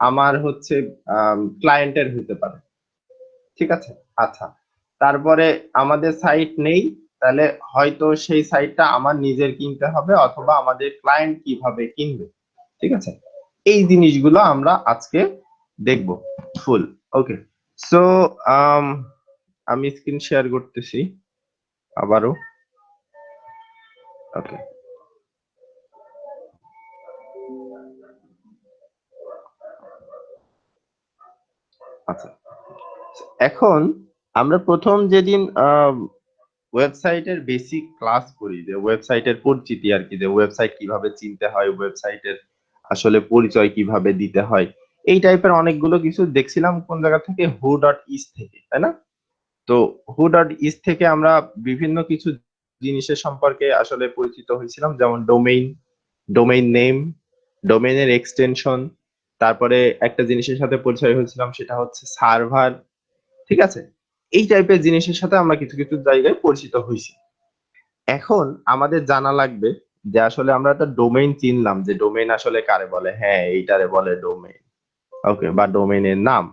আমার হচ্ছে ক্লায়েন্টের হতে পারে, ঠিক আছে। আচ্ছা, তারপরে আমাদের সাইট নেই, তাহলে হয়তো সেই সাইটটা আমার নিজের কিনতে হবে অথবা আমাদের ক্লায়েন্ট কিভাবে কিনবে, ঠিক আছে। এই জিনিসগুলো আমরা আজকে দেখব ফুল। ওকে, সো আমি স্ক্রিন শেয়ার করতেছি আবারও। ওকে, আচ্ছা, এখন আমরা প্রথম যেদিন ওয়েবসাইটের বেসিক ক্লাস করি, যে ওয়েবসাইটের পরিচিতি আর কি, যে ওয়েবসাইট কিভাবে চিনতে হয়, ওয়েবসাইটের আসলে পরিচয় কিভাবে দিতে হয়, এই টাইপের অনেকগুলো কিছু দেখছিলাম কোন জায়গা থেকে, হু ডট ইস থেকে, তাই না? তো হু ডট ইস থেকে আমরা বিভিন্ন কিছু জিনিসের সম্পর্কে আসলে পরিচিত হয়েছিলাম, যেমন ডোমেইন, ডোমেইন নেম, ডোমেইনের এক্সটেনশন, তারপরে একটা জিনিসের সাথে পরিচয় হয়েছিলাম সেটা হচ্ছে সার্ভার, ঠিক আছে। এই টাইপের জিনিসের সাথে আমরা কিছু কিছু জায়গায় পরিচিত হয়েছি। এখন আমাদের জানা লাগবে যে আসলে আমরা একটা ডোমেইন চিনলাম, যে ডোমেইন আসলে কারে বলে, হ্যাঁ এইটারে বলে ডোমেইন, ওকে, বা ডোমেইনের নাম।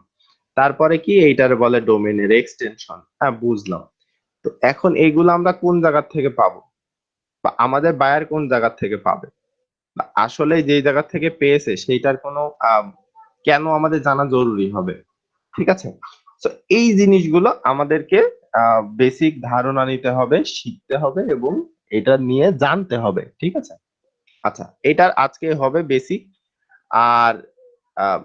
তারপরে কি, এইটারে বলে ডোমেইনের এক্সটেনশন, হ্যাঁ বুঝলাম। তো এখন এইগুলো আমরা কোন জায়গা থেকে পাবো, বা আমাদের বায়ার কোন জায়গা থেকে পাবে, বা আসলে যেই জায়গা থেকে পেয়েছে সেইটার কোনো কেন আমাদের জানা জরুরি হবে, ঠিক আছে। তো এই জিনিসগুলো আমাদেরকে বেসিক ধারণা নিতে হবে, শিখতে হবে এবং এটা নিয়ে জানতে হবে, ঠিক আছে। আচ্ছা, এটার আজকে হবে বেসিক। আর আহ,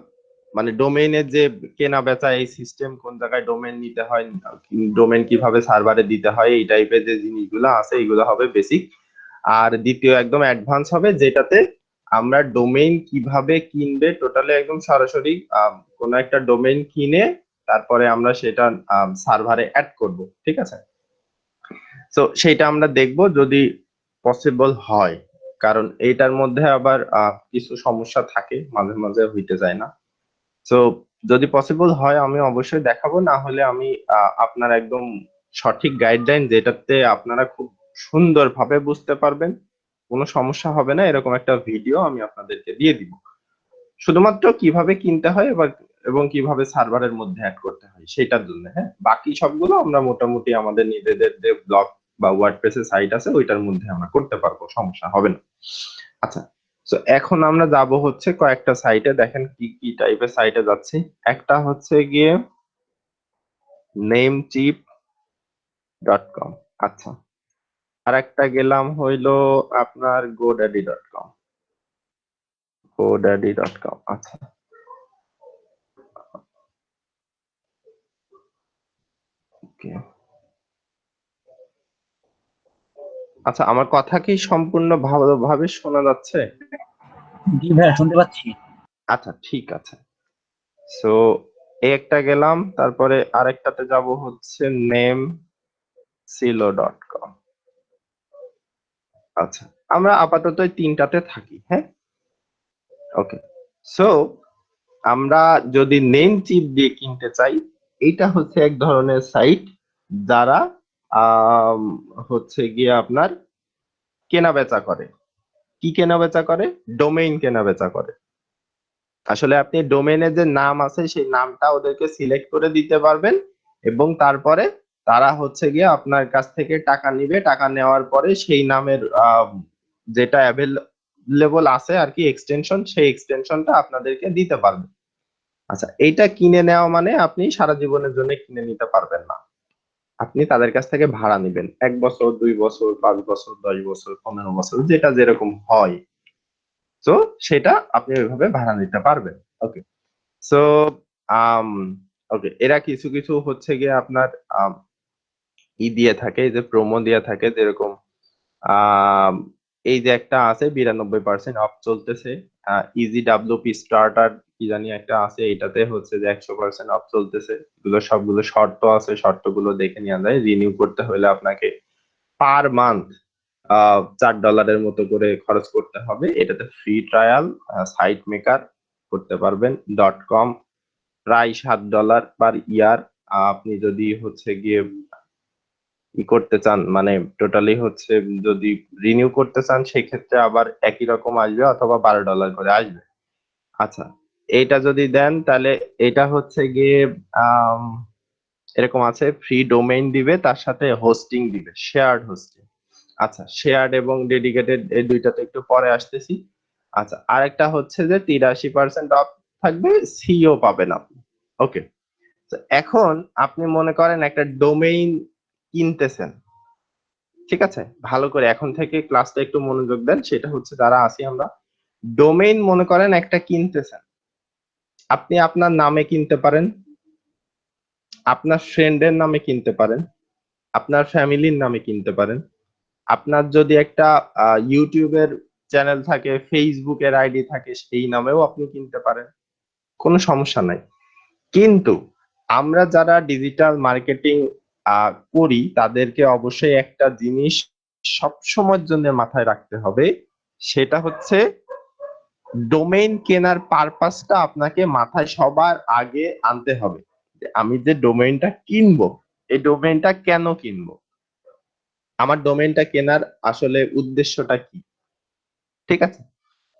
মানে ডোমেইনের যে কেনা বেচা, এই সিস্টেম, কোন জায়গায় ডোমেইন নিতে হয়, ডোমেইন কিভাবে সার্ভারে দিতে হয়, এই টাইপের যে জিনিসগুলো আছে এগুলো হবে বেসিক। আর দ্বিতীয় একদম অ্যাডভান্স হবে, যেটাতে আমরা ডোমেইন কিভাবে কিনবে, টোটালি একদম সরাসরি কোন একটা ডোমেইন কিনে তারপরে আমরা সেটা সার্ভারে অ্যাড করব, ঠিক আছে। তো সেটা আমরা দেখব যদি পসিবল হয়, কারণ এইটার মধ্যে আবার কিছু সমস্যা থাকে, মাঝে মাঝে হইতে যায় না। তো যদি পসিবল হয় আমি অবশ্যই দেখাবো, না হলে আমি আপনার একদম সঠিক গাইডলাইন, যেটাতে আপনারা খুব সুন্দরভাবে বুঝতে পারবেন, কোনো সমস্যা হবে না, এরকম একটা ভিডিও আমি আপনাদেরকে দিয়ে দিব, শুধুমাত্র কিভাবে কিনতে হয় এবার এবং কিভাবে সার্ভারের মধ্যে অ্যাড করতে হয় সেটার জন্য। হ্যাঁ, বাকি সবগুলো আমরা মোটামুটি আমাদের নিজেদের যে ব্লগ বা ওয়ার্ডপ্রেসের সাইট আছে ওইটার মধ্যে আমরা করতে পারবো, সমস্যা হবে না। আচ্ছা, তো এখন আমরা যাব হচ্ছে কয়েকটা সাইটে, দেখেন কি কি টাইপের সাইটে যাচ্ছি। একটা হচ্ছে গিয়ে namecheap.com, আচ্ছা। আর একটা গেলাম হইলো আপনার godaddy.com, godaddy.com, আচ্ছা। ওকে, আচ্ছা, আমার কথা কি সম্পূর্ণ ভালোভাবে শোনা যাচ্ছে? জি ভাইয়া, শুনতে পাচ্ছি। আচ্ছা, ঠিক আছে। সো এই একটা গেলাম, তারপরে আরেকটাতে যাব হচ্ছে namesilo.com, আচ্ছা। আমরা আপাতত এই তিনটাতে থাকি, হ্যাঁ। ওকে, সো আমরা যদি নেম চিপ দিয়ে কিনতে চাই, এটা হচ্ছে এক ধরনের সাইট যারা আম, হচ্ছে গিয়ে আপনার কেনা বেচা করে। কি কেনা বেচা করে? ডোমেইন কেনা বেচা করে। আসলে আপনি ডোমেইনের যে নাম আছে সেই নামটা ওদেরকে সিলেক্ট করে দিতে পারবেন এবং তারপরে তারা হচ্ছে গিয়ে আপনার কাছ থেকে টাকা নিবে, টাকা নেওয়ার পরে সেই নামের যেটা অ্যাভেলেবল আছে আর কি এক্সটেনশন, সেই এক্সটেনশনটা আপনাদেরকে দিতে পারবে। আচ্ছা, এইটা কিনে নেওয়া মানে আপনি সারা জীবনের জন্য কিনে নিতে পারবেন না, আপনি তাদের কাছ থেকে ভাড়া নিবেন 1 বছর, 2 বছর, 5 বছর, 10 বছর, 15 বছর, যেটা যেরকম হয়। তো সেটা আপনি ওইভাবে ভাড়া নিতে পারবেন। ওকে, সো আম ওকে, এরা কিছু কিছু হচ্ছে গিয়ে আপনার আম, দিয়ে থাকে, এই যে প্রোমো দিয়ে থাকে, যেরকম আম, এই যে একটা আছে 92% অফ চলতেছে, ইজি ডাব্লিউপি স্টার্টার কি জানি একটা আছে, এটাতে হচ্ছে যে 100% অফ চলতেছে। এগুলো সবগুলো শর্ত আছে, শর্তগুলো দেখে নেওয়া যায়। রিনিউ করতে হলে আপনাকে পার মান্থ $4 মতো করে খরচ করতে হবে। এটাতে ফ্রি ট্রায়াল, সাইট মেকার করতে পারবেন .com, প্রায় $7 পার ইয়ার। আপনি যদি হচ্ছে গিয়ে করতে চান, মানে টোটালি হচ্ছে যদি রিনিউ করতে চান, সেক্ষেত্রে আবার একই রকম আসবে অথবা $12 করে আসবে। আচ্ছা, এইটা যদি দেন তাহলে এটা হচ্ছে গিয়ে আম, এরকম আছে, ফ্রি ডোমেইন দিবে, তার সাথে হোস্টিং দিবে, শেয়ার্ড হোস্টিং। আচ্ছা, শেয়ার্ড এবং ডেডিকেটেড এই দুইটাতে একটু পরে আসতেছি। আচ্ছা, আরেকটা হচ্ছে যে 83% অফ থাকবে, সিও পাবেন আপনি। ওকে, এখন আপনি মনে করেন একটা ডোমেইন কিনতেছেন, ঠিক আছে? ভালো করে এখন থেকে ক্লাসটা একটু মনোযোগ দেন, সেটা হচ্ছে যারা আছি আমরা, ডোমেইন মনে করেন একটা কিনতেছেন, আপনি আপনার নামে কিনতে পারেন, আপনার ফ্রেন্ডের নামে কিনতে পারেন, আপনার ফ্যামিলির নামে কিনতে পারেন, আপনার যদি একটা ইউটিউবের চ্যানেল থাকে, ফেসবুকের আইডি থাকে, সেই নামেও আপনি কিনতে পারেন, কোনো সমস্যা নাই। কিন্তু আমরা যারা ডিজিটাল মার্কেটিং করি, তাদেরকে অবশ্যই একটা জিনিস সবসময়ের জন্য মাথায় রাখতে হবে, সেটা হচ্ছে ডোমেইন কেনার পারপাসটা আপনাকে মাথায় সবার আগে আনতে হবে। যে আমি যে ডোমেইনটা কিনবো, এই ডোমেইনটা কেন কিনবো, আমার ডোমেইনটা কেনার আসলে উদ্দেশ্যটা কি, ঠিক আছে?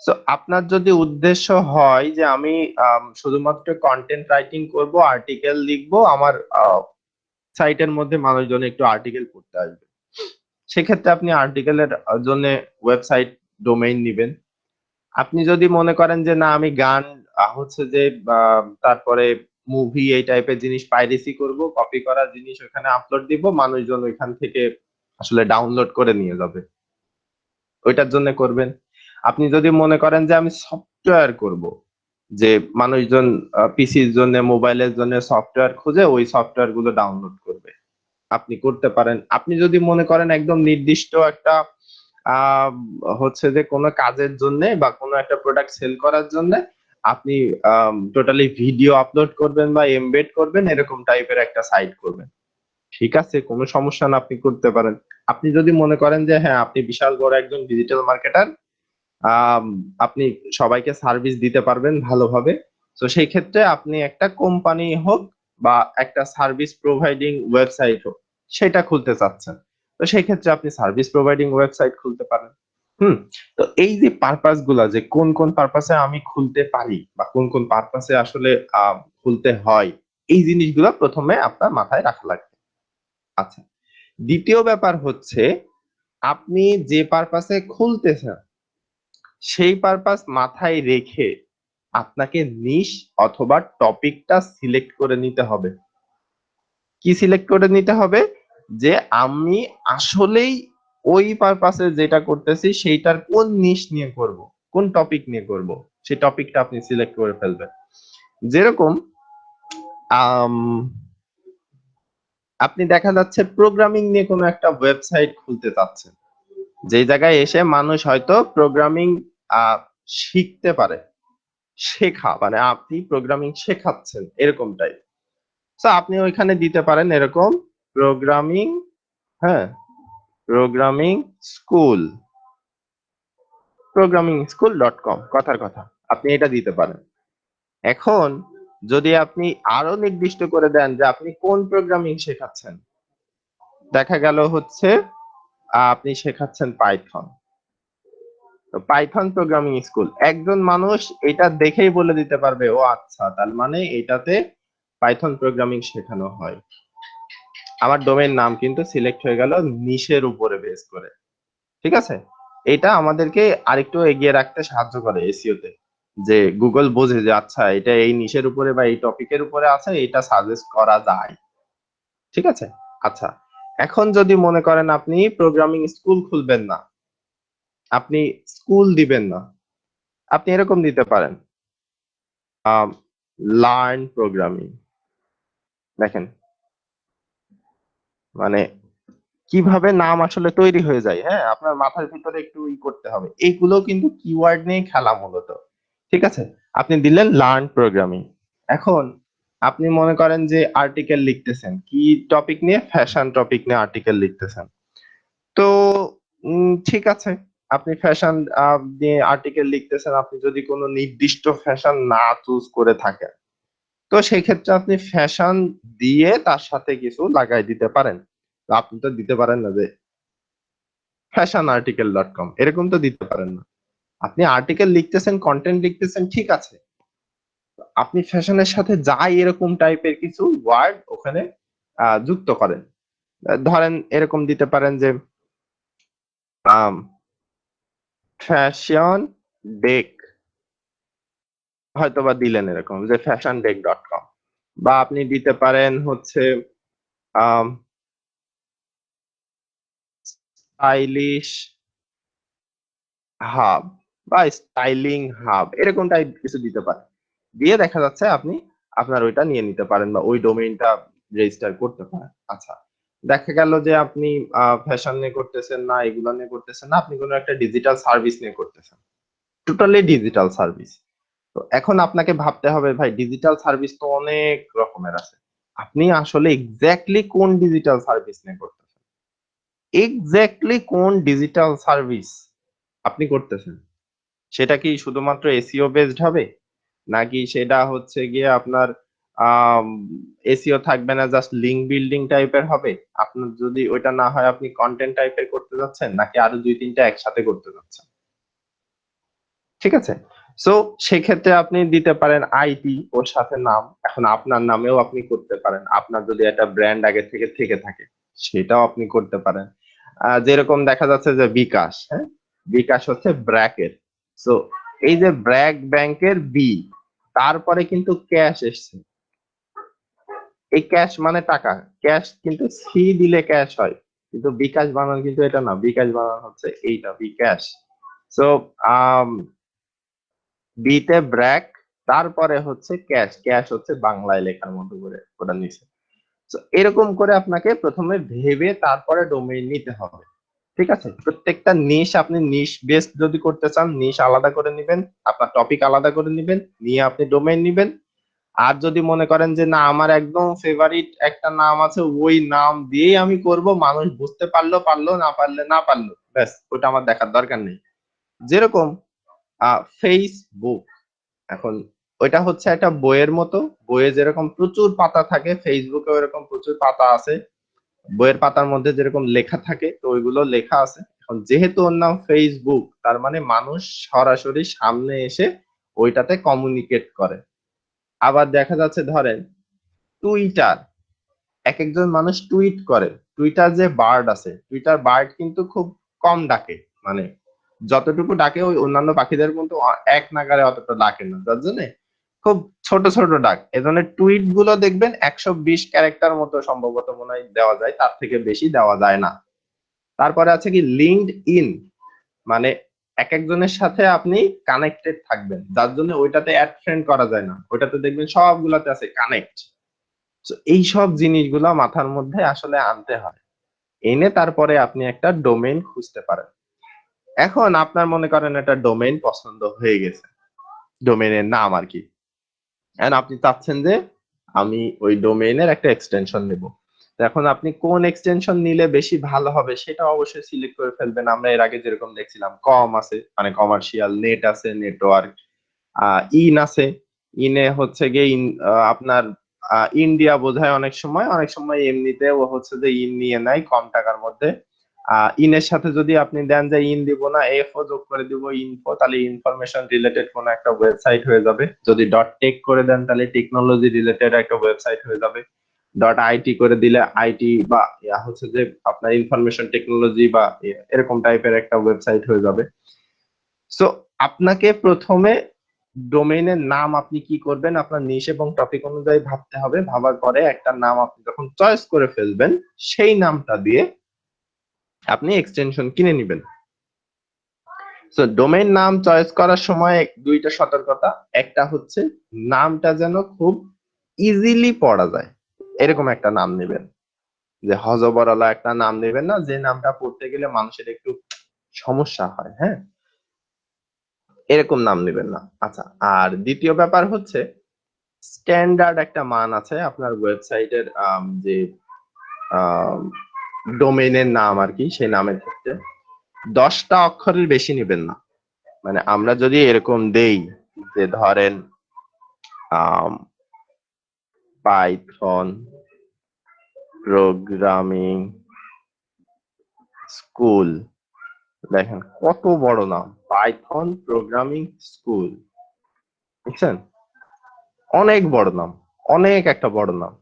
সো আপনার যদি উদ্দেশ্য হয় যে আমি শুধুমাত্র কন্টেন্ট রাইটিং করব, আর্টিকেল লিখবো, আমার সাইটের মধ্যে মানুষজন একটু আর্টিকেল পড়তে আসবে, সেক্ষেত্রে আপনি আর্টিকেলের জন্য ওয়েবসাইট ডোমেইন নিবেন। আপনি যদি মনে করেন যে না আমি গান হচ্ছে যে তারপরে মুভি এই টাইপের জিনিস পাইরেসি করব, কপি করা জিনিস ওখানে আপলোড দিব, মানুষজন ওইখান থেকে আসলে ডাউনলোড করে নিয়ে যাবে, ওইটার জন্য করবেন। আপনি যদি মনে করেন যে আমি সফটওয়্যার করব, যে মানুষজন পিসির জন্য, মোবাইলের জন্য সফটওয়্যার খুঁজে ওই সফটওয়্যার গুলো ডাউনলোড করবে, আপনি করতে পারেন। আপনি যদি মনে করেন একদম নির্দিষ্ট একটা আহ হচ্ছে যে কোনো কাজের জন্য বা কোনো একটা প্রোডাক্ট সেল করার জন্য আপনি টোটালি ভিডিও আপলোড করবেন বা এমবেড করবেন, এরকম টাইপের একটা সাইট করবেন, ঠিক আছে, কোনো সমস্যা না, আপনি করতে পারেন। আপনি যদি মনে করেন যে হ্যাঁ আপনি বিশাল বড় একজন ডিজিটাল মার্কেটার, আম, আপনি সবাইকে সার্ভিস দিতে পারবেন ভালোভাবে, তো সেই ক্ষেত্রে আপনি একটা কোম্পানি হোক বা একটা সার্ভিস প্রোভাইডিং ওয়েবসাইট হোক, সেটা খুলতে চাচ্ছেন, তো সেই ক্ষেত্রে আপনি সার্ভিস প্রোভাইডিং ওয়েবসাইট খুলতে পারেন। হুম। তো এই যে পারপাস গুলা, যে কোন কোন পারপাসে আমি খুলতে পারি বা কোন কোন পারপাসে আসলে খুলতে হয়, এই জিনিসগুলো প্রথমে আপনার মাথায় রাখা লাগবে। আচ্ছা, দ্বিতীয় ব্যাপার হচ্ছে আপনি যে পারপাসে খুলতেছেন, সেই পারপাস মাথায় রেখে আপনাকে নিশ অথবা টপিকটা সিলেক্ট করে নিতে হবে। কি সিলেক্ট করে নিতে হবে? যে আমি আসলেই ওই পারপাসে যেটা করতেছি সেইটার কোন নিশ নিয়ে করব, কোন টপিক নিয়ে করব, সেই টপিকটা আপনি সিলেক্ট করে ফেলবেন। যেরকম আম, আপনি দেখা যাচ্ছে প্রোগ্রামিং নিয়ে কোনো একটা ওয়েবসাইট খুলতে চাচ্ছেন, যে জায়গায় এসে মানুষ হয়তো প্রোগ্রামিং শিখতে পারে, শেখা মানে আপনি প্রোগ্রামিং শেখাচ্ছেন এরকম টাইপ। তো আপনি ওইখানে দিতে পারেন এরকম প্রোগ্রামিং, হ্যাঁ, প্রোগ্রামিং স্কুল, programming school.com, কথার কথা আপনি এটা দিতে পারেন। এখন যদি আপনি আরো নির্দিষ্ট করে দেন যে আপনি কোন প্রোগ্রামিং শেখাচ্ছেন, দেখা গেল হচ্ছে আপনি শেখাচ্ছেন পাইথন, তো পাইথন প্রোগ্রামিং স্কুল, একজন মানুষ এটা দেখেই বলে দিতে পারবে ও আচ্ছা তার মানে এটাতে পাইথন প্রোগ্রামিং শেখানো হয়। আমার ডোমেইন নাম কিন্তু সিলেক্ট হয়ে গেল নিশের উপরে বেস করে, ঠিক আছে? এটা আমাদেরকে আরেকটু এগিয়ে রাখতে সাহায্য করে এসইও তে, যে গুগল বোঝে যে আচ্ছা এটা এই নিশের উপরে বা এই টপিকের উপরে আছে, এটা সাজেস্ট করা যায়, ঠিক আছে? আচ্ছা, এখন যদি মনে করেন আপনি প্রোগ্রামিং স্কুল খুলবেন না, আপনি স্কুল দিবেন না, আপনি এরকম দিতে পারেন লার্ন প্রোগ্রামিং। দেখেন মানে কিভাবে নাম আসলে তৈরি হয়ে যায়, হ্যাঁ, আপনার মাথার ভিতরে একটু করতে হবে, এইগুলো কিন্তু কিওয়ার্ড নিয়ে খেলা মূলত, ঠিক আছে? আপনি দিলেন লার্ন প্রোগ্রামিং। এখন আপনি মনে করেন যে আর্টিকেল লিখতেছেন, কি টপিক নিয়ে, ফ্যাশন টপিক নিয়ে আর্টিকেল লিখতেছেন, তো ঠিক আছে, আপনি ফ্যাশন নিয়ে আর্টিকেল লিখতেছেন, আপনি যদি কোনো নির্দিষ্ট ফ্যাশন না চুজ করে থাকেন, তো সেই ক্ষেত্রে আপনি ফ্যাশন দিয়ে তার সাথে কিছু লাগাই দিতে পারেন। তো আপনি তো দিতে পারেন না যে fashionarticle.com, এরকম তো দিতে পারেন না। আপনি আর্টিকেল লিখতেছেন, কন্টেন্ট লিখতেছেন, ঠিক আছে, আপনি ফ্যাশনের সাথে যাই এরকম টাইপের কিছু ওয়ার্ড ওখানে যুক্ত করেন। ধরেন এরকম দিতে পারেন যে ফ্যাশন ডেক, হয়তোবা দিলেন এরকম যে fashiondeck.com, বা আপনি দিতে পারেন হচ্ছে আম স্টাইলিশ হাব বা স্টাইলিং হাব, এরকম টাইপ কিছু দিতে পারেন। দিয়ে দেখা যাচ্ছে আপনি আপনার ওইটা নিয়ে নিতে পারেন বা ওই ডোমেইনটা রেজিস্টার করতে পারেন। আচ্ছা, দেখা গেল যে আপনি ফ্যাশন নিয়ে করতেছেন না, এগুলা নিয়ে করতেছেন না, আপনি কোনো একটা ডিজিটাল সার্ভিস নিয়ে করতেছেন, টোটালি ডিজিটাল সার্ভিস। তো এখন আপনাকে ভাবতে হবে ভাই ডিজিটাল সার্ভিস তো অনেক রকমের আছে, আপনি আসলে এক্স্যাক্টলি কোন ডিজিটাল সার্ভিস নিয়ে করতেছেন, এক্স্যাক্টলি কোন ডিজিটাল সার্ভিস আপনি করতেছেন। সেটা কি শুধুমাত্র এসইও বেসড হবে, নাকি সেটা হচ্ছে গিয়ে আপনার এসইও থাকবে না, জাস্ট লিঙ্ক বিল্ডিং টাইপের হবে। আপনার যদি ওইটা না হয় আপনি কন্টেন্ট টাইপের করতে যাচ্ছেন, নাকি আরো দুই তিনটা একসাথে করতে যাচ্ছেন। ঠিক আছে, সো সেক্ষেত্রে আপনি দিতে পারেন আইটি ওর সাথে নাম, এখন আপনার নামেও আপনি করতে পারেন, আপনার যদি একটা ব্র্যান্ড আগে থেকে থেকে থাকে সেটাও আপনি করতে পারেন। যেরকম দেখা যাচ্ছে যে বিকাশ, হ্যাঁ, বিকাশ হচ্ছে ব্র্যাকের, সো এই যে ব্র্যাক ব্যাংকের বি, তারপরে কিন্তু ক্যাশ এসছে, এই ক্যাশ মানে টাকা, ক্যাশ কিন্তু সি দিলে ক্যাশ হয়, কিন্তু বিকাশ বানান কিন্তু এটা না, বিকাশ বানান হচ্ছে এইটা বিকাশ। সো বিতে ব্র্যাক, তারপরে হচ্ছে ক্যাশ, ক্যাশ হচ্ছে বাংলায় লেখার মতো করে ওটা নিচে। তো এরকম করে আপনাকে প্রথমে ভেবে তারপরে ডোমেইন নিতে হবে। ঠিক আছে, প্রত্যেকটা নিশ আপনি নিশ বেসড যদি করতে চান নিশ আলাদা করে নেবেন, আপনার টপিক আলাদা করে নেবেন, নিয়ে আপনি ডোমেইন নেবেন। আর যদি মনে করেন যে না আমার একদম ফেভারিট একটা নাম আছে, ওই নাম দিয়েই আমি করব, মানুষ বুঝতে পারলো পারলো, না পারলে না পারলো, ব্যাস ওটা আমার দেখার দরকার নেই। যেরকম ফেসবুক, এখন ওইটা হচ্ছে একটা বইয়ের মতো, বইয়ে যেরকম প্রচুর পাতা থাকে ফেসবুকে এরকম প্রচুর পাতা আছে, বইয়ের পাতার মধ্যে যেরকম লেখা থাকে তো ওইগুলো লেখা আছে। এখন যেহেতু ওর নাম ফেসবুক, তার মানে মানুষ সরাসরি সামনে এসে ওইটাতে কমিউনিকেট করে। আবার দেখা যাচ্ছে ধরেন টুইটার, এক একজন মানুষ টুইট করে, টুইটার যে বার্ড আছে, টুইটার বার্ড কিন্তু খুব কম ডাকে, মানে যতটুকু ডাকে ওই অন্যান্য পাখিদের মতো এক নাগারে অতটা ডাকে না, যার জন্য খুব ছোট ছোট ডাক। এ ধরনের টুইট গুলো দেখবেন 120 ক্যারেক্টার মতো সম্ভবত মনে হয় দেওয়া যায়, তার থেকে বেশি দেওয়া যায় না। তারপরে আছে কি লিঙ্কড ইন, মানে এক একজনের সাথে আপনি কানেক্টেড থাকবেন, যার জন্য ওইটাতে অ্যাড ফ্রেন্ড করা যায় না, ওইটাতে দেখবেন সবগুলাতে আছে কানেক্ট। তো এই সব জিনিসগুলো মাথার মধ্যে আসলে আনতে হয়, এনে তারপরে আপনি একটা ডোমেইন খুঁজতে পারেন। এখন আপনার মনে করেন একটা ডোমেইন পছন্দ হয়ে গেছে, ডোমেইনের নাম আর কি, এন্ড আপনি চাচ্ছেন যে আমি ওই ডোমেইনের একটা এক্সটেনশন নেব। তো এখন আপনি কোন এক্সটেনশন নিলে বেশি ভালো হবে সেটা অবশ্যই সিলেক্ট করে ফেলবেন। আমরা এর আগে যেরকম দেখছিলাম কম আছে মানে কমার্শিয়াল, নেট আছে নেটওয়ার্ক, ইন আছে, ইনে হচ্ছে গিয়ে আপনার ইন্ডিয়া বোঝায় অনেক সময়, অনেক সময় এমনিতে ও হচ্ছে যে ইন নিয়ে নেয় কম টাকার মধ্যে। ইনের সাথে যদি আপনি দেন যে ইন দিব না, এফ ও যোগ করে দিব ইনফো, তাহলে ইনফরমেশন রিলেটেড কোন একটা ওয়েবসাইট হয়ে যাবে। যদি ডট টেক করে দেন তাহলে টেকনোলজি রিলেটেড একটা ওয়েবসাইট হয়ে যাবে। ডট আইটি করে দিলে আইটি বা হচ্ছে যে আপনার ইনফরমেশন টেকনোলজি বা এরকম টাইপের একটা ওয়েবসাইট হয়ে যাবে। সো আপনাকে প্রথমে ডোমেইনের নাম আপনি কি করবেন আপনার নিশ এবং টপিক অনুযায়ী ভাবতে হবে, ভাবার পরে একটা নাম আপনি যখন চয়েস করে ফেলবেন সেই নামটা দিয়ে আপনি এক্সটেনশন কিনে নেবেন। সো ডোমেইন নাম চয়েস করার সময় দুইটা সতর্কতা, একটা হচ্ছে নামটা যেন খুব ইজিলি পড়া যায়, এরকম একটা নাম নেবেন, যে হজবরলা একটা নাম নেবেন না যে নামটা পড়তে গেলে মানুষের একটু সমস্যা হয়, হ্যাঁ, এরকম নাম নেবেন না। আচ্ছা, আর দ্বিতীয় ব্যাপার হচ্ছে স্ট্যান্ডার্ড একটা মান আছে আপনার ওয়েবসাইটের, যে ডোমেইনের নাম আর কি, সেই নামের ক্ষেত্রে 10টা অক্ষরের বেশি নেবেন না। মানে আমরা যদি এরকম দেই যে ধরেন পাইথন প্রোগ্রামিং স্কুল, দেখেন কত বড় নাম, পাইথন প্রোগ্রামিং স্কুল, বুঝছেন? অনেক বড় নাম, অনেক একটা বড় নাম।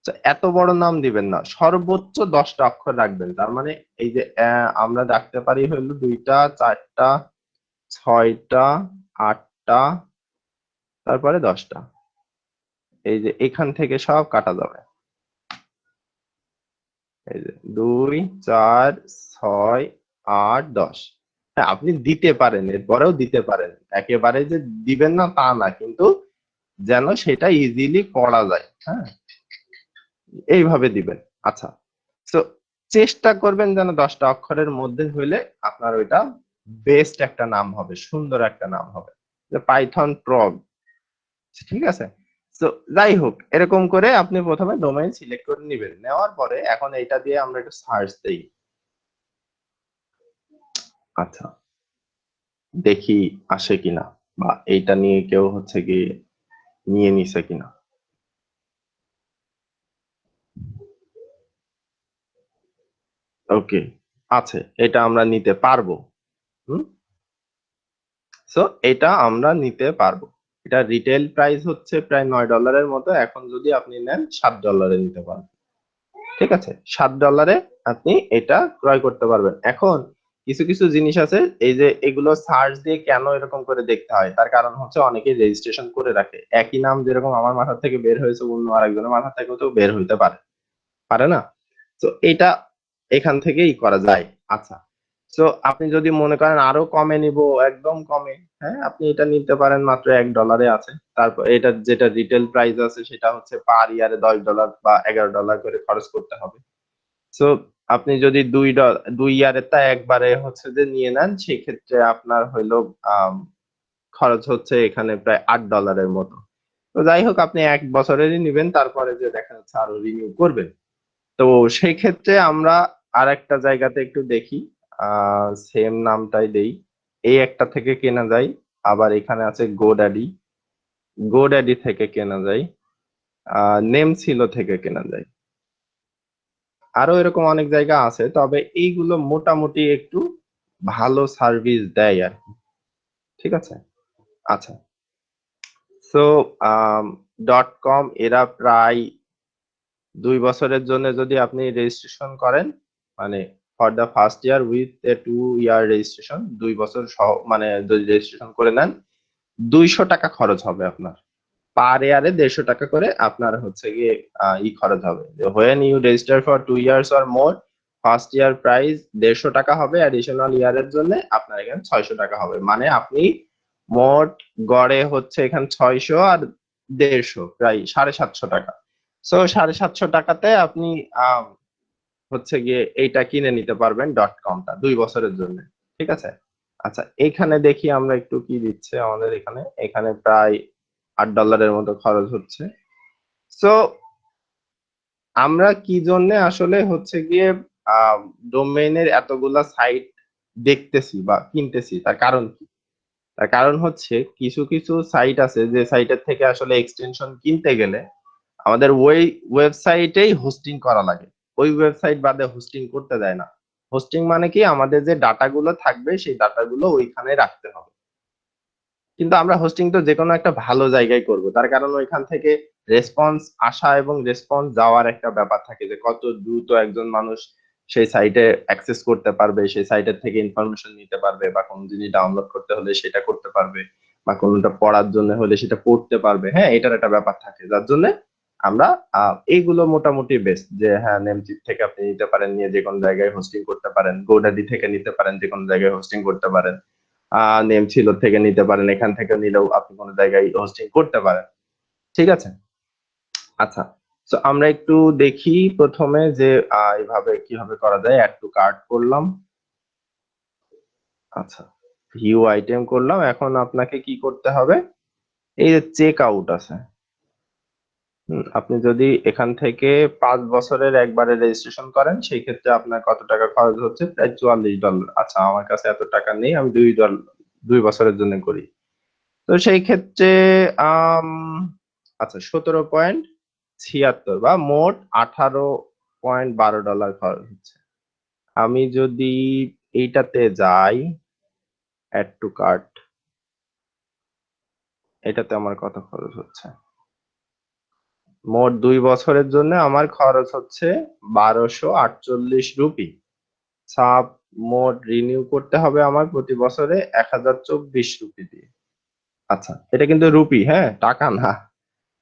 তো এত বড় নাম দিবেন না, সর্বোচ্চ 10টা অক্ষর রাখবেন। তার মানে এই যে আমরা রাখতে পারি হইলো 2টা, 4টা, 6টা, 8টা, তারপরে 10টা। এই যে এখান থেকে সব কাটা যাবে। এই যে 2, 4, 6, 8, 10। হ্যাঁ, আপনি দিতে পারেন, এরপরেও দিতে পারেন, একেবারে যে দিবেন না তা না, কিন্তু যেন সেটা ইজিলি পড়া যায়। হ্যাঁ, এইভাবে দিবেন। আচ্ছা, তো চেষ্টা করবেন যেন 10টা অক্ষরের মধ্যে হইলে আপনার ওইটা বেস্ট একটা নাম হবে, সুন্দর একটা নাম হবে, যে পাইথন প্রগ। ঠিক আছে? তো যাই হোক, এরকম করে আপনি প্রথমে ডোমেইন সিলেক্ট করে নিবেন। নেওয়ার পরে এখন এইটা দিয়ে আমরা একটু সার্চ দেই। আচ্ছা, দেখি আসে কিনা, বা এইটা নিয়ে কেউ হচ্ছে কি নিয়ে নিছে কিনা। ওকে, আছে, এটা আমরা নিতে পারবো। হুম, সো এটা আমরা নিতে পারবো। এটা রিটেল প্রাইস হচ্ছে প্রায় $9 মতো। এখন যদি আপনি নেন $7 নিতে পারবেন। ঠিক আছে, $7 আপনি এটা ক্রয় করতে পারবেন। এখন কিছু কিছু জিনিস আছে, এই যে এগুলো সার্চ দিয়ে কেন এরকম করে দেখতে হয়, তার কারণ হচ্ছে অনেকে রেজিস্ট্রেশন করে রাখে। একই নাম যেরকম আমার মাথা থেকে বের হয়েছে, অন্য আরেকজনের মাথা থেকেও তো বের হইতে পারে, পারে না? তো এটা এখান থেকেই করা যায়। আচ্ছা, তো আপনি যদি মনে করেন আরো কমে নিব, একদম কমে, হ্যাঁ, আপনি এটা নিতে পারেন, মাত্র $1 আছে। তারপর এটা যেটা রিটেল প্রাইস আছে সেটা হচ্ছে পার ইয়ারে $10 বা $11 করে খরচ করতে হবে। সো আপনি যদি 2 ইয়ারেরটা একবারে হচ্ছে যে নিয়ে নেন, সেক্ষেত্রে আপনার হইলো আম, খরচ হচ্ছে এখানে প্রায় $8 মতো। তো যাই হোক, আপনি 1 বছরেরই নিবেন, তারপরে যে দেখা যাচ্ছে আরো রিনিউ করবেন। তো সেই ক্ষেত্রে আমরা আর একটা জায়গাতে একটু দেখি, সেম নামটাই দেই। এই একটা থেকে কেনা যায়, আবার এখানে আছে গোড্যাডি, গোড্যাডি থেকে কেনা যায়, নেম ছিল থেকে কেনা যায়। আরো এরকম অনেক জায়গা আছে, তবে এইগুলো মোটামুটি একটু ভালো সার্ভিস দেয় আর কি। ঠিক আছে? আচ্ছা, সো ডট কম এরা প্রায় 2 বছরের জন্য যদি আপনি রেজিস্ট্রেশন করেন, মানে for the first year with a 2 year registration, 2 বছর সহ, মানে যদি রেজিস্ট্রেশন করে নেন, $200 খরচ হবে আপনার। পার ইয়ারে $150 করে আপনার হচ্ছে গিয়ে খরচ হবে। When you register for 2 years or more, first year price $150 হবে, অ্যাডিশনাল ইয়ারের জন্য আপনার এখানে $600 হবে। মানে আপনি মোট গড়ে হচ্ছে এখানে 600 আর 150, প্রায় $750। সো $750 আপনি আহ, হচ্ছে গিয়ে এইটা কিনে নিতে পারবেন, ডট কমটা 2 বছরের জন্য। ঠিক আছে? আচ্ছা, এখানে দেখি আমরা একটু কি দিচ্ছে আমাদের এখানে। এখানে প্রায় $8 মতো খরচ হচ্ছে। সো আমরা কি জন্য আসলে হচ্ছে গিয়ে ডোমেইনের এতগুলা সাইট দেখতেছি বা কিনতেছি, তার কারণ কি? তার কারণ হচ্ছে কিছু কিছু সাইট আছে যে সাইটের থেকে আসলে এক্সটেনশন কিনতে গেলে আমাদের ওই ওয়েবসাইটেই হোস্টিং করা লাগে। ওই ওয়েবসাইট বাদে হোস্টিং করতে দেয় না। হোস্টিং মানে কি, আমাদের যে ডাটাগুলো থাকবে সেই ডাটাগুলো ওইখানে রাখতে হবে। কিন্তু আমরা হোস্টিং তো যেকোনো একটা ভালো জায়গায় করব, তার কারণ ওইখান থেকে রেসপন্স আসা এবং রেসপন্স যাওয়ার একটা ব্যাপার থাকে, যে কত দ্রুত একজন মানুষ সেই সাইটে অ্যাক্সেস করতে পারবে, সেই সাইটের থেকে ইনফরমেশন নিতে পারবে, বা কোনো জিনিস ডাউনলোড করতে হলে সেটা করতে পারবে, বা কোনোটা পড়ার জন্য হলে সেটা পড়তে পারবে। হ্যাঁ, এটার একটা ব্যাপার থাকে, যার জন্য আমরা এইগুলো মোটামুটি বেস্ট, যে হ্যাঁ, নেমচিপ থেকে আপনি নিতে পারেন, নিয়ে যে কোনো জায়গায় হোস্টিং করতে পারেন। গোডাডি থেকে নিতে পারেন, যে কোনো জায়গায় হোস্টিং করতে পারেন। নেম ছিল থেকে নিতে পারেন, এখান থেকে নিলেও আপনি কোনো জায়গায় হোস্টিং করতে পারেন। ঠিক আছে? আচ্ছা, তো আমরা একটু দেখি প্রথমে যে এইভাবে কিভাবে করা যায়। অ্যাড টু কার্ট করলাম। আচ্ছা, ভিউ আইটেম করলাম। এখন আপনাকে কি করতে হবে, এই যে চেক আউট আছে, আপনি যদি এখান থেকে 5 বছরের একবারে রেজিস্ট্রেশন করেন, সেই ক্ষেত্রে আপনার কত টাকা খরচ হচ্ছে, প্রায় $44। আচ্ছা, আমার কাছে এত টাকা নেই, আমি 2 বছরের জন্য করি। তো সেই ক্ষেত্রে আম আচ্ছা, 17.76 বা মোট $18.12 খরচ হচ্ছে। আমি যদি এইটাতে যাই, অ্যাড টু কার্ট, এটাতে আমার কত খরচ হচ্ছে? মোট 2 বছরের জন্য আমার খরচ হচ্ছে 1248 রুপি। সাব মোট রিনিউ করতে হবে আমার প্রতি বছরে 1024 রুপি দিয়ে। আচ্ছা, এটা কিন্তু রুপি, হ্যাঁ, টাকা না।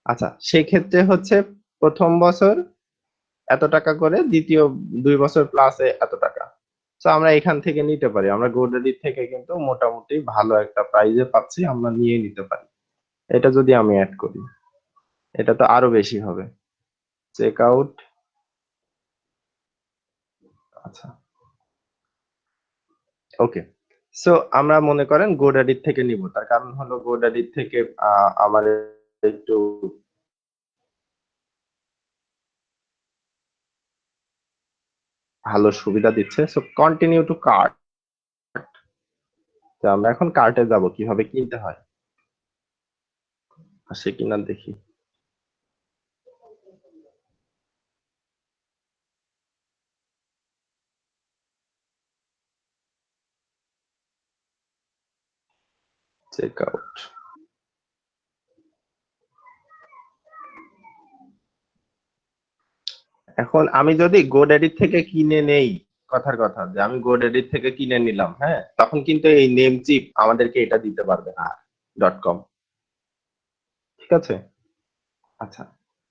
আচ্ছা, সেক্ষেত্রে হচ্ছে প্রথম বছর এত টাকা করে, দ্বিতীয় 2 বছর প্লাসে এত টাকা। সো আমরা এখান থেকে নিতে পারি। আমরা GoDaddy থেকে কিন্তু মোটামুটি ভালো একটা প্রাইজে পাচ্ছি, আমরা নিয়ে নিতে পারি। এটা যদি আমি এড করি, এটা তো আরো বেশি হবে। Check out. আচ্ছা, ওকে। সো আমরা মনে করেন GoDaddy থেকে নিব। তার কারণ হলো GoDaddy থেকে আমার একটু ভালো সুবিধা দিচ্ছে। So continue to cart. তো আমরা এখন কার্টে যাব, কিভাবে কিনতে হয় আসে কিনা দেখি। Check out. এখন আমি যদি GoDaddy থেকে কিনে নেই, কথার কথা যে আমি GoDaddy থেকে কিনে নিলাম, হ্যাঁ, তখন কিন্তু এই নেম চিপ আমাদেরকে এটা দিতে পারবে না .com। ঠিক আছে? আচ্ছা।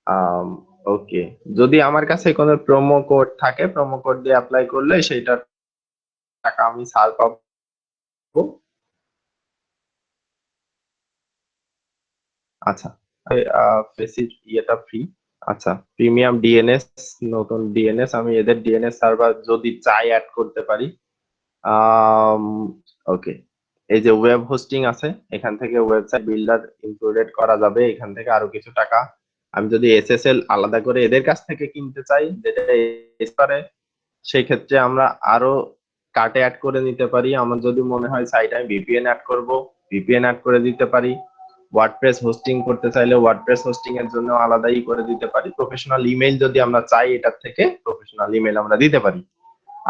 আম ওকে। যদি আমার কাছে কোনো প্রোমো কোড থাকে, প্রোমো কোড দিয়ে এপ্লাই করলে সেইটার টাকা আমি ছাড় পাবো। আচ্ছা। বেসিক ইয়েটা ফ্রি। আচ্ছা, প্রিমিয়াম ডিএনএস, নতুন ডিএনএস আমি এদের ডিএনএস সার্ভার যদি চাই অ্যাড করতে পারি। আম ওকে। এই যে ওয়েব হোস্টিং আছে, এখান থেকে ওয়েবসাইট বিল্ডার ইনক্লুডেড করা যাবে। এখান থেকে আরো কিছু টাকা আমি যদি এসএসএল আলাদা করে এদের কাছ থেকে কিনতে চাই, যেটা পারে, সেই ক্ষেত্রে আমরা আরো কার্টে অ্যাড করে নিতে পারি। আমার যদি মনে হয় সাইটে আমি ভিপিএন অ্যাড করব, ভিপিএন অ্যাড করে দিতে পারি। ওয়ার্ডপ্রেস হোস্টিং করতে চাইলে ওয়ার্ডপ্রেস হোস্টিং এর জন্য আলাদাই করে দিতে পারি। প্রফেশনাল ইমেইল যদি আমরা চাই, এটার থেকে প্রফেশনাল ইমেইল আমরা দিতে পারি।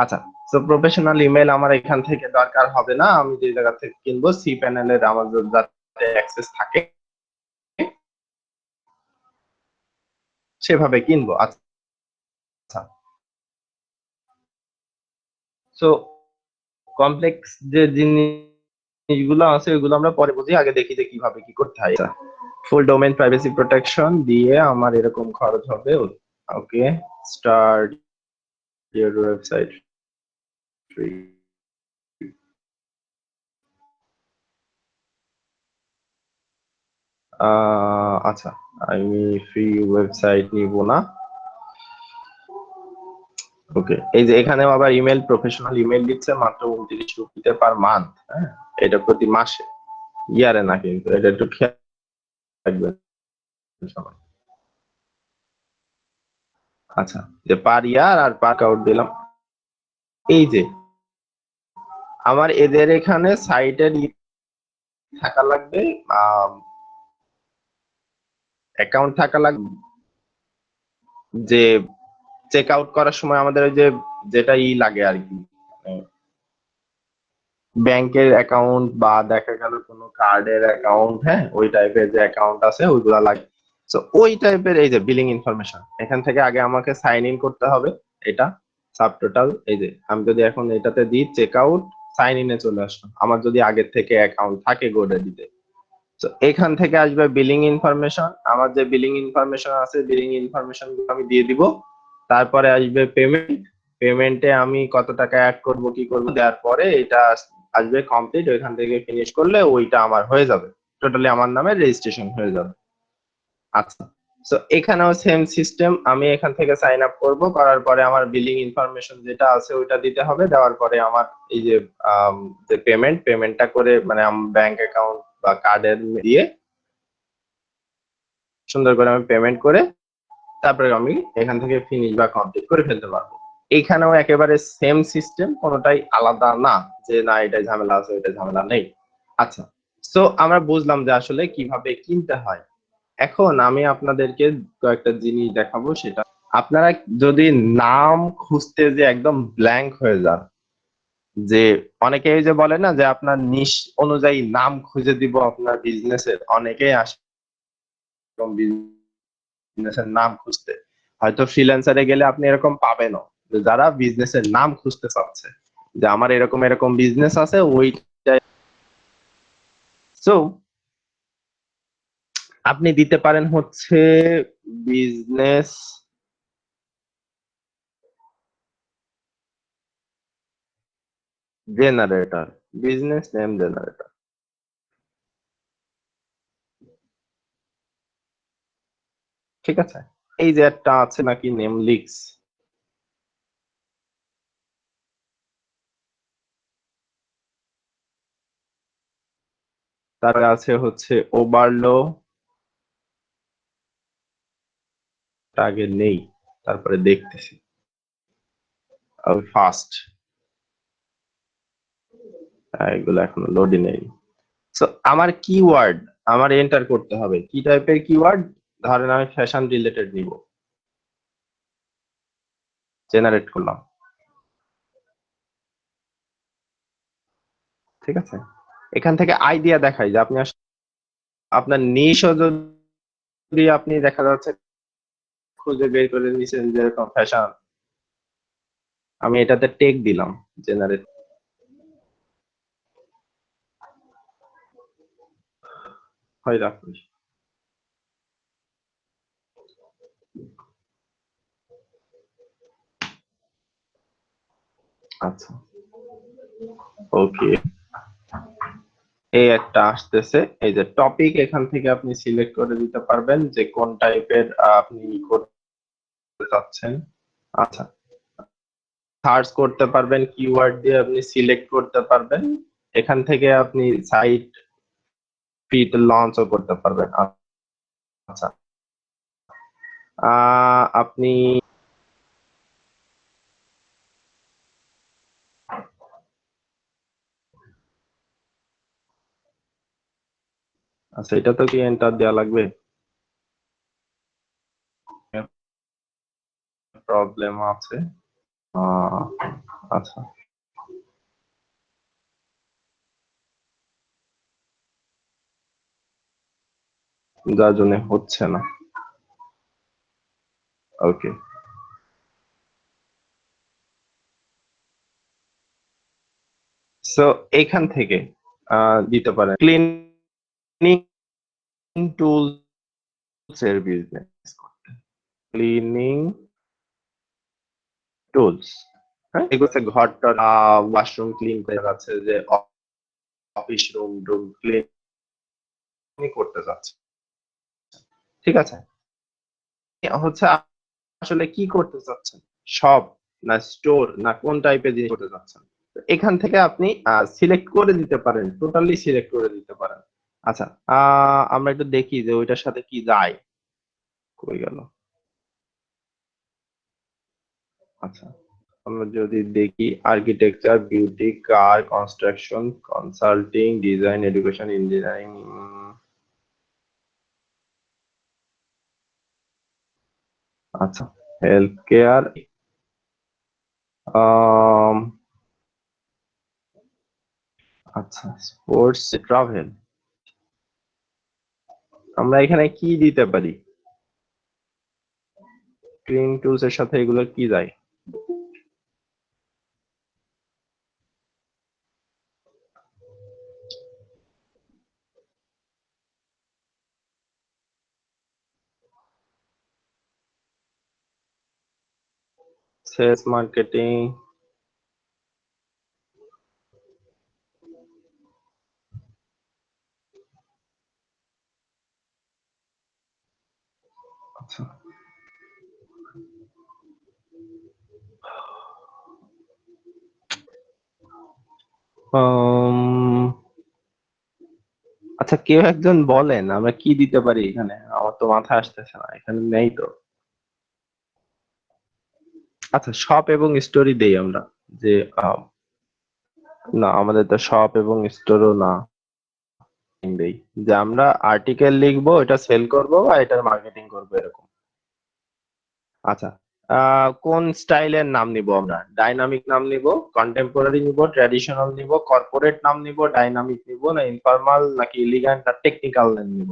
আচ্ছা, তো প্রফেশনাল ইমেল আমার এখান থেকে দরকার হবে না। আমি যে জায়গা থেকে কিনবো সি প্যানেলের আমার যাতে অ্যাক্সেস থাকে সেভাবে কিনবো। আচ্ছা, সো কমপ্লেক্স যে জিনিসগুলো আছে ওইগুলো আমরা পরে বুঝি, আগে দেখি যে কিভাবে কি করতে হয়। ফুল ডোমেইন প্রাইভেসি প্রোটেকশন দিয়ে আমার এরকম খরচ হবে। ওকে, স্টার্ট ইওর ওয়েবসাইট ফ্রি। আচ্ছা, আমি ফ্রি ওয়েবসাইট নিব না। ওকে, এই যে এখানেও আবার ইমেল, প্রফেশনাল ইমেল দিচ্ছে মাত্র 29 রুপিতে পার মান্থ। হ্যাঁ, এটা প্রতি মাসে, ইয়ারে না, কিন্তু এটা একটু খেয়াল রাখবেন সবাই। আচ্ছা, যে পার ইয়ার আর পার আউট দিলাম। এই যে আমার এদের এখানে সাইটের থাকা লাগবে, অ্যাকাউন্ট থাকা লাগবে, যে চেক আউট করার সময় আমাদের ওই যে যেটা লাগে আর কি, ব্যাংকের অ্যাকাউন্ট বা দেখা গেল কোনো কার্ডের অ্যাকাউন্ট, হ্যাঁ, ওই টাইপের যে অ্যাকাউন্ট আছে ওইগুলা লাগে। তো ওই টাইপের এই যে বিলিং ইনফরমেশন এখান থেকে আগে আমাকে সাইন ইন করতে হবে। এটা সাব টোটাল, এই যে আমি যদি এখন এটাতে দিই চেক আউট, সাইন ইনে চলে আসলো আমার যদি আগের থেকে অ্যাকাউন্ট থাকে GoDaddy-তে। তো এখান থেকে আসবে বিলিং ইনফরমেশন, আমার যে বিলিং ইনফরমেশন আছে বিলিং ইনফরমেশন আমি দিয়ে দিব। তারপরে আসবে পেমেন্ট, পেমেন্টে আমি কত টাকা অ্যাড করব কি করব দেওয়ার পরে এটা আসবে কমপ্লিট। ওইখান থেকে ফিনিশ করলে ওইটা আমার হয়ে যাবে, টোটালি আমার নামে রেজিস্ট্রেশন হয়ে যাবে। আচ্ছা, সো এখানেও সেম সিস্টেম, আমি এখান থেকে সাইন আপ করব, করার পরে আমার বিলিং ইনফরমেশন যেটা আছে ওইটা দিতে হবে। দেওয়ার পরে আমার এই যে যে পেমেন্টটা করে মানে ব্যাংক অ্যাকাউন্ট বা কার্ডের দিয়ে সুন্দর করে আমি পেমেন্ট করে তারপরে আমি এখান থেকে ফিনিশ বা কমপ্লিট করে ফেলতে পারবো। এখানেও একেবারে সেম সিস্টেম, কোনোটাই আলাদা না যে না এটা ঝামেলা আছে এটা ঝামেলা নেই। আচ্ছা, সো আমরা বুঝলাম যে আসলে কিভাবে কিনতে হয়। এখন আমি আপনাদেরকে কয়েকটা জিনিস দেখাবো। সেটা আপনারা যদি নাম খুঁজতে যে একদম ব্ল্যাঙ্ক হয়ে যান, যে অনেকেই যে বলে না যে আপনার নিশ অনুযায়ী নাম খুঁজে দিব আপনার বিজনেসের, অনেকেই আসে বিজনেসের নাম খুঁজতে, হয়তো ফ্রিল্যান্সারে গেলে আপনি এরকম পাবেনও যে যারা বিজনেসের নাম খুঁজতে চাচ্ছে যে আমার এরকম এরকম বিজনেস আছে ওইটা। সো আপনি দিতে পারেন হচ্ছে business generator, business name generator. ঠিক আছে, এই যে একটা আছে নাকি নেম লিক্স, তারপরে আছে হচ্ছে ওভারলো, আগে নেই তারপরে দেখতেছি ফাস্ট, এগুলো এখনো লোডই নেই। সো আমার কিওয়ার্ড আমার এন্টার করতে হবে কি টাইপের কিওয়ার্ড, ধরেন আমি ফ্যাশন রিলেটেড নিব, জেনারেট করলাম। ঠিক আছে, এখান থেকে আইডিয়া দেখাই যে আপনি আপনার নিশও যদি আপনি দেখা যাচ্ছে খুঁজে বের করে নিছেন যেরকম ফ্যাশন, আমি এটাতে টেক দিলাম জেনারেট, হয় রাখুন। আচ্ছা, ওকে, এই একটা আসতেছে, এই যে টপিক, এখান থেকে আপনি সিলেক্ট করে দিতে পারবেন যে কোন টাইপের আপনি করতে চাচ্ছেন। আচ্ছা, সার্চ করতে পারবেন কিওয়ার্ড দিয়ে, আপনি সিলেক্ট করতে পারবেন, এখান থেকে আপনি সাইট ফিট লঞ্চও করতে পারবেন। আচ্ছা, আপনি আচ্ছা, এটা তো কি এন্টার দেওয়া লাগবে, প্রবলেম আছে। আচ্ছা, যার জন্য হচ্ছে না। ওকে, সো এখান থেকে দিতে পারেন ক্লিনিং টুলস এর বিজনেস করতে, ক্লিনিং টুলস, হ্যাঁ, এগুলো ঘরটা ওয়াশরুম ক্লিন করে যাচ্ছে, যে অফিস রুম ক্লিন করতে যাচ্ছে। ঠিক আছে, হচ্ছে আসলে কি করতে চাচ্ছেন, শপ না স্টোর না কোন টাইপের জিনিস করতে চাচ্ছেন, তো এখান থেকে আপনি সিলেক্ট করে দিতে পারেন, টোটালি সিলেক্ট করে দিতে পারেন। আচ্ছা, আমরা একটু দেখি যে ওইটার সাথে কি যায়, কই গেল। আচ্ছা, আমরা যদি দেখি architecture, beauty, car, construction, consulting, design, education, engineering, আচ্ছা, হেলথ কেয়ার, আচ্ছা, স্পোর্টস, ট্রাভেল, আমরা এখানে কি দিতে পারি, ক্লিনিং টুলস এর সাথে এগুলো কি যায়, সেলস, মার্কেটিং, আচ্ছা, আচ্ছা, কেউ একজন বলেন আমরা কি দিতে পারি এখানে, আমার তো মাথায় আসতেছে না, এখানে নেই তো। আচ্ছা, শপ এবং স্টোরি দেই আমরা, যে না আমাদের তো শপ এবং স্টোরও না, দেই যে আমরা আর্টিকেল লিখবো, এটা সেল করব বা এটার মার্কেটিং করবো এরকম। আচ্ছা, কোন স্টাইলের নাম নিব আমরা, ডাইনামিক নাম নিব, কন্টেম্পোরারি নিব, ট্র্যাডিশনাল নিব, কর্পোরেট নাম নিব, ডাইনামিক নিব, না ইনফর্মাল নাকি এলিগ্যান্ট না টেকনিক্যাল নাম নিব।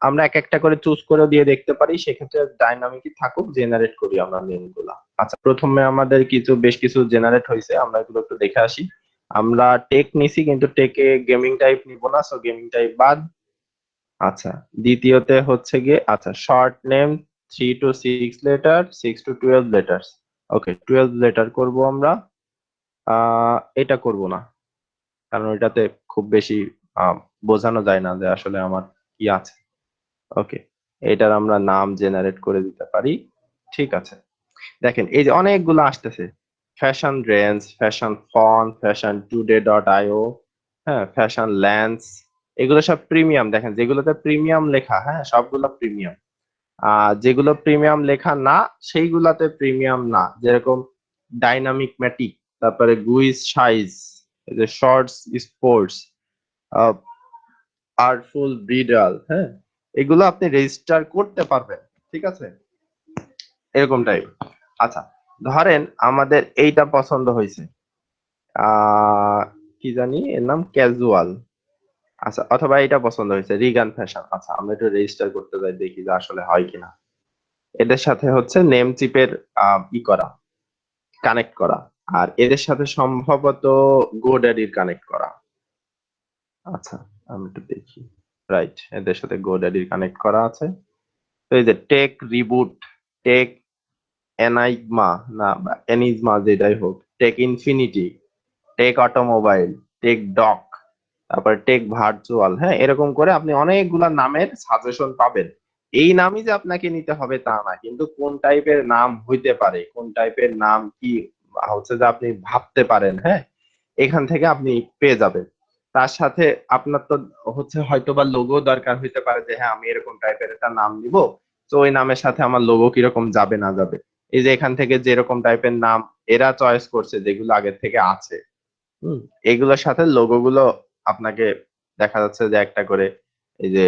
আমরা এক একটা করে চুজ করে দিয়ে দেখতে পারি, সেক্ষেত্রে ডাইনামিকই থাকুক, জেনারেট করি আমরা নেমগুলা। আচ্ছা, প্রথমে আমাদের বেশ কিছু জেনারেট হয়েছে, আমরা এগুলো একটু দেখে আসি। আমরা টেক নিছি, কিন্তু টেকে গেমিং টাইপ নিব না, সো গেমিং টাইপ বাদ। আচ্ছা, দ্বিতীয়তে হচ্ছে গিয়ে আচ্ছা short name 3 to 6 letter, 6 to 12 letters. Okay, 12 letter করব আমরা। এটা করব না, কারণ এটাতে খুব বেশি আহ, বোঝানো যায় না যে আসলে আমার কি আছে। ওকে, এটার আমরা নাম জেনারেট করে দিতে পারি। ঠিক আছে, দেখেন এই যে অনেকগুলো আসতেছে, fashion range, fashion fun, fashion today dot I, O, fashion lance, এগুলো সব প্রিমিয়াম। দেখেন যেগুলোতে প্রিমিয়াম লেখা, হ্যাঁ, সবগুলো প্রিমিয়াম। যেগুলো প্রিমিয়াম লেখা না, সেইগুলাতে প্রিমিয়াম না, যেরকম ডাইনামিক ম্যাটিক, তারপরে গুইজ সাইজ, এই যে শর্টস স্পোর্টস, আর্টফুল ব্রিডাল, হ্যাঁ, এগুলো আপনি রেজিস্টার করতে পারবেন। ঠিক আছে, এরকম টাইপ। আচ্ছা, ধরেন আমাদের এইটা পছন্দ হয়েছে, আহ কি জানি এর নাম, ক্যাজুয়াল। আচ্ছা, অথবা এটা পছন্দ হয়েছে, রিগান ফ্যাশন। আচ্ছা, আমরা একটু রেজিস্টার করতে যাই, দেখি যে আসলে হয় কিনা। এদের সাথে হচ্ছে নেম চিপের ই করা, কানেক্ট করা, আর এদের সাথে সম্ভবত গোড্যাডির কানেক্ট করা। আচ্ছা, আমি একটু দেখি। রাইট, এদের সাথে গোড্যাডির কানেক্ট করা আছে। তো এই যে টেক রিবুট, টেক এনাইগমা, না এনিজমা যেটাই হোক, tech infinity, tech automobile, tech doc, তারপর টেক ভার্চুয়াল, হ্যাঁ, এরকম করে আপনি অনেকগুলা নামের সাজেশন পাবেন। এই নামই যে আপনাকে নিতে হবে তা না, কিন্তু কোন টাইপের নাম হইতে পারে, কোন টাইপের নাম কি হচ্ছে যে আপনি ভাবতে পারেন, হ্যাঁ, এখান থেকে আপনি পেয়ে যাবেন। তার সাথে আপনার তো হচ্ছে হয়তো বা লোগো দরকার হইতে পারে, যে হ্যাঁ আমি এরকম টাইপের একটা নাম নিব, তো ওই নামের সাথে আমার লোগো কিরকম যাবে না যাবে। এই যে এখান থেকে যেরকম টাইপের নাম এরা চয়েস করছে, যেগুলো আগের থেকে আছে, এগুলোর সাথে লোগো গুলো আপনাকে দেখা যাচ্ছে যে একটা করে এই যে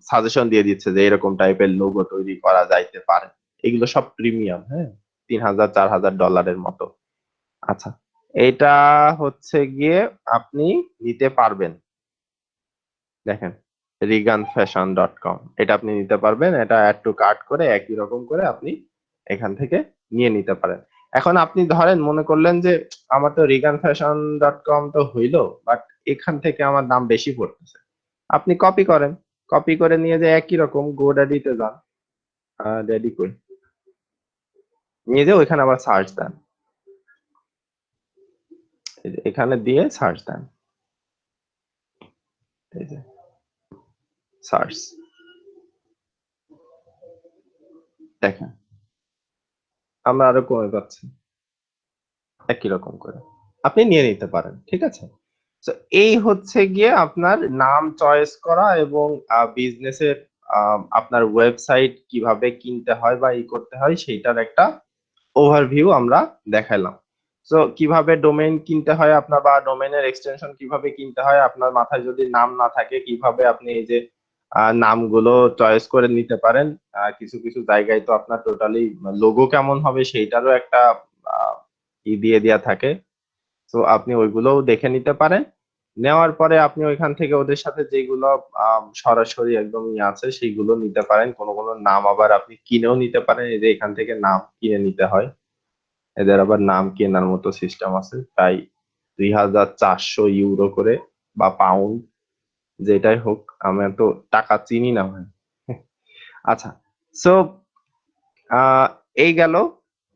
সাজেশন দিয়ে দিচ্ছে যে এরকম টাইপের লোগো তৈরি করা যাইতে পারে। এগুলো সব প্রিমিয়াম, হ্যাঁ, $3000-4000 মতো। আচ্ছা, এটা হচ্ছে গিয়ে আপনি নিতে পারবেন। দেখেন, riganfashion.com, এটা আপনি নিতে পারবেন। এটা অ্যাড টু কার্ট করে একই রকম করে আপনি এখান থেকে নিয়ে নিতে পারেন। এখন আপনি ধরেন মনে করলেন যে আমার তো riganfashion.com তো হইলো, বাট এখান থেকে আমার দাম বেশি পড়তেছে। আপনি কপি করেন, কপি করে নিয়ে যে একই রকম গোডাডিতে যান, ড্যাডি কই, নিয়ে যে ওইখানে আবার সার্চ দেন, এই যে এখানে দিয়ে সার্চ দেন, এই যে সার্চ, দেখেন আমরা আরো কমে পাচ্ছি একই রকম করে, আপনি নিয়ে নিতে পারেন। ঠিক আছে, তো এই হচ্ছে গিয়ে আপনার নাম চয়েস করা এবং বিজনেসের আপনার ওয়েবসাইট কিভাবে কিনতে হয় বা ই করতে হয় সেইটার একটা ওভারভিউ আমরা দেখাইলাম। সো কিভাবে ডোমেইন কিনতে হয় আপনার, বা ডোমেইনের এক্সটেনশন কিভাবে কিনতে হয়, আপনার মাথায় যদি নাম না থাকে কিভাবে আপনি এই যে নামগুলো চয়েস করে নিতে পারেন। কিছু কিছু জায়গায় তো আপনার টোটালি লোগো কেমন হবে সেইটারও একটা আহ, ই দিয়ে দেয়া থাকে, তো আপনি ওইগুলোও দেখে নিতে পারেন। নেওয়ার পরে আপনি ওইখান থেকে ওদের সাথে যেগুলো সরাসরি একদম আছে সেইগুলো নিতে পারেন। কোনো কোনো নাম আবার আপনি কিনেও নিতে পারেন, এই যে এখান থেকে নাম কিনে নিতে হয়। এদের আবার নাম কেনার মতো সিস্টেম আছে, প্রায় 2400 ইউরো করে, বা পাউন্ড, যেটাই হোক, আমি তো টাকা চিনি না ভাই। আচ্ছা, সো আহ এই গেল।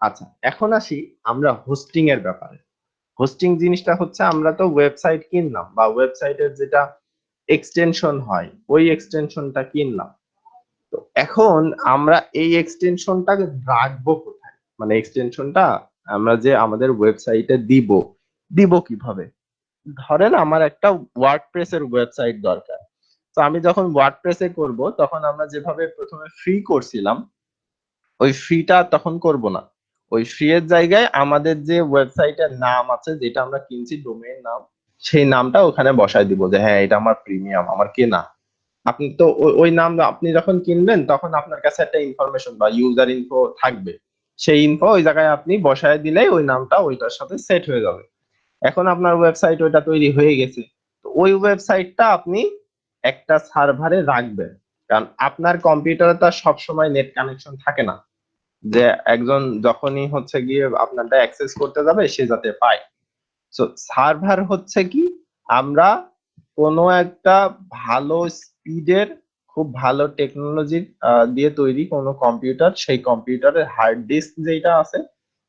আচ্ছা, এখন আসি আমরা হোস্টিং এর ব্যাপারে। হোস্টিং জিনিসটা হচ্ছে, আমরা তো ওয়েবসাইট কিনলাম বা ওয়েবসাইটের যেটা এক্সটেনশন হয় ওই এক্সটেনশনটা কিনলাম। তো এখন আমরা এই এক্সটেনশনটা রাখবো কোথায়, মানে এক্সটেনশনটা আমরা যে আমাদের ওয়েবসাইটে দিব, দিব কিভাবে। ধরেন আমার একটা ওয়ার্ডপ্রেস এর ওয়েবসাইট দরকার, তো আমি যখন ওয়ার্ডপ্রেসে করব তখন আমরা যেভাবে প্রথমে ফ্রি করছিলাম, ওই ফ্রিটা তখন করব না। ওই ফ্রি এর জায়গায় আমাদের যে ওয়েবসাইটের নাম আছে, যেটা আমরা কিনছি ডোমেইন নাম, সেই নামটা ওখানে বসায় দিব যে হ্যাঁ এটা আমার প্রিমিয়াম, আমার কেনা। আপনি তো ওই নাম আপনি যখন কিনবেন তখন আপনার কাছে একটা ইনফরমেশন বা ইউজার ইনফো থাকবে, সেই ইনফো ওই জায়গায় আপনি বসায় দিলেই ওই নামটা ওইটার সাথে সেট হয়ে যাবে। এখন আপনার ওয়েবসাইট ওইটা তৈরি হয়ে গেছে, তো ওই ওয়েবসাইটটা আপনি একটা সার্ভারে রাখবেন। কারণ আপনার কম্পিউটারে তো সব সময় নেট কানেকশন থাকে না, যে একজন যখনই হচ্ছে গিয়ে আপনারটা অ্যাক্সেস করতে যাবে সে যাতে পায়। সো সার্ভার হচ্ছে কি, আমরা কোনো একটা ভালো স্পিডের, খুব ভালো টেকনোলজি দিয়ে তৈরি কোনো কম্পিউটার, সেই কম্পিউটারের হার্ড ডিস্ক যেটা আছে,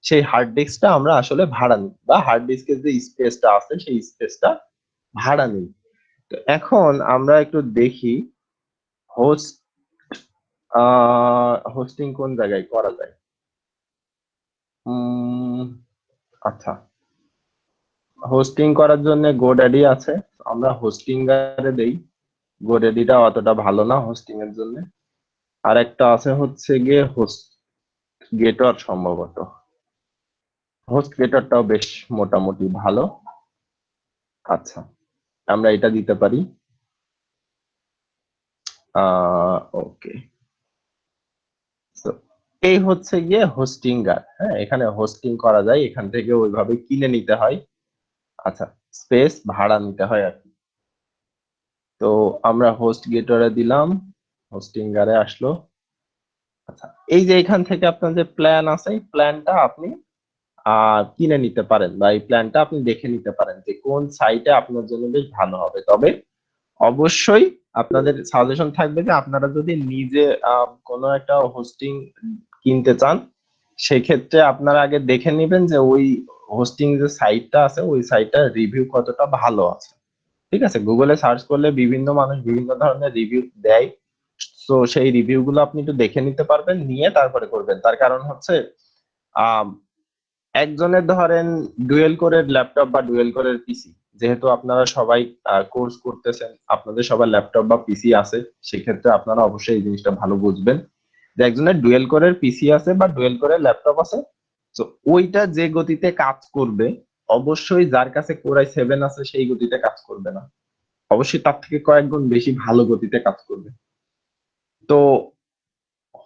সেই হার্ড ডিস্কটা আমরা আসলে ভাড়া নিই, বা হার্ড ডিস্কের যে স্পেসটা আছে সেই স্পেসটা ভাড়া নিই। তো এখন আমরা একটু দেখি হোস্ট হোস্টিং কোন জায়গায় করা যায়। আচ্ছা, হোস্টিং করার জন্য গোড্যাডি আছে, আমরা হোস্টিংগারে দেই। গোড্যাডিটা অতটা ভালো না হোস্টিং এর জন্য। আর একটা আছে হচ্ছে গিয়ে হোস্ট গেটর, সম্ভবত হোস্ট গেটরটাও বেশ মোটামুটি ভালো। আচ্ছা, আমরা এটা দিতে পারি। ওকে, এই হচ্ছে গিয়ে হোস্টিংগার। হ্যাঁ, এখানে হোস্টিং করা যায়, এখান থেকে ওইভাবে কিনে নিতে হয়। আচ্ছা, স্পেস ভাড়া নিতে হয় আর কি। তো আমরা হোস্ট গেটরে দিলাম, হোস্টিংগারে আসলো। আচ্ছা, এই যে এখান থেকে আপনার যে প্ল্যান আছে, এই প্ল্যানটা আপনি কিনে নিতে পারেন, বা এই প্ল্যানটা আপনি দেখে নিতে পারেন যে কোন সাইটে আপনার জন্য বেশ ভালো হবে। তবে অবশ্যই আপনাদের সাজেশন থাকবে যে আপনারা যদি নিজে কোনো একটা হোস্টিং কিনতে চান, সেক্ষেত্রে আপনারা আগে দেখে নেবেন যে ওই হোস্টিং যে সাইটটা আছে ওই সাইটটার রিভিউ কতটা ভালো আছে। ঠিক আছে, গুগলে সার্চ করলে বিভিন্ন মানুষ বিভিন্ন ধরনের রিভিউ দেয়। তো সেই রিভিউ গুলো আপনি একটু দেখে নিতে পারবেন, নিয়ে তারপরে করবেন। তার কারণ হচ্ছে আহ একজনের ধরেন ডুয়েল কোরের ল্যাপটপ বা ডুয়েল কোরের পিসি, যেহেতু আপনারা সবাই কোর্স করতেছেন, আপনাদের সবার ল্যাপটপ বা পিসি আছে, সেক্ষেত্রে আপনারা অবশ্যই এই জিনিসটা ভালো বুঝবেন যে একজনের ডুয়েল কোরের পিসি আছে বা ডুয়েল কোরের ল্যাপটপ আছে, তো ওইটা যে গতিতে কাজ করবে, অবশ্যই যার কাছে কোরাই 7 আছে সেই গতিতে কাজ করবে না, অবশ্যই তার থেকে কয়েক গুণ বেশি ভালো গতিতে কাজ করবে। তো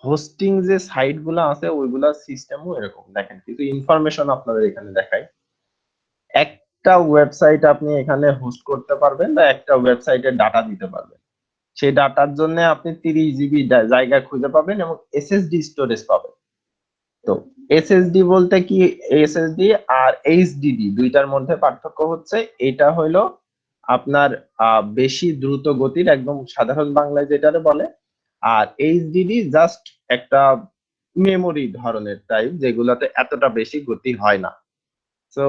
হোস্টিং যে সাইট গুলো আছে ওইগুলা সিস্টেমও এরকম, দেখেন কিছু ইনফরমেশন আপনাদের এখানে দেখাই। একটা ওয়েবসাইট আপনি এখানে হোস্ট করতে পারবেন, বা একটা ওয়েবসাইটের ডাটা দিতে পারবেন। সেই ডাটার জন্য আপনি 30 জিবি জায়গা খুঁজে পাবেন এবং এসএসডি স্টোরেজ পাবেন। তো এসএসডি বলতে কি, এসএসডি আর এইচডিডি দুইটার মধ্যে পার্থক্য হচ্ছে, এটা হলো আপনার বেশি দ্রুত গতির, একদম সাধারণ বাংলায় যেটারে বলে। আর এইচডিডি জাস্ট একটা মেমোরি ধরনের টাইপ, যেগুলাতে এতটা বেশি গতি হয় না। তো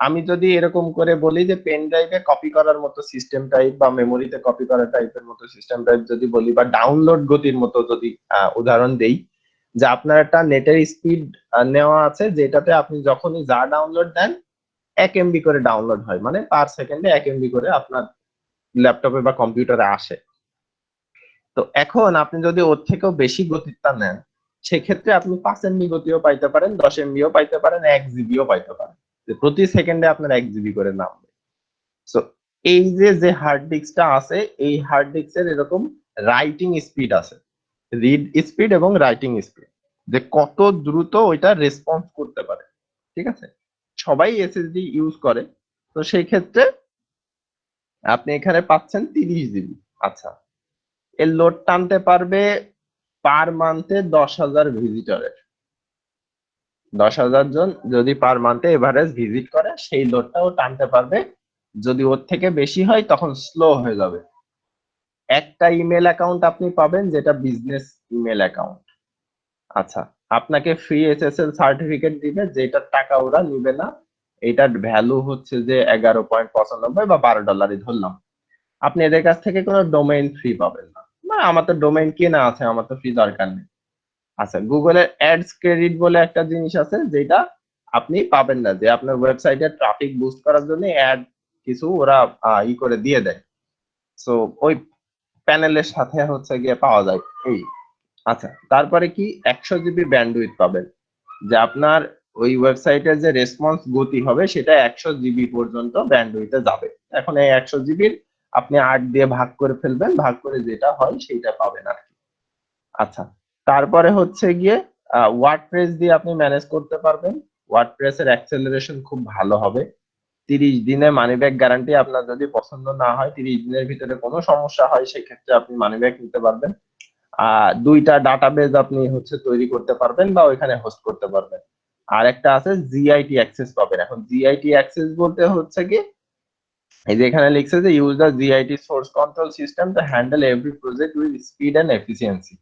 আমি যদি এরকম করে বলি যে পেন ড্রাইভে কপি করার মতো সিস্টেম টাইপ, বা মেমোরিতে কপি করার টাইপের মতো সিস্টেম টাইপ যদি বলি, বা ডাউনলোড গতির মতো যদি উদাহরণ দেই, যে আপনার একটা নেটের স্পিড নেওয়া আছে, যেটাতে আপনি যখনই যা ডাউনলোড দেন 1 MB করে ডাউনলোড হয়, মানে পার সেকেন্ডে 1 MB করে আপনার ল্যাপটপে বা কম্পিউটারে আসে। তো এখন আপনি যদি ওর থেকেও বেশি গতিটা নেন, সেক্ষেত্রে আপনি 5 MB গতিও পাইতে পারেন, 10 MBও পাইতে পারেন, 1 জিবিও পাইতে পারেন, যে প্রতি সেকেন্ডে আপনার 1 জিবি করে নামবে। সো এই যে যে হার্ড ডিস্কটা আছে, এই হার্ড ডিস্কের এরকম রাইটিং স্পিড আছে, রিড স্পিড এবং রাইটিং স্পিড, যে কত দ্রুত ওইটা রেসপন্স করতে পারে। ঠিক আছে, সবাই এসএসডি ইউজ করে, তো সেই ক্ষেত্রে আপনি এখানে পাচ্ছেন 30 জিবি। আচ্ছা, এর লোড টানতে পারবে পার মান্থে 10,000 ভিজিটরের। 10,000 জন যদি পার মান্থে এভারেজ ভিজিট করে, সেই লোডটাও টানতে পারবে। যদি ওর থেকে বেশি হয় তখন স্লো হয়ে যাবে। একটা ইমেল অ্যাকাউন্ট আপনি পাবেন যেটা বিজনেস ইমেল অ্যাকাউন্ট। আচ্ছা, আপনাকে ফ্রি এসএসএল সার্টিফিকেট দিবে, যেটার টাকা ওরা নিবে না। এটার ভ্যালু হচ্ছে যে 11.95 বা $12 ধরলাম। আপনি এদের কাছ থেকে কোনো ডোমেইন ফ্রি পাবেন না, মানে আমার তো ডোমেইন কেনা আছে, আমার তো ফ্রি দরকার নেই। আচ্ছা, গুগলের অ্যাডস ক্রেডিট বলে একটা জিনিস আছে, যেটা আপনি পাবেন না, যে আপনার ওয়েবসাইটে ট্রাফিক বুস্ট করার জন্য অ্যাড কিছু ওরা করে দিয়ে দেয়। সো ওই প্যানেলের সাথে হচ্ছে গিয়ে পাওয়া যায় এই। আচ্ছা, তারপরে কি 100 জিবি ব্যান্ডউইথ পাবেন, যে আপনার ওই ওয়েবসাইটের যে রেসপন্স গতি হবে সেটা 100 জিবি পর্যন্ত ব্যান্ডউইথে যাবে। এখন এই 100 জিবির আপনি 8 দিয়ে ভাগ করে ফেলবেন, ভাগ করে যেটা হয় সেইটা পাবেন আর কি। আচ্ছা, তারপরে হচ্ছে গিয়ে ওয়ার্ডপ্রেস দিয়ে আপনি ম্যানেজ করতে পারবেন। ওয়ার্ডপ্রেসের অ্যাক্সেলারেশন খুব ভালো হবে। 30 দিনে মানি ব্যাক গ্যারান্টি। আপনার যদি পছন্দ না হয়, 30 দিনের ভিতরে কোনো সমস্যা হয়, সেক্ষেত্রে আপনি মানি ব্যাক নিতে পারবেন। 2টা ডাটাবেজ আপনি হচ্ছে তৈরি করতে পারবেন বা ওইখানে হোস্ট করতে পারবেন। আর একটা আছে জিআইটি অ্যাক্সেস পাবেন। এখন জিআইটি অ্যাক্সেস বলতে হচ্ছে কি, এই যে এখানে লিখছে যে use the GIT source control system to handle every project with speed and efficiency.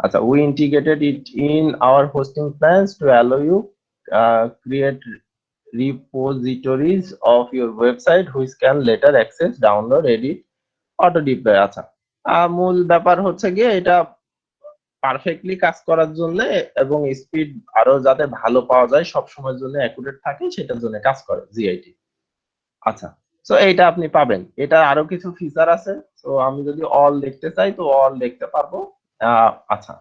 আচ্ছা, we integrated it in our hosting plans to allow you create repositories of your website which can later access, download, edit, auto deploy। আচ্ছা, মূল ব্যাপার হচ্ছে গিয়ে এটা perfectly কাজ করার জন্য এবং স্পিড আরো যাতে ভালো পাওয়া যায়, সব সময়ের জন্য অ্যাকুরেট থাকে, সেটার জন্য কাজ করে জিআইটি। আচ্ছা, তো এইটা আপনি পাবেন। এটা আরো কিছু ফিচার আছে। তো আমি যদি অল দেখতে চাই তো অল দেখতে পারবো। আচ্ছা,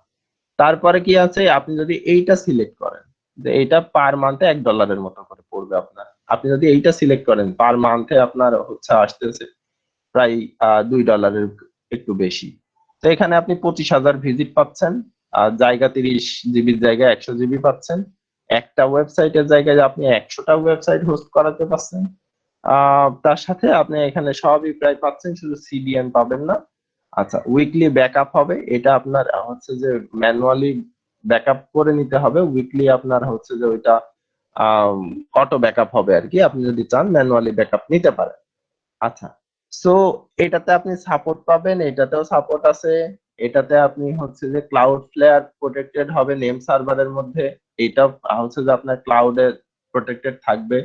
তারপরে কি আছে, আপনি যদি এইটা সিলেক্ট করেন যে এইটা পার মান্থে $1 মতো করে পড়বে আপনার, আপনি যদি এইটা সিলেক্ট করেন পার মান্থে আপনার হচ্ছে আসতেছে প্রায় $2 একটু বেশি। তো এখানে আপনি 25,000 ভিজিট পাচ্ছেন, আর জায়গা 30 জিবির জায়গায় 100 জিবি পাচ্ছেন। একটা ওয়েবসাইটের জায়গায় আপনি 100টা ওয়েবসাইট হোস্ট করাতে পারছেন। তার সাথে আপনি এখানে সবই প্রায় পাচ্ছেন, শুধু সিডিএন পাবেন না। আচ্ছা, উইকলি ব্যাকআপ হবে। এটা আপনার হচ্ছে যে ম্যানুয়ালি ব্যাকআপ করে নিতে হবে। উইকলি আপনার হচ্ছে যে ওইটা অটো ব্যাকআপ হবে আর কি, আপনি যদি চান ম্যানুয়ালি ব্যাকআপ নিতে পারেন। আচ্ছা, সো এটাতে আপনি সাপোর্ট পাবেন, এটাতেও সাপোর্ট আছে। এটাতে আপনি হচ্ছে যে ক্লাউড ফ্লেয়ার প্রোটেক্টেড হবে নেম সার্ভারের মধ্যে। এটা হচ্ছে যে আপনার ক্লাউডে প্রোটেক্টেড থাকবে।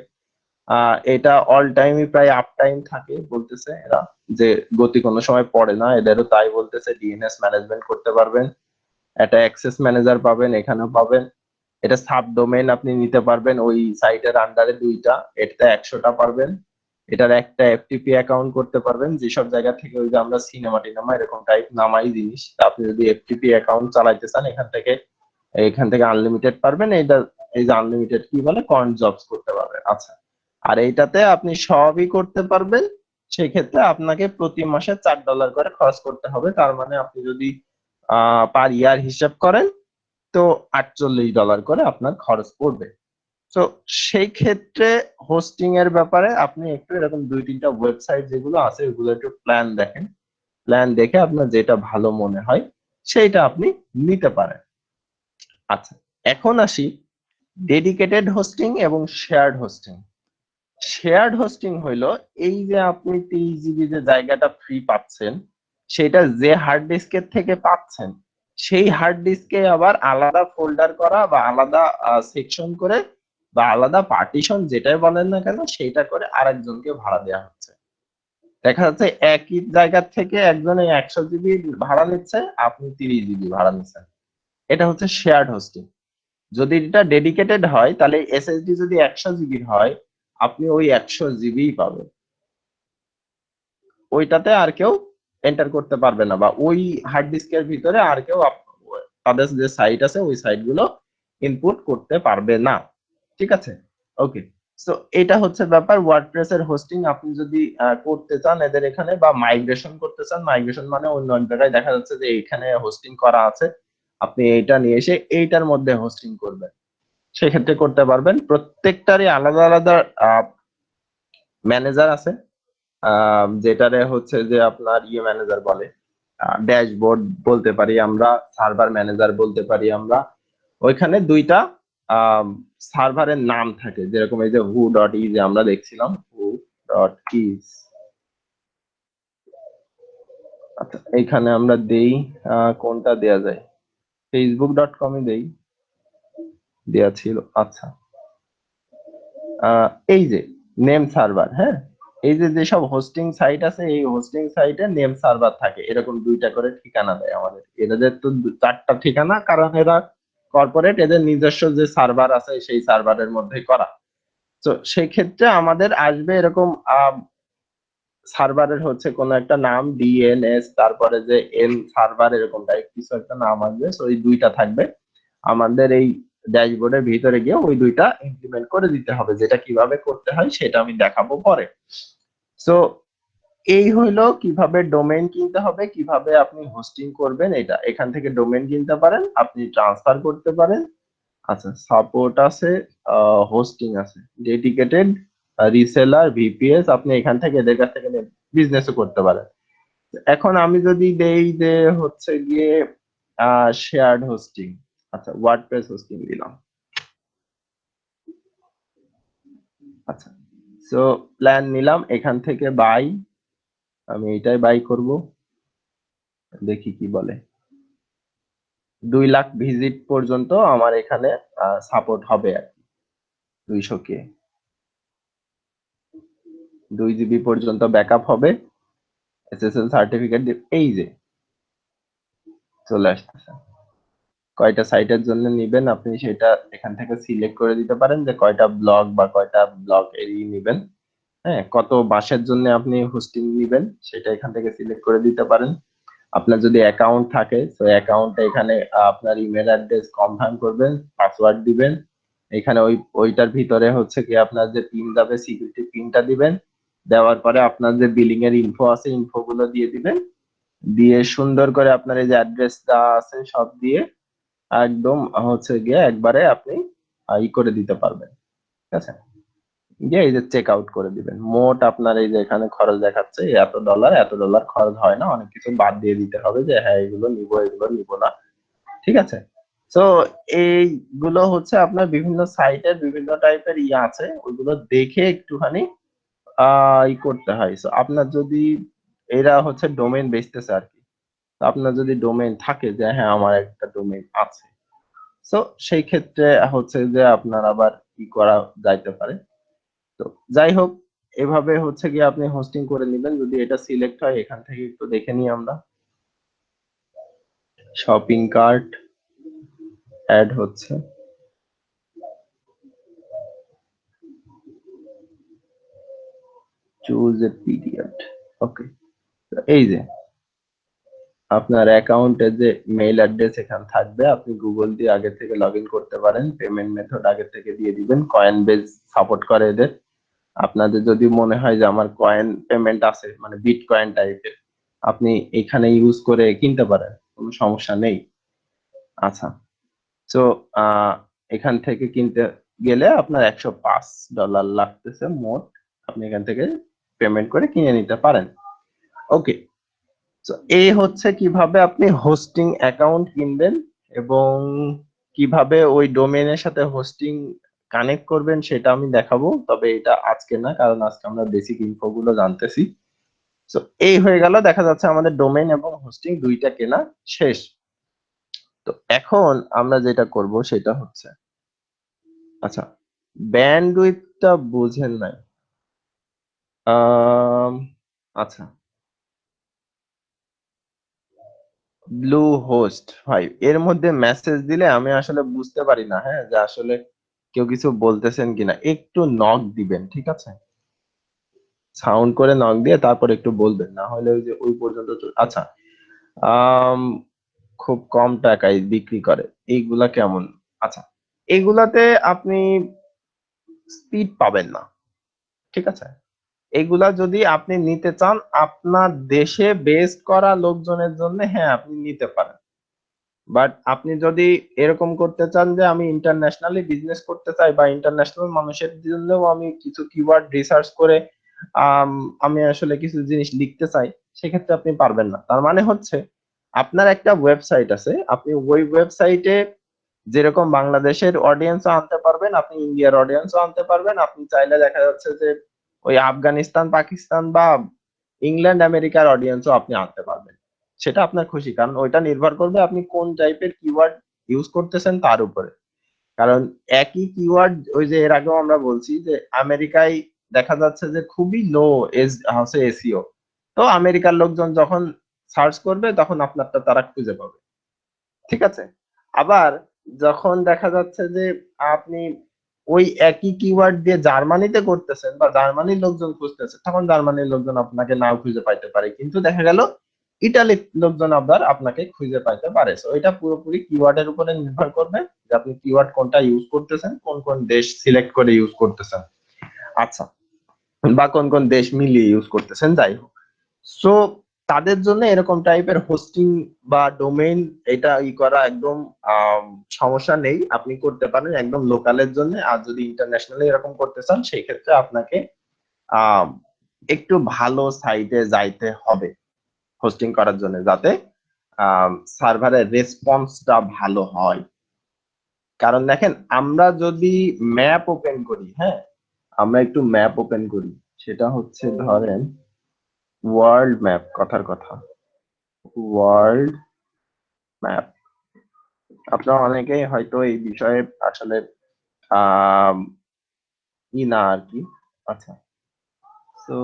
এটা অল টাইমই প্রায় আপ টাইম থাকে বলতেছে এরা, যে গতি কোনো সময় পড়ে না, এদেরও তাই বলতেছে। ডিএনএস ম্যানেজমেন্ট করতে পারবেন, একটা অ্যাক্সেস ম্যানেজার পাবেন, এখানেও পাবেন। এটা সাব ডোমেইন আপনি নিতে পারবেন ওই সাইটের আন্ডারে 2টা, এটাতে 100টা পারবেন। এটার একটা এফটিপি অ্যাকাউন্ট করতে পারবেন, যেসব জায়গা থেকে ওই যে আমরা সিনেমা টিনেমা এরকম টাইপ নামাই জিনিস, আপনি যদি এফটিপি অ্যাকাউন্ট চালাইতে চান এখান থেকে আনলিমিটেড পারবেন। এই যে আনলিমিটেড কি বলে, কর্ন জবস করতে পারবেন। আচ্ছা, আর এইটাতে আপনি সবই করতে পারবেন। সেক্ষেত্রে আপনাকে প্রতি মাসে $4 করে খরচ করতে হবে। তার মানে আপনি যদি পার ইয়ার হিসাব করেন তো $48 করে আপনার খরচ পড়বে। তো সেই ক্ষেত্রে হোস্টিং এর ব্যাপারে আপনি একটু এরকম 2-3টা ওয়েবসাইট যেগুলো আছে ওগুলো একটু প্ল্যান দেখেন। প্ল্যান দেখে আপনার যেটা ভালো মনে হয় সেইটা আপনি নিতে পারেন। আচ্ছা, এখন আসি ডেডিকেটেড হোস্টিং এবং শেয়ার্ড হোস্টিং। শেয়ার্ড হোস্টিং হইলো এই যে আপনি 30 জিবি যে জায়গাটা ফ্রি পাচ্ছেন, সেটা যে হার্ড ডিস্কের থেকে পাচ্ছেন সেই হার্ড ডিস্কে আবার আলাদা ফোল্ডার করা বা আলাদা সেকশন করে বা আলাদা পার্টিশন যেটাই বলেন না কেন সেইটা করে আরেকজনকে ভাড়া দেওয়া হচ্ছে। দেখা যাচ্ছে একই জায়গা থেকে একজনে 100 জিবি ভাড়া নিচ্ছে, আপনি 30 জিবি ভাড়া নিচ্ছেন। এটা হচ্ছে শেয়ার্ড হোস্টিং। যদি এটা ডেডিকেটেড হয় তাহলে এসএসডি যদি 100 জিবির হয়, আপনি ওই 100 জিবি পাবেন। ওইটাতে আর কেউ এন্টার করতে পারবে না, বা ওই হার্ড ডিস্কের ভিতরে আর কেউ তাদের যে সাইট আছে ওই সাইট গুলো ইনপুট করতে পারবে না। ঠিক আছে, ওকে। সো এটা হচ্ছে ব্যাপার ওয়ার্ডপ্রেস এর হোস্টিং। আপনি যদি করতে চান এদের এখানে, বা মাইগ্রেশন করতে চান, মাইগ্রেশন মানে অন্য এক জায়গায় দেখা যাচ্ছে যে এখানে হোস্টিং করা আছে, আপনি এইটা নিয়ে এসে এইটার মধ্যে হোস্টিং করবেন, সেক্ষেত্রে করতে পারবেন। প্রত্যেকটারই আলাদা আলাদা ম্যানেজার আছে, যেটারে হচ্ছে যে আপনার ম্যানেজার বলে, ড্যাশবোর্ড বলতে পারি আমরা, সার্ভার ম্যানেজার বলতে পারি আমরা। ওইখানে 2টা সার্ভারের নাম থাকে, যেরকম এই যে হু ডট ইজ আমরা দেখছিলাম, হু ডট ইজ। আচ্ছা, এইখানে আমরা দেই কোনটা দেয়া যায়, facebook.com-ই দেই, দেয়া ছিল। আচ্ছা, এই যে নেম সার্ভার, হ্যাঁ, এই যে যেসব হোস্টিং সাইট আছে এই হোস্টিং সাইটে নেম সার্ভার থাকে, এরকম 2টা করে ঠিকানা দেয় আমাদের। এদের তো 4টা ঠিকানা, কারণ এরা কর্পোরেট, এদের নিজস্ব যে সার্ভার আছে সেই সার্ভারের মধ্যে করা। তো সেই ক্ষেত্রে আমাদের আসবে এরকম সার্ভারের হচ্ছে কোনো একটা নাম, ডিএনএস, তারপরে যে এন সার্ভার, এরকম টাইপ কিছু একটা নাম আসবে। তো এই 2টা থাকবে আমাদের এই ড্যাশবোর্ডের ভিতরে গিয়ে, ওই 2টা ইমপ্লিমেন্ট করে দিতে হবে। যেটা কিভাবে করতে হয় সেটা আমি দেখাবো পরে। সো এই হইলো কিভাবে ডোমেইন কিনতে হবে, কিভাবে আপনি হোস্টিং করবেন। এটা এখান থেকে ডোমেইন কিনতে পারেন, আপনি ট্রান্সফার করতে পারেন। আচ্ছা, সাপোর্ট আছে, হোস্টিং আছে, ডেডিকেটেড রিসেলার, ভিপিএস, আপনি এখান থেকে এদের কাছ থেকে বিজনেসও করতে পারেন। এখন আমি যদি দেই যে হচ্ছে গিয়ে শেয়ার্ড হোস্টিং, আচ্ছা ওয়ার্ডপ্রেস হোস্টিং দিলাম। আচ্ছা, সো প্ল্যান নিলাম এখান থেকে বাই, আমি এটাই বাই করব, দেখি কি বলে। 2 লাখ ভিজিট পর্যন্ত আমার এখানে সাপোর্ট হবে আর কি, 200K, 2 জিবি পর্যন্ত ব্যাকআপ হবে, এসএসএল সার্টিফিকেট, এই যে চলে আসতেছে। কয়টা সাইটের জন্য নিবেন আপনি সেটা এখান থেকে সিলেক্ট করে দিতে পারেন, যে কয়টা ব্লগ বা কয়টা ব্লগ এরিয়া নিবেন। হ্যাঁ, কত মাসের জন্য আপনি হোস্টিং নিবেন সেটা এখান থেকে সিলেক্ট করে দিতে পারেন। আপনার যদি অ্যাকাউন্ট থাকে তো অ্যাকাউন্টে এখানে আপনার ইমেল অ্যাড্রেস কনফার্ম করবেন, পাসওয়ার্ড দিবেন, এখানে ওইটার ভিতরে হচ্ছে কি আপনার যে পিন যাবে সিকিউরিটি পিনটা দিবেন, দেওয়ার পরে আপনার যে বিলিং এর ইনফো আছে ইনফো গুলো দিয়ে দিবেন, দিয়ে সুন্দর করে আপনার এই যে অ্যাড্রেস দেওয়া আছে সব দিয়ে একদম হচ্ছে গিয়ে একবারে আপনি ই করে দিতে পারবেন। ঠিক আছে, দিয়ে এই যে চেক আউট করে দিবেন। মোট আপনার এই যে এখানে খরচ দেখাচ্ছে $এত খরচ হয় না, অনেক কিছু বাদ দিয়ে দিতে হবে যে হ্যাঁ এগুলো নিবো এগুলো নিবো না। ঠিক আছে, তো এইগুলো হচ্ছে আপনার বিভিন্ন সাইটের বিভিন্ন টাইপের ইয়ে আছে, ওইগুলো দেখে একটুখানি ই করতে হয়। সো আপনার যদি এরা হচ্ছে ডোমেইন বেচতেছে আর কি, তো আপনার যদি ডোমেইন থাকে যে হ্যাঁ আমার একটা ডোমেইন আছে, তো সেই ক্ষেত্রে হচ্ছে যে আপনার আবার কি করা যাইতে পারে। তো যাই হোক, এভাবে হচ্ছে গিয়ে আপনি হোস্টিং করে নেবেন। যদি এটা সিলেক্ট হয় এখান থেকে একটু দেখে নিই আমরা, শপিং কার্ট অ্যাড হচ্ছে, চুজ এ পিরিয়ড। ওকে, এই যে আপনার অ্যাকাউন্টের যে মেইল অ্যাড্রেস এখানে থাকবে, আপনি গুগল দিয়ে আগে থেকে লগ ইন করতে পারেন, পেমেন্ট মেথড আগে থেকে দিয়ে দিবেন, কয়েন বেস সাপোর্ট করে এদের। আপনাদের যদি মনে হয় যে আমার কয়েন পেমেন্ট আছে মানে বিটকয়েন টাইপের, আপনি এখানে ইউজ করে কিনতে পারেন, কোনো সমস্যা নেই। আচ্ছা, তো এখান থেকে কিনতে গেলে আপনার $105 লাগতেছে মোট, আপনি এখান থেকে পেমেন্ট করে কিনে নিতে পারেন। ওকে, তো এই হচ্ছে কিভাবে আপনি হোস্টিং অ্যাকাউন্ট কিনবেন এবং কিভাবে ওই ডোমেইনের সাথে হোস্টিং কানেক্ট করবেন সেটা আমি দেখাবো, তবে এটা আজকে না, কারণ আজকে আমরা বেসিক ইনফো গুলো জানতেছি। তো এই হয়ে গেল, দেখা যাচ্ছে আমাদের ডোমেইন এবং হোস্টিং দুইটা কেনা শেষ। তো এখন আমরা যেটা করব সেটা হচ্ছে, আচ্ছা ব্যান্ডউইথটা বুঝেন নাই, আচ্ছা ব্লু হোস্ট 5 এর মধ্যে মেসেজ দিলে আমি আসলে বুঝতে পারি না, হ্যাঁ, যে আসলে কেউ কিছু বলতেছেন কিনা। একটু নক দিবেন, ঠিক আছে, সাউন্ড করে নক দিয়ে তারপর একটু বলবেন, না হলে ওই যে ওই পর্যন্ত আচ্ছা, আম, খুব কম টাকায় বিক্রি করে, এইগুলা কেমন? আচ্ছা, এগুলাতে আপনি স্পিড পাবেন না, ঠিক আছে। এগুলা যদি আপনি নিতে চান আপনার দেশে বেস্ট করা লোকজনের জন্য, হ্যাঁ আপনি নিতে পারেন। বাট আপনি যদি এরকম করতে চান যে আমি ইন্টারন্যাশনালি বিজনেস করতে চাই বা ইন্টারন্যাশনাল মানুষের জন্যও আমি কিছু কিওয়ার্ড রিসার্চ করে আম, আমি আসলে কিছু জিনিস লিখতে চাই, সেক্ষেত্রে আপনি পারবেন না। তার মানে হচ্ছে আপনার একটা ওয়েবসাইট আছে, আপনি ওই ওয়েবসাইটে যেরকম বাংলাদেশের অডিয়েন্সও আনতে পারবেন, আপনি ইন্ডিয়ার অডিয়েন্সও আনতে পারবেন, আপনি চাইলে দেখা যাচ্ছে যে ওই আফগানিস্তান, পাকিস্তান বা ইংল্যান্ড, আমেরিকার অডিয়েন্সও আপনি আনতে পারবেন। সেটা আপনার খুশি, কারণ ওইটা নির্ভর করবে আপনি কোন টাইপের কিওয়ার্ড ইউজ করতেছেন তার উপরে। কারণ একই কিওয়ার্ড, ওই যে এর আগেও আমরা বলছি যে আমেরিকায় দেখা যাচ্ছে যে খুবই লো এজ হচ্ছে এসইও, তো আমেরিকার লোকজন যখন সার্চ করবে তখন আপনারটা তারা খুঁজে পাবে, ঠিক আছে। আবার যখন দেখা যাচ্ছে যে আপনি ওই একই কিওয়ার্ড দিয়ে জার্মানিতে করতেছেন বা জার্মানির লোকজন খুঁজতেছে, তখন জার্মানির লোকজন আপনাকে নাও খুঁজে পাইতে পারে, কিন্তু দেখা গেল ইটালির লোকজন আবার আপনাকে খুঁজে পাইতে পারে। তো এটা পুরোপুরি কিওয়ার্ডের উপরে নির্ভর করবে যে আপনি কিওয়ার্ড কোনটা ইউজ করতেছেন, কোন কোন দেশ সিলেক্ট করে ইউজ করতেছেন, আচ্ছা, বা কোন কোন দেশ মিলিয়ে ইউজ করতেছেন, যাই হোক। সো তাদের জন্য এরকম টাইপের হোস্টিং বা ডোমেইন এটা করা একদম সমস্যা নেই, আপনি করতে পারেন একদম লোকালের জন্য। আর যদি ইন্টারন্যাশনালি এরকম করতে চান সেই ক্ষেত্রে আপনাকে আহ, একটু ভালো সাইটে যাইতে হবে হোস্টিং করার জন্য, যাতে সার্ভারের রেসপন্সটা ভালো হয়। কারণ দেখেন, আমরা যদি ম্যাপ ওপেন করি, হ্যাঁ, আমরা একটু ম্যাপ ওপেন করি, সেটা হচ্ছে ধরেন ওয়ার্ল্ড ম্যাপ, কথার কথা ওয়ার্ল্ড ম্যাপ। আপনারা অনেকেই হয়তো এই বিষয়ে আসলে আহ না আর কি। আচ্ছা, তো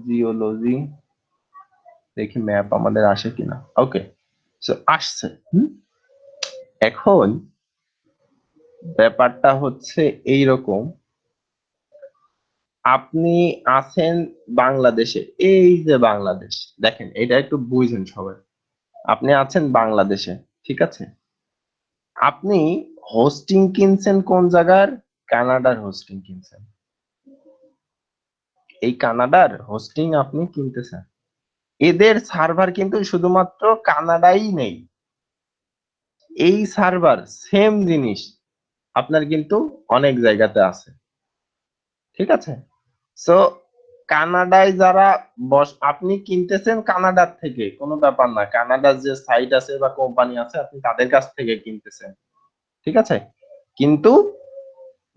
জিওলজি, দেখি ম্যাপ আমাদের আসে কিনা। ওকে, সো আসছে। এখন ব্যাপারটা হচ্ছে এইরকম, আপনি আছেন বাংলাদেশে, এই যে বাংলাদেশ, দেখেন এটা একটু বুঝেন সবাই। আপনি আছেন বাংলাদেশে, ঠিক আছে? আপনি হোস্টিং কিনছেন কোন জায়গার? কানাডার হোস্টিং কিনছেন। এই কানাডার হোস্টিং আপনি কিনতেছেন, এদের সার্ভার কিন্তু শুধুমাত্র কানাডাই নেই, এই সার্ভার সেম জিনিস আপনার কিন্তু অনেক জায়গাতে আছে, ঠিক আছে? সো কানাডায় যারা আপনি কিনতেছেন কানাডার থেকে, কোনো ব্যাপার না, কানাডার যে সাইট আছে বা কোম্পানি আছে আপনি তাদের কাছ থেকে কিনতেছেন, ঠিক আছে? কিন্তু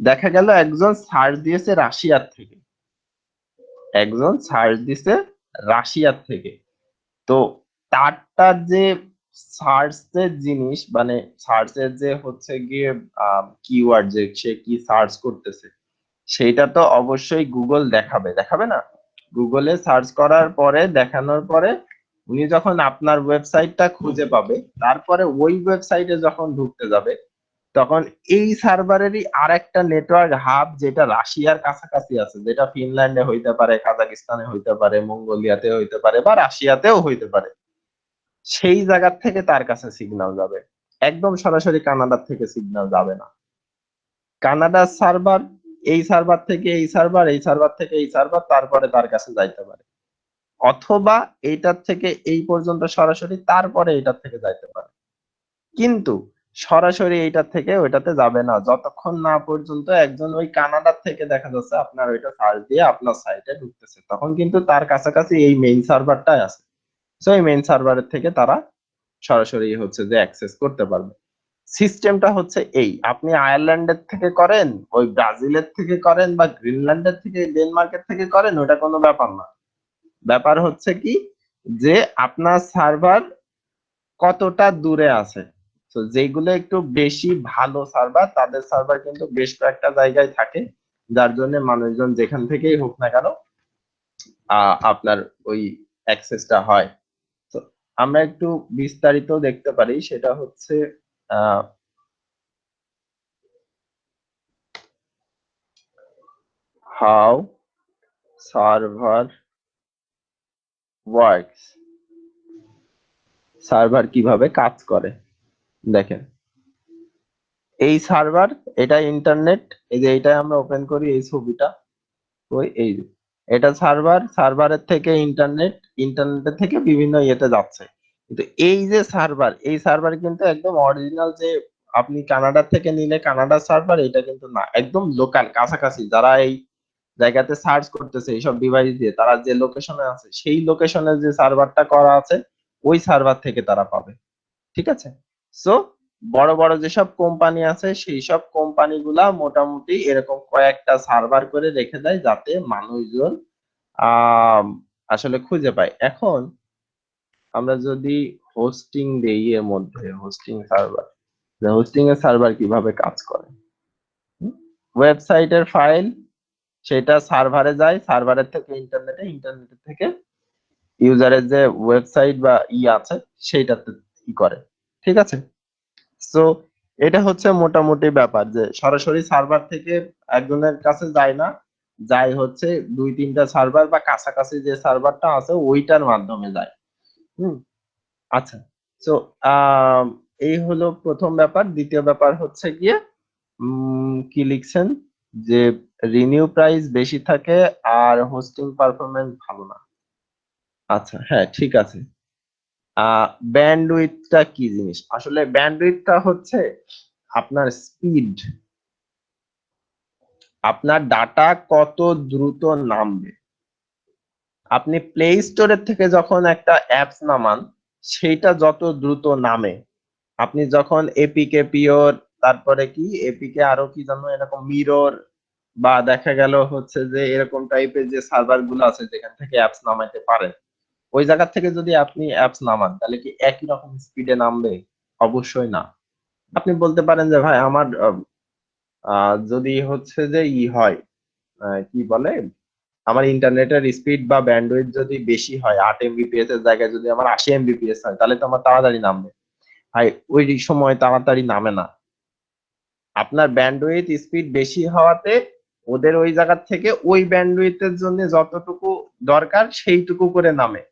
দেখা গেল একজন সার্চ দিয়েছে রাশিয়ার থেকে, একজন সার্চ দিছে রাশিয়ার থেকে, তো তারটার যে সার্চের জিনিস, মানে সার্চের যে হচ্ছে গিয়ে কিওয়ার্ড, যে সে কি সার্চ করতেছে সেইটা তো অবশ্যই গুগল দেখাবে, দেখাবে না? গুগলে সার্চ করার পরে, দেখানোর পরে উনি যখন আপনার ওয়েবসাইটটা খুঁজে পাবে, তারপরে ওই ওয়েবসাইটে যখন ঢুকতে যাবে, তখন এই সার্ভারেরই আরেকটা নেটওয়ার্ক হাব, যেটা রাশিয়ার কাছাকাছি আছে, যেটা ফিনল্যান্ডে হইতে পারে, কাজাকিস্তানে হইতে পারে, মঙ্গোলিয়াতে হইতে পারে, বা রাশিয়াতেও হইতে পারে, সেই জায়গার থেকে তার কাছে সিগন্যাল যাবে। একদম সরাসরি কানাডার থেকে সিগন্যাল যাবে না। কানাডার সার্ভার, এই সার্ভার থেকে এই সার্ভার, এই সার্ভার থেকে এই সার্ভার, তারপরে তার কাছে যাইতে পারে, অথবা এইটার থেকে এই পর্যন্ত সরাসরি, তারপরে এইটার থেকে যাইতে পারে। কিন্তু সরাসরি এইটার থেকে ওইটাতে যাবে না, যতক্ষণ না পর্যন্ত একজন ওই কানাডার থেকে দেখা যাচ্ছে আপনার ওইটা সার্চ দিয়ে আপনার সাইটে ঢুকতেছে, তখন কিন্তু তার কাছাকাছি এই মেইন সার্ভারটাই আছে। সো এই মেইন সার্ভারের থেকে তারা সরাসরি হচ্ছে যে অ্যাক্সেস করতে পারবে। সিস্টেমটা হচ্ছে এই, আপনি আয়ারল্যান্ডের থেকে করেন, ওই ব্রাজিলের থেকে করেন, বা গ্রিনল্যান্ডের থেকে, ডেনমার্কের থেকে করেন, ওটা কোনো ব্যাপার না। ব্যাপার হচ্ছে কি, যে আপনার সার্ভার কতটা দূরে আছে। তো যেগুলো একটু বেশি ভালো সার্ভার, তাদের সার্ভার কিন্তু বেশ কয়েকটা জায়গায় থাকে, যার জন্য মানুষজন যেখান থেকেই হোক না কেন আপনার ওই অ্যাক্সেসটা হয়। তো আমরা একটু বিস্তারিত দেখতে পারি, সেটা হচ্ছে হাউ সার্ভার ওয়ার্কস, সার্ভার কিভাবে কাজ করে। দেখেন, এই সার্ভার, এটা ইন্টারনেট, এই যে এটা আমরা ওপেন করি, এই ছবিটা, ওই এই যে এটা সার্ভার, সার্ভারের থেকে ইন্টারনেট, ইন্টারনেটের থেকে বিভিন্ন ইয়েতে যাচ্ছে। কিন্তু এই যে সার্ভার, এই সার্ভার কিন্তু একদম অরিজিনাল, যে আপনি কানাডা থেকে নিলে কানাডার সার্ভার, এটা কিন্তু না, একদম লোকাল কাছাকাছি, যারা এই জায়গাতে সার্চ করতেছে এইসব ডিভাইস দিয়ে, তারা যে লোকেশনে আছে সেই লোকেশনে যে সার্ভারটা করা আছে, ওই সার্ভার থেকে তারা পাবে, ঠিক আছে? সো বড় বড় যেসব কোম্পানি আছে সেই সব কোম্পানি গুলা মোটামুটি এরকম কয়েকটা সার্ভার করে রেখে দেয়, যাতে মানুষজন আহ আসলে খুঁজে পায়। এখন আমরা যদি হোস্টিং দেই, এর মধ্যে হোস্টিং সার্ভার, হোস্টিং এর সার্ভার কিভাবে কাজ করে, ওয়েবসাইটের ফাইল সেটা সার্ভারে যায়, সার্ভারের থেকে ইন্টারনেটে, ইন্টারনেটের থেকে ইউজারের যে ওয়েবসাইট বা আছে সেইটাতে করে, ঠিক আছে? সো এটা হচ্ছে মোটামুটি ব্যাপার, যে সরাসরি সার্ভার থেকে একজনের কাছে যায় না, যায় হচ্ছে দুই তিনটা সার্ভার বা কাছাকাছি যে সার্ভারটা আছে ওইটার মাধ্যমে যায়। হুম, আচ্ছা। সো এই হলো প্রথম ব্যাপার। দ্বিতীয় ব্যাপার হচ্ছে গিয়ে কি লিখছেন, যে রিনিউ প্রাইস বেশি থাকে আর হোস্টিং পারফরমেন্স ভালো না। আচ্ছা, হ্যাঁ, ঠিক আছে। ব্যান্ডউইথটা কি জিনিস? আসলে ব্যান্ডউইথটা হচ্ছে আপনার স্পিড, আপনার ডাটা কত দ্রুত নামবে। আপনি প্লে স্টোরের থেকে যখন একটা অ্যাপস নামান, সেইটা যত দ্রুত নামে, আপনি যখন এপিকে পিওর, তারপরে কি এপিকে আরো কি যেন এরকম মিরর, বা দেখা গেল হচ্ছে যে এরকম টাইপের যে সার্ভার গুলো আছে যেখান থেকে অ্যাপস নামাইতে পারেন, ওই জায়গা থেকে যদি আপনি অ্যাপস নামান তাহলে কি একই রকম স্পিডে নামবে? অবশ্যই না। আপনি বলতে পারেন যে ভাই আমার যদি হচ্ছে যে হয়, কি বলে, আমার ইন্টারনেটের স্পিড বা ব্যান্ডউইথ যদি বেশি হয়, 8 এমবিপিএস এর জায়গায় যদি আমার 80 এমবিপিএস হয়, তাহলে তো আমার তাড়াতাড়ি নামবে। ভাই, ওই সময় তাড়াতাড়ি নামে না। আপনার ব্যান্ডউইথ স্পিড বেশি হওয়াতে ওদের ওই জায়গা থেকে ওই ব্যান্ডউইথের জন্য যতটুকু দরকার সেইটুকু করে নামে।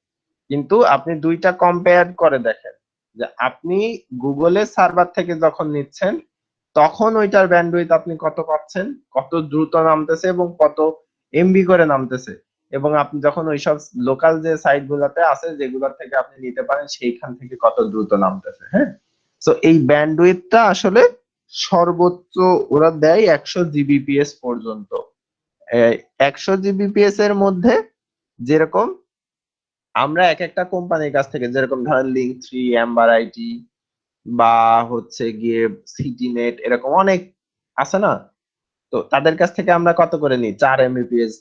কিন্তু আপনি দুইটা কম্পেয়ার করে দেখেন, যে আপনি গুগলের সার্ভার থেকে যখন নিচ্ছেন তখন ওইটার ব্যান্ডউইথ আপনি কত পাচ্ছেন, কত দ্রুত নামতেছে এবং কত এমবি করে নামতেছে, এবং আপনি যখন ওইসব লোকাল যে সাইট গুলাতে আছে যেগুলোর থেকে আপনি নিতে পারেন সেইখান থেকে কত দ্রুত নামতেছে। হ্যাঁ, তো এই ব্যান্ডউইথটা আসলে সর্বোচ্চ ওরা দেয় 100 জিবিপিএস পর্যন্ত। 100 জিবিপিএস এর মধ্যে যেরকম আমরা এক একটা কোম্পানির কাছ থেকে, যেরকম ধরেন লিঙ্ক থ্রি, অ্যাম্বার আইটি, বা হচ্ছে গিয়ে সিটি নেট, এরকম অনেক আছে না, তো তাদের কাছ থেকে আমরা কত করে নিই? 4 এমবিপিএস,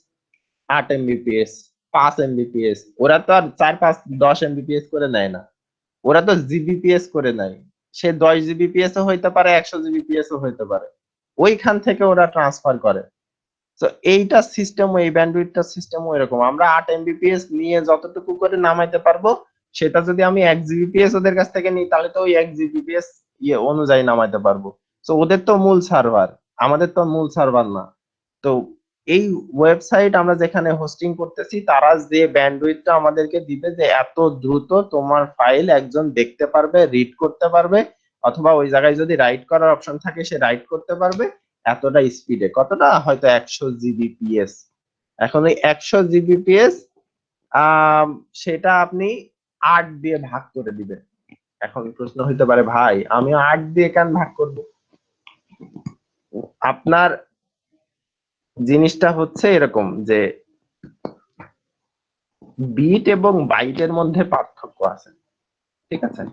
8 এমবিপিএস, 5 এমবিপিএস। ওরা তো আর 4, 5, 10 এমবিপিএস করে নেয় না, ওরা তো জিবিপিএস করে নেয়। সে 10 জিবিপিএস ও হইতে পারে, 100 জিবিপিএস ও হইতে পারে, ওইখান থেকে ওরা ট্রান্সফার করে। তো এইটা সিস্টেম, এই ব্যান্ডউইথটা সিস্টেম এরকম, আমরা 8 এমবিপিএস নিয়ে যতটুকু করে নামাইতে পারবো, সেটা যদি আমি 1 জিবিপিএস ওদের কাছ থেকে নিই তাহলে তো ওই 1 জিবিপিএস অনুযায়ী নামাইতে পারবো। তো ওদের তো মূল সার্ভার, আমাদের তো মূল সার্ভার না। তো এই ওয়েবসাইট আমরা যেখানে হোস্টিং করতেছি তারা যে ব্যান্ডউইথটা আমাদেরকে দিবে, যে এত দ্রুত তোমার ফাইল একজন দেখতে পারবে, রিড করতে পারবে, অথবা ওই জায়গায় যদি রাইট করার অপশন থাকে সে রাইট করতে পারবে এতটা স্পিডে, কতটা, হয়তো 100 জিবিপিএস। এখন ওই 100 জিবিপিএস সেটা আপনি 8 দিয়ে ভাগ করে দিবেন। এখন প্রশ্ন হইতে পারে, ভাই আমি 8 দিয়ে কেন ভাগ করব? আপনার জিনিসটা হচ্ছে এরকম যে বিট এবং বাইটের মধ্যে পার্থক্য আছে, ঠিক আছে?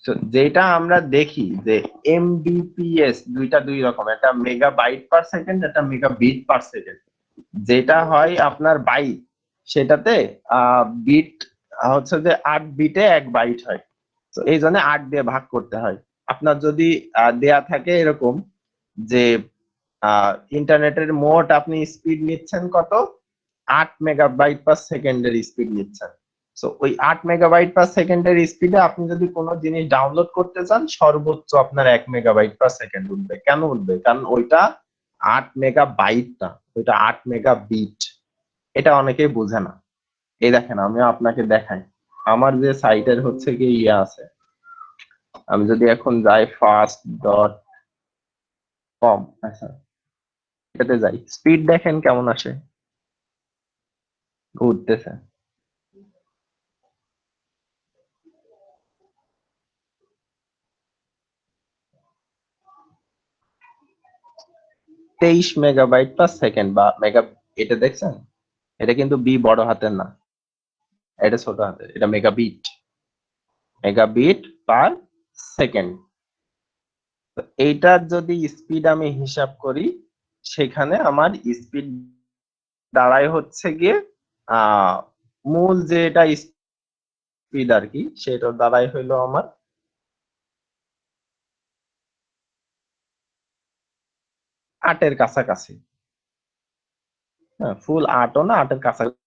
So, যেটা আমরা দেখি যে এমবিপিএস দুইটা দুই রকম, একটা মেগা বাইট পার সেকেন্ড, একটা মেগা বিট পার সেকেন্ড। যেটা হয় আপনার বাইট, সেটাতে বিট হচ্ছে যে 8 বিটে 1 বাইট হয়। তো এই জন্য 8 দিয়ে ভাগ করতে হয়। আপনার যদি দেয়া থাকে এরকম যে ইন্টারনেটের মোট আপনি স্পিড নিচ্ছেন কত, 8 মেগাবাইট পার সেকেন্ডের স্পিড নিচ্ছেন। সো ওই 8 মেগাবাইট পার সেকেন্ডের স্পিডে আপনি যদি কোনো জিনিস ডাউনলোড করতে চান, সর্বোচ্চ আপনার 1 মেগাবাইট পার সেকেন্ড উঠবে। কেন উঠবে? কারণ ওইটা 8 মেগাবাইট না, ওইটা 8 মেগাবিট। এটা অনেকেই বোঝে না। এই দেখেন, আমি আপনাকে দেখাই, আমার যে সাইটের হচ্ছে কি আছে, আমি যদি এখন যাই ফাস্ট ডট কম, আচ্ছা, এটাতে যাই, স্পিড দেখেন কেমন আসে, উঠতেছে। 23 মেগাবাইট পার সেকেন্ড বা মেগা, এটা দেখছেন? এটা কিন্তু বি বড় হাতের না, এটা ছোট হাতের, এটা মেগাবিট, মেগাবিট পার সেকেন্ড। এইটার যদি স্পিড আমি হিসাব করি, সেখানে আমার স্পিড দাঁড়ায় হচ্ছে গিয়ে আহ মূল যেটা স্পিড আর কি, সেটা দাঁড়ায় হইলো আমার 8-এর কাছাকাছি। হ্যাঁ, ফুল 8ও না, 8-এর কাছাকাছি।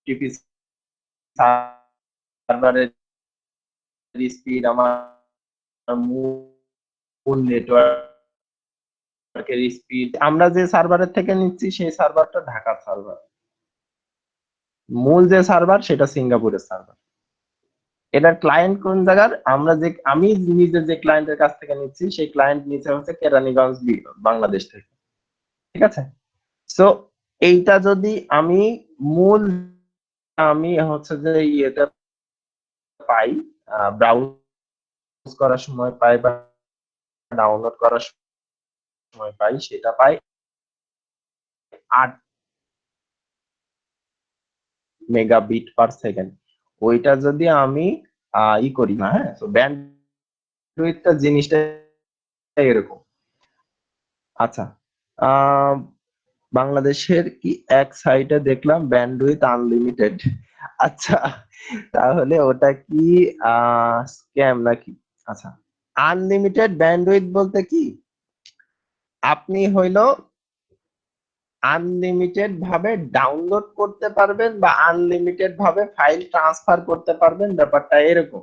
টিপি সার্ভারের স্পিড আমার মূল নেটওয়ার্কের স্পিড, আমরা যে সার্ভারের থেকে নিচ্ছি সেই সার্ভারটা ঢাকার সার্ভার, মূল যে সার্ভার সেটা সিঙ্গাপুরের সার্ভার। এটার ক্লায়েন্ট কোন জায়গার, আমি নিজে যে ক্লায়েন্টের কাছ থেকে নিচ্ছি সেই ক্লায়েন্ট নিচে হচ্ছে কেরানীগঞ্জ বাংলাদেশ থেকে। ঠিক আছে, সো এইটা যদি আমি মূল আমি হচ্ছে যে ইয়েতে পাই, ব্রাউজ করার সময় পাই বা ডাউনলোড করার সময় পাই, সেটা পাই 8 মেগাবিট পার সেকেন্ড। ওইটা যদি আমি ই করি না, হ্যাঁ, তো ব্যান্ডউইথটা জিনিসটা এরকম। আচ্ছা, আহ বাংলাদেশের কি এক সাইটে দেখলাম ব্যান্ডউইথ আনলিমিটেড। আচ্ছা, তাহলে ওটা কি স্ক্যাম নাকি? আচ্ছা, আনলিমিটেড ব্যান্ডউইথ বলতে কি, আপনি হইলো আনলিমিটেড ভাবে ডাউনলোড করতে পারবেন বা আনলিমিটেড ভাবে ফাইল ট্রান্সফার করতে পারবেন, ব্যাপারটা এরকম।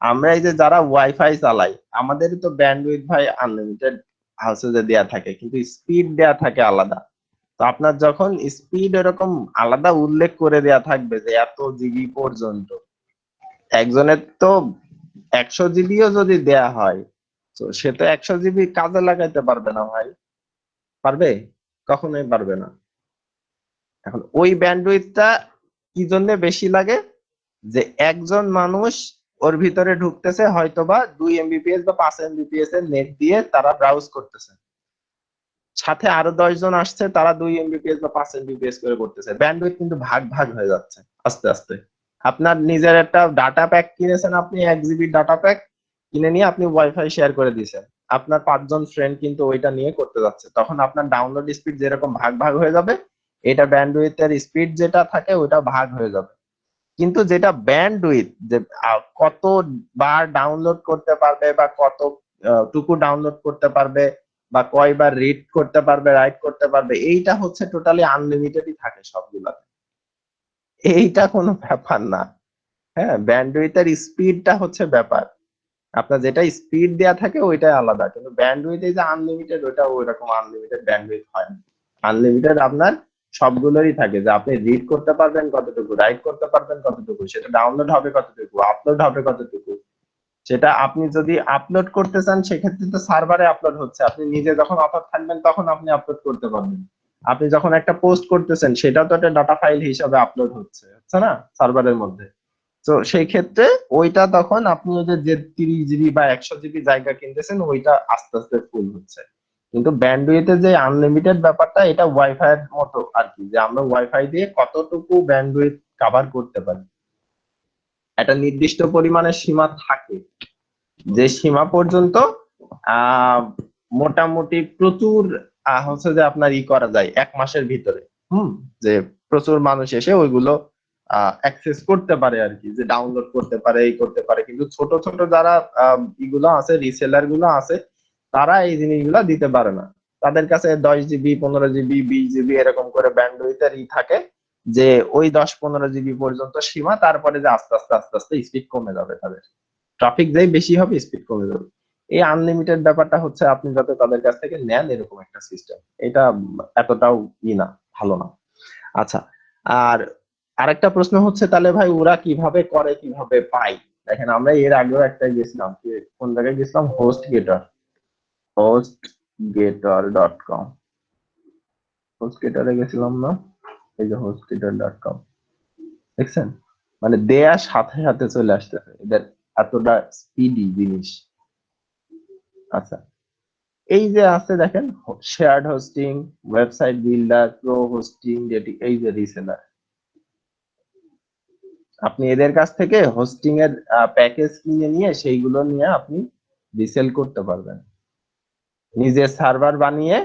আমরা এই যে যারা ওয়াইফাই চালাই, আমাদের তো ব্যান্ডউইথ ভাই আনলিমিটেড হাউসে দেয়া থাকে, কিন্তু স্পিড দেয়া থাকে আলাদা। তো আপনার যখন স্পিড এরকম আলাদা উল্লেখ করে দেয়া থাকবে যে এত জিবি পর্যন্ত, একজনের তো 100 জিবিও যদি দেয়া হয়, তো সে তো 100 জিবি কাজে লাগাইতে পারবে না ভাই। পারবে? কখনোই পারবে না। এখন ওই ব্যান্ডউইথটা কি জন্য বেশি লাগে, যে একজন মানুষ ওর ভিতরে ঢুকতেছে হয়তোবা 2 এমবিপিএস বা 5 এমবিপিএস এর নেট দিয়ে তারা ব্রাউজ করতেছে, সাথে আরো 10 জন আসছে, তারা 2 এমবিপিএস বা 5 এমবিপিএস করে করতেছে, ব্যান্ডউইথ কিন্তু ভাগ ভাগ হয়ে যাচ্ছে আস্তে আস্তে। আপনার নিজের একটা ডাটা প্যাক কিনেছেন, আপনি 1 জিবি ডাটা প্যাক কিনে নিয়ে আপনি ওয়াইফাই শেয়ার করে দিয়েছেন, আপনার 5 জন ফ্রেন্ড কিন্তু ওইটা নিয়ে করতে যাচ্ছে, তখন আপনার ডাউনলোড স্পিড যেরকম ভাগ ভাগ হয়ে যাবে, এটা ব্যান্ডউইথের স্পিড যেটা থাকে ওইটা ভাগ হয়ে যাবে। কিন্তু যেটা ব্যান্ডউইথ, যে কত বার ডাউনলোড করতে পারবে বা কত টুকু ডাউনলোড করতে পারবে বা কয়বার রিড করতে পারবে, রাইট করতে পারবে, এইটা হচ্ছে টোটালি আনলিমিটেডই থাকে সবগুলাতে। এইটা কোনো ব্যাপার না। হ্যাঁ, ব্যান্ডউইথের স্পিডটা হচ্ছে ব্যাপার। আপনার যেটা স্পিড দেয়া থাকে ওইটাই আলাদা, কিন্তু ব্যান্ডউইথ এই যে আনলিমিটেড, ওইটা ওইরকম আনলিমিটেড ব্যান্ডউইথ হয় না। আনলিমিটেড আপনার সবগুলোরই থাকে, যে আপনি রিড করতে পারবেন কতটুকু, রাইট করতে পারবেন কতটুকু, সেটা ডাউনলোড হবে কতটুকু, আপলোড হবে কতটুকু। সেটা আপনি যদি আপলোড করতে চান সেক্ষেত্রে তো সার্ভারে আপলোড হচ্ছে, আপনি নিজে যখন অফার থাকবেন তখন আপনি আপলোড করতে পারবেন। আপনি যখন একটা পোস্ট করতেছেন সেটা তো একটা ডাটা ফাইল হিসাবে আপলোড হচ্ছে, হচ্ছে না, সার্ভারের মধ্যে। তো সেই ক্ষেত্রে ওইটা তখন আপনি ওই যে 30 জিবি বা 100 জিবি জায়গা কিনতেছেন, ওইটা আস্তে আস্তে ফুল হচ্ছে। কিন্তু ব্যান্ডউইথে যে আনলিমিটেড ব্যাপারটা, এটা ওয়াইফাই এর মতো আর কি, যে আমরা ওয়াইফাই দিয়ে কতটুকু ব্যান্ডউইথ কভার করতে পারি, একটা নির্দিষ্ট পরিমাণের সীমা থাকে, যে সীমা পর্যন্ত আহ মোটামুটি প্রচুর হচ্ছে যে আপনার করা যায় 1 মাসের ভিতরে। যে প্রচুর মানুষ এসে ওইগুলো অ্যাক্সেস করতে পারে আর কি, যে ডাউনলোড করতে পারে, এই করতে পারে। কিন্তু ছোট ছোট যারা ইগুলো আছে, রিসেলার গুলো আছে, তারা এই জিনিসগুলো দিতে পারে না। তাদের কাছে 10 জিবি, 15 জিবি, 20 জিবি এরকম করে ব্যান্ডউইথের থাকে, যে ওই 10-15 জিবি পর্যন্ত সীমা, তারপরে যে আস্তে আস্তে আস্তে আস্তে স্পিড কমে যাবে, তাদের ট্রাফিক যেই বেশি হবে স্পিড কমে যাবে। এই আনলিমিটেড ব্যাপারটা হচ্ছে আপনি যাতে তাদের কাছ থেকে নেন এরকম একটা সিস্টেম, এটা এতটাও না, ভালো না। আচ্ছা, আর আরেকটা প্রশ্ন হচ্ছে, তাহলে ভাই ওরা কিভাবে করে, কিভাবে পায়? দেখেন, আমরা এর আগেও একটা গেছিলাম, কোন জায়গায় গেছিলাম, hostgator.com, hostgator-এ গেছিলাম না? এই যে hostgator.com, দেখছেন, মানে দেয়ার সাথে সাথে চলে আসতেছে, এদের এতটা স্পিডি জিনিস। আচ্ছা, এই যে আছে দেখেন, shared hosting, website builder, pro hosting, যেটি এই যে রিসেলার, আপনি এদের কাছ থেকে হোস্টিং এর প্যাকেজ কিনে নিয়ে সেইগুলো নিয়ে আপনি রিসেল করতে পারবেন, নিজের সার্ভার বানিয়ে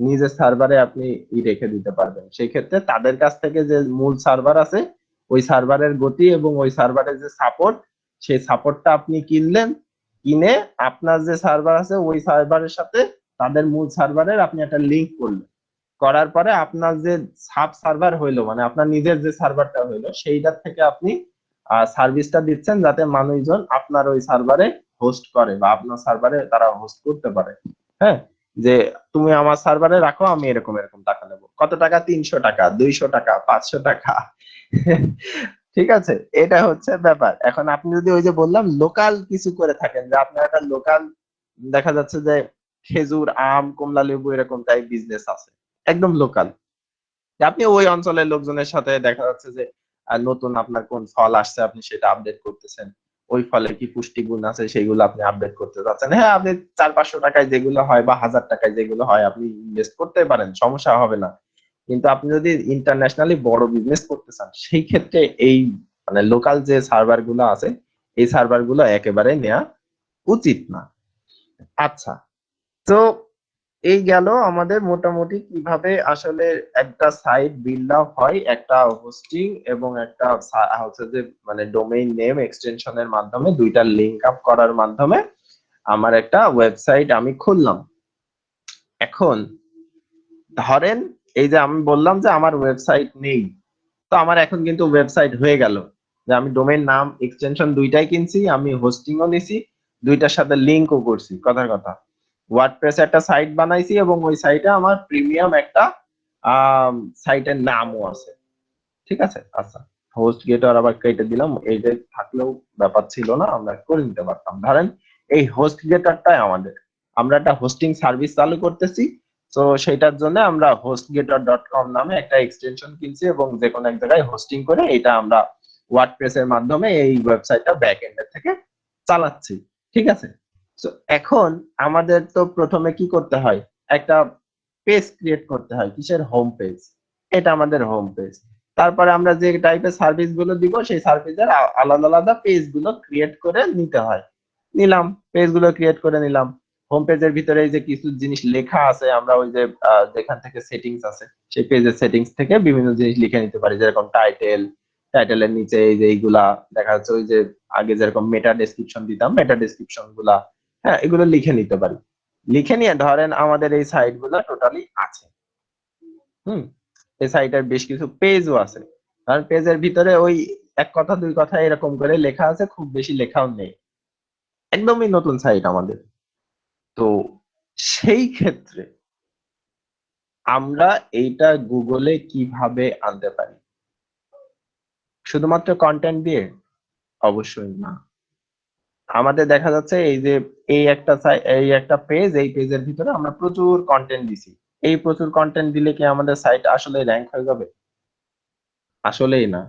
নিজের সার্ভারে আপনি রেখে দিতে পারবেন। সেই ক্ষেত্রে তাদের কাছ থেকে যে মূল সার্ভার আছে, ওই সার্ভারের গতি এবং ওই সার্ভারের যে সাপোর্ট, সেই সাপোর্টটা আপনি কিনলেন, কিনে আপনার যে সার্ভার আছে ওই সার্ভারের সাথে তাদের মূল সার্ভারের আপনি একটা লিংক করলেন, করার পরে আপনার যে সাব সার্ভার হইলো, মানে আপনার নিজের যে সার্ভারটা হইলো, সেইটার থেকে আপনি সার্ভিসটা দিচ্ছেন, যাতে মানুষজন আপনার ওই সার্ভারে হোস্ট করে বা আপনার সার্ভারে তারা হোস্ট করতে পারে। হ্যাঁ, যে তুমি আমার সার্ভারে রাখো, আমি এরকম এরকম টাকা নেবো। কত টাকা? 300 টাকা, 200 টাকা, 500 টাকা। ঠিক আছে, এটা হচ্ছে ব্যাপার। এখন আপনি যদি ওই যে বললাম লোকাল কিছু করে থাকেন, যে আপনার একটা লোকাল দেখা যাচ্ছে যে খেজুর, আম, কমলা লেবু এরকম টাইপ বিজনেস আছে, একদম লোকাল, আপনি ওই অঞ্চলের লোকজনের সাথে দেখা যাচ্ছে যে নতুন আপনার কোন ফল আসছে আপনি সেটা আপডেট করতেছেন, ওই ফলে কি পুষ্টিগুণ আছে সেগুলো আপনি আপডেট করতে যাচ্ছেন। হ্যাঁ, আপনি 400-500 টাকায় যেগুলো হয় বা 1000 টাকায় যেগুলো হয় আপনি ইনভেস্ট করতে পারেন, সমস্যা হবে না। কিন্তু আপনি যদি ইন্টারন্যাশনালি বড় বিজনেস করতে চান সেই ক্ষেত্রে এই মানে লোকাল যে সার্ভার গুলো আছে এই সার্ভার গুলো একেবারে নেওয়া উচিত না। আচ্ছা, তো এই গেল আমাদের মোটামুটি কিভাবে আসলে একটা সাইট বিল্ড আপ হয়, একটা হোস্টিং এবং একটা হচ্ছে যে মানে ডোমেইন নেম এক্সটেনশনের মাধ্যমে দুইটা লিংক আপ করার মাধ্যমে আমার একটা ওয়েবসাইট আমি খুললাম। এখন ধরেন এই যে আমি বললাম যে আমার ওয়েবসাইট নেই, তো আমার এখন কিন্তু ওয়েবসাইট হয়ে গেল, যে আমি ডোমেইন নাম এক্সটেনশন দুইটাই কিনছি, আমি হোস্টিংও নিছি, দুইটার সাথে লিংকও করছি, কথার কথা ওয়ার্ডপ্রেসে একটা সাইট বানাইছি এবং ওই সাইটে আমার প্রিমিয়াম একটা সাইটের নামও আছে। ঠিক আছে, আচ্ছা, হোস্ট গেটার আবার কেটে দিলাম, এইটা থাকলেও ব্যাপার ছিল না, আমরা করে নিতে পারতাম। ধরেন এই হোস্ট গেটারটাই আমাদের, আমরা একটা হোস্টিং সার্ভিস চালু করতেছি, তো সেটার জন্য আমরা hostgator.com নামে একটা এক্সটেনশন কিনছি এবং যে কোনো এক জায়গায় হোস্টিং করে এটা আমরা ওয়ার্ডপ্রেস এর মাধ্যমে এই ওয়েবসাইটটা ব্যাক এন্ডের থেকে চালাচ্ছি। ঠিক আছে, তো এখন আমাদের তো প্রথমে কি করতে হয়, একটা পেজ ক্রিয়েট করতে হয়, কিসের, হোম পেজ, এটা আমাদের হোম পেজ। তারপরে আমরা যে টাইপের সার্ভিস গুলো দিব সেই সার্ভিসের আলাদা আলাদা পেজ গুলো ক্রিয়েট করে নিতে হয়, নিলাম, পেজ গুলো ক্রিয়েট করে নিলাম। হোম পেজের ভিতরে এই যে কিছু জিনিস লেখা আছে আমরা ওই যে যেখান থেকে সেটিংস আছে সেই পেজের সেটিংস থেকে বিভিন্ন জিনিস লিখে নিতে পারি, যেরকম টাইটেল, টাইটেলের নিচে এই যে এইগুলা দেখা যাচ্ছে ওই যে আগে যেরকম মেটা ডেসক্রিপশন দিতাম মেটা ডেসক্রিপশন গুলা, হ্যাঁ এগুলো লিখে নিতে পারি। লিখে নিয়ে ধরেন আমাদের এই সাইট গুলা টোটালি আছে। হুম, এই সাইটের বেশ কিছু পেজও আছে, কারণ পেজের ভিতরে ওই এক কথা দুই কথা এরকম করে লেখা আছে, খুব বেশি লেখাও নেই, একদমই নতুন সাইট আমাদের। তো সেই ক্ষেত্রে আমরা এইটা গুগলে কিভাবে আনতে পারি, শুধুমাত্র কন্টেন্ট দিয়ে? অবশ্যই না। আমাদের দেখা যাচ্ছে এই যে এই একটা পেজ, এই পেজের ভিতরে আমরা প্রচুর কন্টেন্ট দিছি, এই প্রচুর কন্টেন্ট দিলে কি আমাদের সাইট আসলে র্যাঙ্ক হয়ে যাবে? আসলেই না।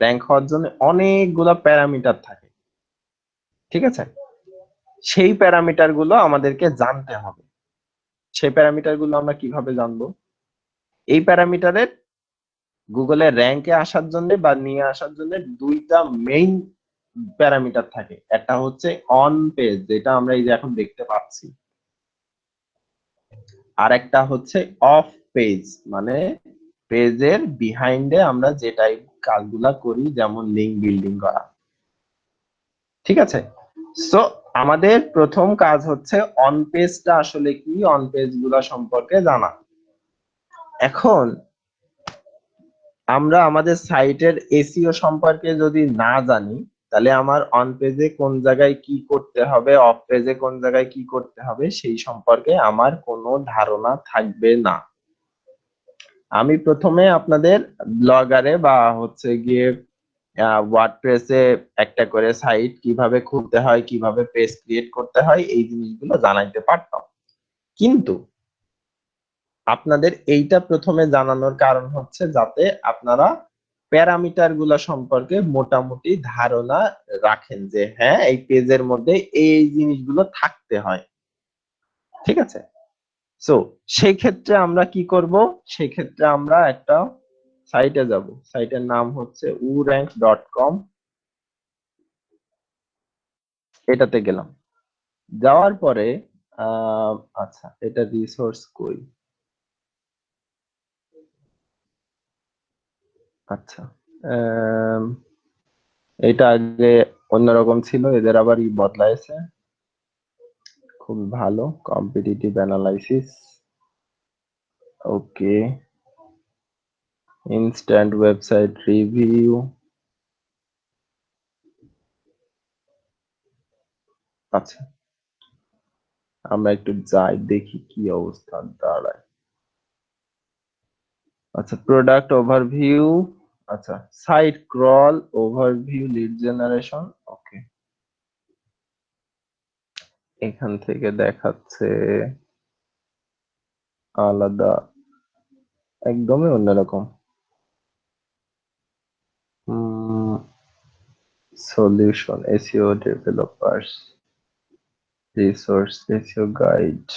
র্যাঙ্ক হওয়ার জন্য অনেকগুলা প্যারামিটার থাকে। ঠিক আছে, সেই প্যারামিটার গুলো আমাদেরকে জানতে হবে। সেই প্যারামিটার গুলো আমরা কিভাবে জানবো? এই প্যারামিটারের গুগলের র্যাঙ্কে আসার জন্য বা নিয়ে আসার জন্য দুইটা মেইন প্যারামিটার থাকে, একটা হচ্ছে অন পেজ, যেটা আমরা এই যে এখন দেখতে পাচ্ছি, আর একটা হচ্ছে অফ পেজ, মানে পেজের বিহাইন্ডে আমরা যে টাইপ কাজগুলা করি, যেমন লিঙ্ক বিল্ডিং করা। ঠিক আছে, সো আমাদের প্রথম কাজ হচ্ছে অন পেজটা আসলে কি, অন পেজ গুলা সম্পর্কে জানা। এখন আমরা আমাদের সাইটের এসইও সম্পর্কে যদি না জানি, তাহলে আমার অন পেজে কোন জায়গায় কি করতে হবে, অফ পেজে কোন জায়গায় কি করতে হবে সেই সম্পর্কে আমার কোনো ধারণা থাকবে না। আমি প্রথমে আপনাদের ব্লগারে বা হচ্ছে গিয়ে ওয়ার্ডপ্রেসে একটা করে সাইট কিভাবে খুলতে হয়, কিভাবে পেজ ক্রিয়েট করতে হয় এই জিনিসগুলো জানাইতে পারতাম, কিন্তু আপনাদের এইটা প্রথমে জানানোর কারণ হচ্ছে যাতে আপনারা প্যারামিটার গুলা সম্পর্কে মোটামুটি ধারণা রাখেন, যে হ্যাঁ এই পেজের মধ্যে এই জিনিসগুলো থাকতে হয়। ঠিক আছে, সো সেই ক্ষেত্রে আমরা কি করব, সেই ক্ষেত্রে আমরা একটা সাইটে যাব, সাইটের নাম হচ্ছে urank.com, এটাতে গেলাম, যাওয়ার পরে আহ আচ্ছা এটা রিসোর্স কই, আচ্ছা আম, এটা আগে অন্যরকম ছিল, এদের আবার বদলাইছে, খুব ভালো, competitive analysis, okay, instant website review. আচ্ছা, আমরা একটু যাই দেখি কি অবস্থা দাঁড়ায়। আচ্ছা, প্রোডাক্ট ওভারভিউ, আচ্ছা, site crawl, overview, lead generation. Okay, এখান থেকে দেখাচ্ছে আলাদা, একদমই অন্যরকম। Solution, SEO developers, resource, SEO guide.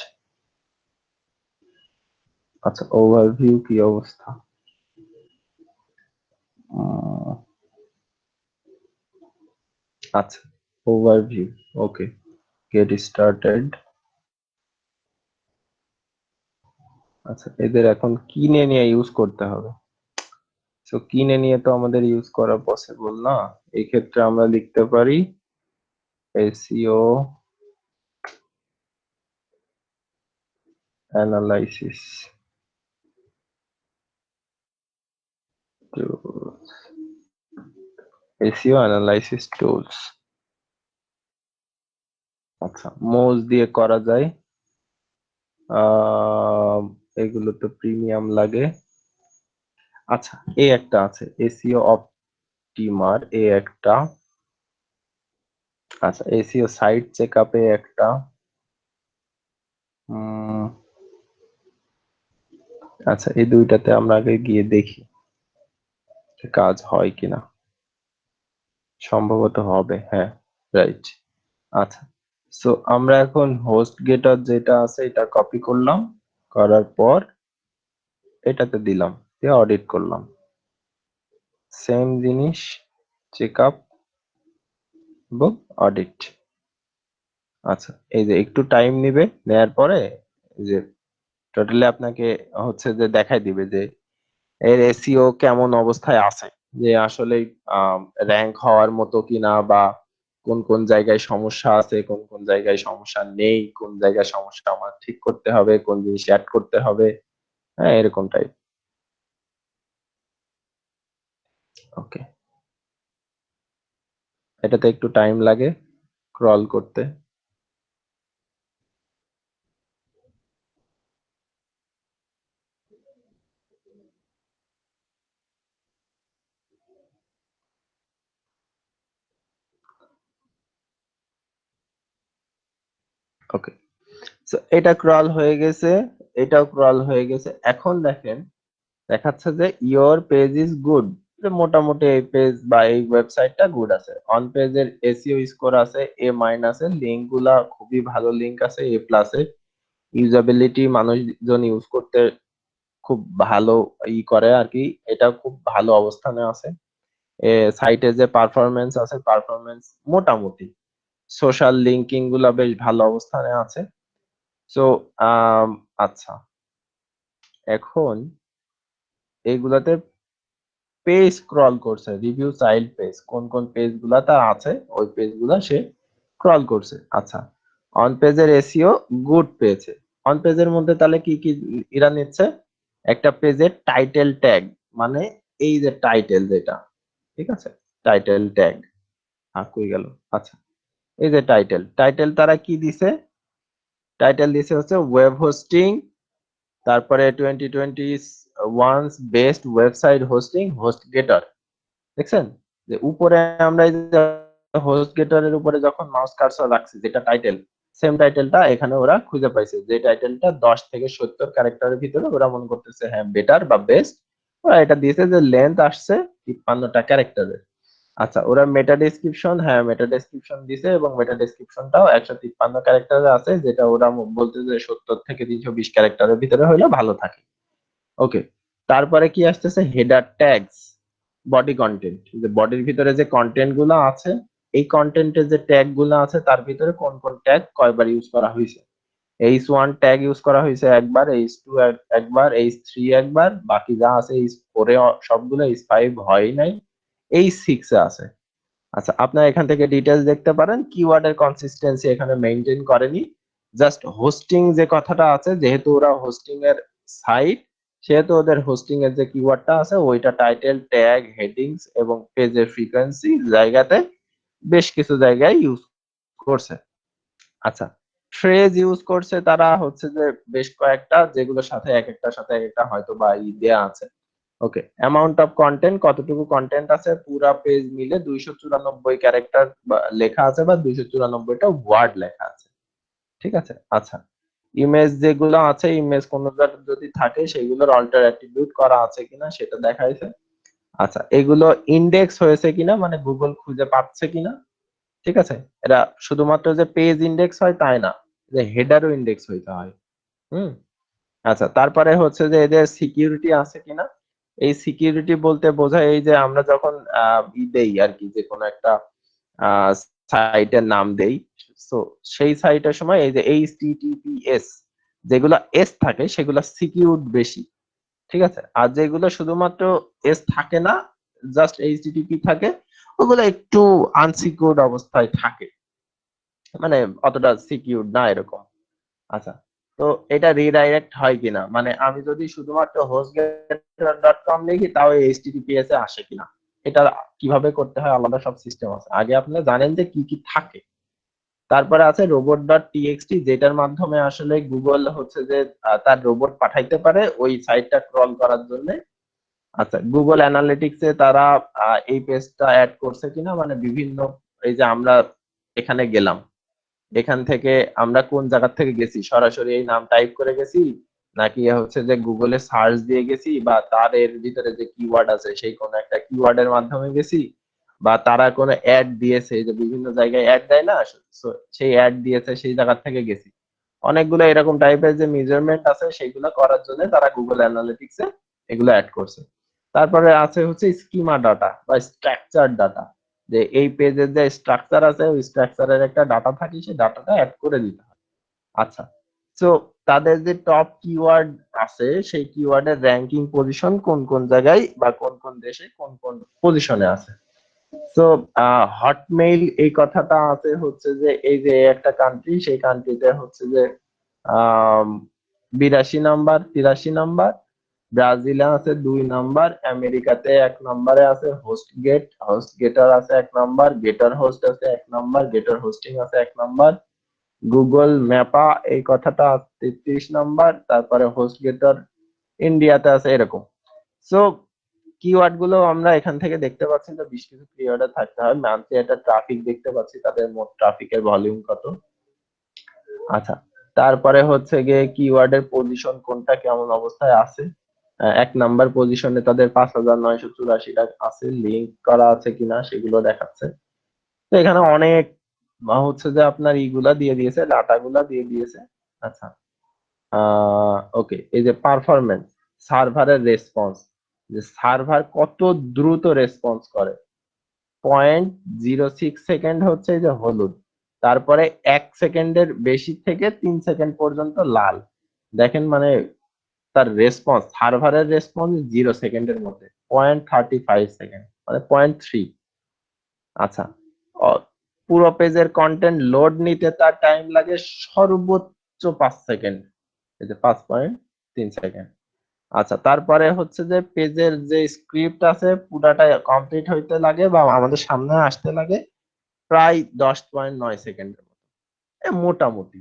আচ্ছা, ওভারভিউ কি অবস্থা? আচ্ছা, ওভারভিউ। ওকে, গেট স্টার্টেড। আচ্ছা, এদের এখন কিনে নিয়ে ইউজ করতে হবে। সো কিনে নিয়ে তো আমাদের ইউজ করা পসিবল না। এই ক্ষেত্রে আমরা লিখতে পারি SEO analysis tools, SEO analysis tools. আচ্ছা, মোজ দিয়ে করা যায়। এগুলো তো প্রিমিয়াম লাগে। আচ্ছা, এই একটা আছে এসইও অপটিমার, এই একটা। আচ্ছা, এসইও সাইট চেকআপ, এ একটা। আচ্ছা, এই দুইটাতে আমরা আগে গিয়ে দেখি কাজ হয় কিনা। সম্ভবত হবে, হ্যাঁ, রাইট। আচ্ছা, সো আমরা এখন হোস্ট গেটার যেটা আছে এটা কপি করলাম, করার পর এটাতে দিলাম, দিয়ে অডিট করলাম। সেম জিনিস, চেকআপ এবং অডিট। আচ্ছা, এই যে একটু টাইম নিবে, নেয়ার পরে এই যে টোটালি আপনাকে হচ্ছে যে দেখাই দিবে যে এর এসইও কেমন অবস্থায় আছে, যে আসলে র‍্যাঙ্ক হওয়ার মতো কিনা, বা কোন কোন জায়গায় সমস্যা আছে, কোন কোন জায়গায় সমস্যা নেই, কোন জায়গায় সমস্যা আমার ঠিক করতে হবে, কোন জিনিস অ্যাড করতে হবে। হ্যাঁ, এরকম টাইপ। ওকে, এটাতে একটু টাইম লাগে ক্রল করতে। ওকে, সো এটা ক্রল হয়ে গেছে, এটাও ক্রল হয়ে গেছে। এখন দেখেন দেখাচ্ছে যে ইওর পেজ ইজ গুড, মোটামুটি এই পেজ বা এই ওয়েবসাইটটা গুড আছে। অন পেজের এসইও স্কোর আছে এ মাইনাসের, লিঙ্ক গুলা খুবই ভালো লিঙ্ক আছে এ প্লাসের, ইউজাবিলিটি মানুষজন ইউজ করতে খুব ভালো করে আর কি, এটা খুব ভালো অবস্থানে আছে। সাইটে যে পারফরমেন্স আছে, পারফরমেন্স মোটামুটি। সোশ্যাল লিঙ্কিং গুলা বেশ ভালো অবস্থানে আছে। সো আচ্ছা, এখন এইগুলাতে পেজ স্ক্রল করছে, রিভিউ চাইল্ড পেজ, কোন কোন পেজ গুলা তার আছে ওই পেজ গুলা সে স্ক্রল করছে। আচ্ছা, অন পেজের এসইও গুড পেয়েছে। অন পেজের মধ্যে তাহলে কি কি এরা নিচ্ছে? একটা পেজের টাইটেল ট্যাগ, মানে এই যে টাইটেল যেটা, ঠিক আছে, টাইটেল ট্যাগ। কই গেল? আচ্ছা, এই যে টাইটেল, টাইটেল তারা কি দিছে? টাইটেল দিছে হচ্ছে ওয়েব হোস্টিং, তারপরে 2021 বেস্ট ওয়েবসাইট হোস্টিং, হোস্ট গেটার। দেখছেন যে উপরে আমরা এই যে হোস্ট গেটারের উপরে যখন মাউস কার্সর রাখছি, যেটা টাইটেল, সেম টাইটেলটা এখানে ওরা খুঁজে পাইছে, যে টাইটেলটা 10 থেকে 70 ক্যারেক্টারের ভিতরে ওরা মনে করতেছে হ্যাঁ বেটার বা বেস্ট। ওরা এটা দিয়েছে যে লেন্থ আসছে 53টা ক্যারেক্টারের। আচ্ছা, ওরা মেটা ডেসক্রিপশন, হ্যাঁ মেটা ডেসক্রিপশন দিছে, এবং মেটা ডেসক্রিপশনটাও 153 ক্যারেক্টারে আছে, যেটা ওরা বলতে যে 70 থেকে 320 ক্যারেক্টারের ভিতরে হইলে ভালো থাকে। ওকে, তারপরে কি আসতেছে? হেডার ট্যাগস, বডি কন্টেন্ট, যে বডির ভিতরে যে কন্টেন্ট গুলো আছে, এই কন্টেন্টের যে ট্যাগ গুলো আছে তার ভিতরে কোন কোন ট্যাগ কয়বার ইউজ করা হয়েছে। H1 ট্যাগ ইউজ করা হয়েছে একবার, H2 একবার, H3 একবার, বাকি যা আছে H4 এ সবগুলো, H5 হয় নাই, H6 এ আছে। আচ্ছা, আপনারা এখান থেকে ডিটেইলস দেখতে পারেন। কিওয়ার্ডের কনসিস্টেন্সি এখানে মেইনটেইন করেনি। জাস্ট হোস্টিং যে কথাটা আছে, যেহেতু ওরা হোস্টিং এর সাইট, সেহেতু ওদের হোস্টিং এর যে কিওয়ার্ডটা আছে ওইটা টাইটেল, ট্যাগ, হেডিংস এবং পেজের ফ্রিকোয়েন্সি জায়গাতে বেশ কিছু জায়গায় ইউজ করছে। আচ্ছা, ফ্রেজ ইউজ করছে তারা হচ্ছে যে বেশ কয়েকটা, যেগুলোর সাথে এক একটার সাথে এক একটা হয়তো বা দেয়া আছে। ওকে, অ্যামাউন্ট অফ কন্টেন্ট, কতটুকু কন্টেন্ট আছে, পুরা পেজ মিলে 294 ক্যারেক্টার লেখা আছে বা 294টা ওয়ার্ড লেখা আছে। ঠিক আছে, আচ্ছা। ইমেজ যেগুলো আছে, ইমেজ কোন যদি থাকে সেগুলোর অল্টার অ্যাট্রিবিউট করা আছে কিনা সেটা দেখাইছে। আচ্ছা, এগুলো ইন্ডেক্স হয়েছে কিনা, মানে গুগল খুঁজে পাচ্ছে কিনা। ঠিক আছে, এটা শুধুমাত্র যে পেজ ইন্ডেক্স হয় তাই না, যে হেডারও ইন্ডেক্স হইতে হয়। হুম। আচ্ছা, তারপরে হচ্ছে যে এদের সিকিউরিটি আছে কিনা। এই সিকিউরিটি বলতে বোঝায় এই যে আমরা যখন দেই আর কি, যে কোনো একটা সাইটের নাম দেই, তো সেই সাইটের সময় এই যে এইচটিটিপিএস যেগুলো এস থাকে সেগুলো সিকিউরড বেশি। ঠিক আছে, আর যেগুলো শুধুমাত্র এস থাকে না, জাস্ট এইচটিটিপি থাকে, ওগুলো একটু আনসিকিউরড অবস্থায় থাকে, মানে অতটা সিকিউরড না এরকম। আচ্ছা, তো এটা রিডাইরেক্ট হয় কিনা, মানে আমি যদি শুধুমাত্র hostgator.com লিখি তাও এইচটিটিপিএস এ আসে কিনা, এটা কিভাবে করতে হয় আলাদা সব সিস্টেম আছে। আগে আপনারা জানেন যে কি কি থাকে। তারপরে আছে robot.txt, যেটার মাধ্যমে আসলে গুগল হচ্ছে যে তার রোবট পাঠাইতে পারে ওই সাইটটা ক্রল করার জন্য। আচ্ছা, গুগল অ্যানালিটিক্স এ তারা এই পেজটা অ্যাড করছে কিনা, মানে বিভিন্ন, এই যে আমরা এখানে গেলাম, এখান থেকে আমরা কোন জায়গা থেকে গেছি, সরাসরি এই নাম টাইপ করে গেছি, নাকি হচ্ছে যে গুগলে সার্চ দিয়ে গেছি, বা তার এর ভিতরে যে কিওয়ার্ড আছে সেই কোন একটা কিওয়ার্ডের মাধ্যমে গেছি, বা তারা কোনো অ্যাড দিয়েছে, যে বিভিন্ন জায়গায় অ্যাড দেয় না, so সেই অ্যাড দিয়েছে সেই জায়গা থেকে গেছি। অনেকগুলো এরকম টাইপের যে মেজারমেন্ট আছে সেগুলো করার জন্য তারা গুগল অ্যানালিটিক্স এ এগুলো অ্যাড করছে। তারপরে আছে হচ্ছে স্কিমা ডাটা বা স্ট্রাকচার ডাটা, যে এই পেজের যে স্ট্রাকচার আছে ওই স্ট্রাকচারের একটা ডাটা থাকে, সেই ডাটাটা অ্যাড করে দিতে হয়। আচ্ছা, তো তাদের যে টপ কিওয়ার্ড আছে সেই কিওয়ার্ডের র্যাঙ্কিং পজিশন কোন কোন জায়গায় বা কোন কোন দেশে কোন কোন পজিশনে আছে। তো হটমেইল এই কথাটা আছে হচ্ছে যে এই যে একটা কান্ট্রি, সেই কান্ট্রিতে হচ্ছে যে 82 নাম্বার, 83 নাম্বার, ব্রাজিলে আছে 2 নাম্বার, আমেরিকাতে 1 নাম্বারে আছে হোস্টগেট, হোস্টগেটার আছে 1 নাম্বার, গেটার হোস্ট আছে 1 নাম্বার, গেটার হোস্টিং আছে 1 নাম্বার, গুগল ম্যাপা এই কথাটা 33 নাম্বার, তারপরে হোস্টগেটার ইন্ডিয়াতে আছে, এরকম। সো কিওয়ার্ড গুলো আমরা এখান থেকে দেখতে পাচ্ছি যে বেশ কিছু কিওয়ার্ডে থাকতে হয়। মান্থলি একটা ট্রাফিক দেখতে পাচ্ছি, তাদের মোট ট্রাফিকের ভলিউম কত। আচ্ছা, তারপরে হচ্ছে গিয়ে কিওয়ার্ডের পজিশন কোনটা কেমন অবস্থায় আছে। 1 নাম্বার পজিশনে তাদের 5,984টা আছে, লিঙ্ক করা আছে কিনা সেগুলো দেখাচ্ছে। তো এখানে অনেক হচ্ছে যে আপনার ইগুলা দিয়ে দিয়েছে, ডাটা গুলা দিয়ে দিয়েছে। আচ্ছা, ওকে, এই যে পারফরমেন্স, সার্ভারের রেসপন্স, যে সার্ভার কত দ্রুত রেসপন্স করে। 0.06 সেকেন্ড হচ্ছে এই যে হলুদ, তারপরে 1 সেকেন্ডের বেশি থেকে 3 সেকেন্ড পর্যন্ত লাল। দেখেন, মানে তার রেসপন্স, সার্ভারের রেসপন্স 0 সেকেন্ডের মধ্যে, 0.35 সেকেন্ড, মানে 0.3। আচ্ছা, অ- পুরো পেজের কন্টেন্ট লোড নিতে তার টাইম লাগে সর্বোচ্চ 5 সেকেন্ড, এই যে 5.3 সেকেন্ড। আচ্ছা, তারপরে হচ্ছে যে পেজের যে স্ক্রিপ্ট আছে পুরাটা কমপ্লিট হইতে লাগে বা আমাদের সামনে আসতে লাগে প্রায় 10.9 সেকেন্ডের মতো, মোটামুটি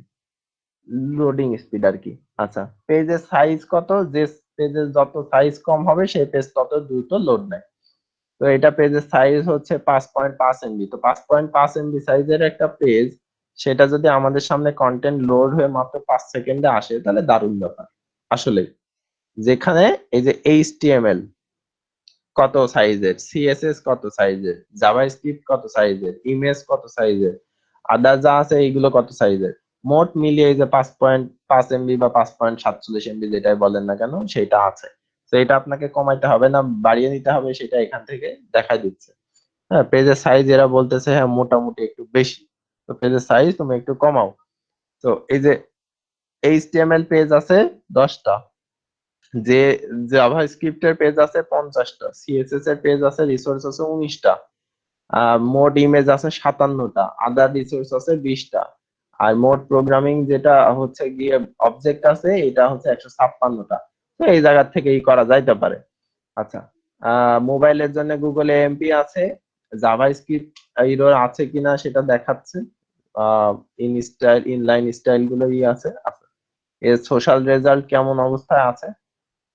লোডিং স্পিড আর কি। আচ্ছা, পেজের সাইজ কত, যে পেজের যত সাইজ কম হবে সেই পেজ তত দ্রুত লোড নেয়। তো এটা পেজের সাইজ হচ্ছে 5.5 MB, তো 5.5 MB সাইজের একটা পেজ, সেটা যদি আমাদের সামনে কন্টেন্ট লোড হয়ে মাত্র 5 সেকেন্ডে আসে তাহলে দারুণ ব্যাপার আসলে। যেখানে এই যে এইচটিএমএল কত সাইজের, সিএসএস কত সাইজের, জাভাস্ক্রিপ্ট কত সাইজের, ইমেজ কত সাইজের, আদার যা আছে এইগুলো কত সাইজের, মোট মিলিয়ে এই যে 5.5 MB বা 5.47 MB যেটাই বলেন না কেন সেটা আছে। তো এটা আপনাকে কমাইতে হবে না বাড়িয়ে নিতে হবে, সেটা এখান থেকে দেখাই দিচ্ছে। হ্যাঁ, পেজের সাইজ এরা বলতেছে হ্যাঁ মোটামুটি একটু বেশি, তো পেজের সাইজ তুমি একটু কমাও। তো এই যে এইচটিএমএল পেজ আছে 10টা, যে জাভাস্ক্রিপ্ট এর পেজ আছে 50টা, সিএসএস এর পেজ আছে, রিসোর্স আছে 19টা, মোট ইমেজ আছে 57টা, আদার রিসোর্স আছে 20টা, আর মোট প্রোগ্রামিং যেটা হচ্ছে গিয়ে অবজেক্ট আছে এটা হচ্ছে 156টা। তো এই জায়গা থেকেই করা যাইতে পারে। আচ্ছা, মোবাইলের জন্য গুগল এএমপি আছে, জাভাস্ক্রিপ্ট এরর আছে কিনা সেটা দেখাচ্ছে, ইনলাইন স্টাইল গুলো আছে। এর সোশ্যাল রেজাল্ট কেমন অবস্থায় আছে।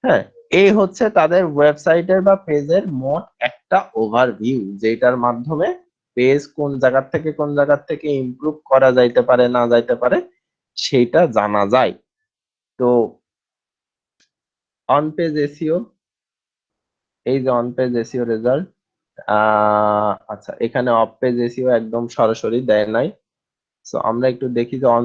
হ্যাঁ, এই হচ্ছে তাদের ওয়েবসাইটের বা পেজের মোট একটা ওভারভিউ, যেটার মাধ্যমে পেজ কোন জায়গা থেকে কোন জায়গা থেকে ইমপ্রুভ করা যাইতে পারে না যাইতে পারে সেইটা জানা যায়। তো অন পেজ এসইও, এই যে অন পেজ এসইও রেজাল্ট, আচ্ছা এখানে অফ পেজ এসইও একদম সরাসরি দেয় নাই। সো আমরা একটু দেখি যে অন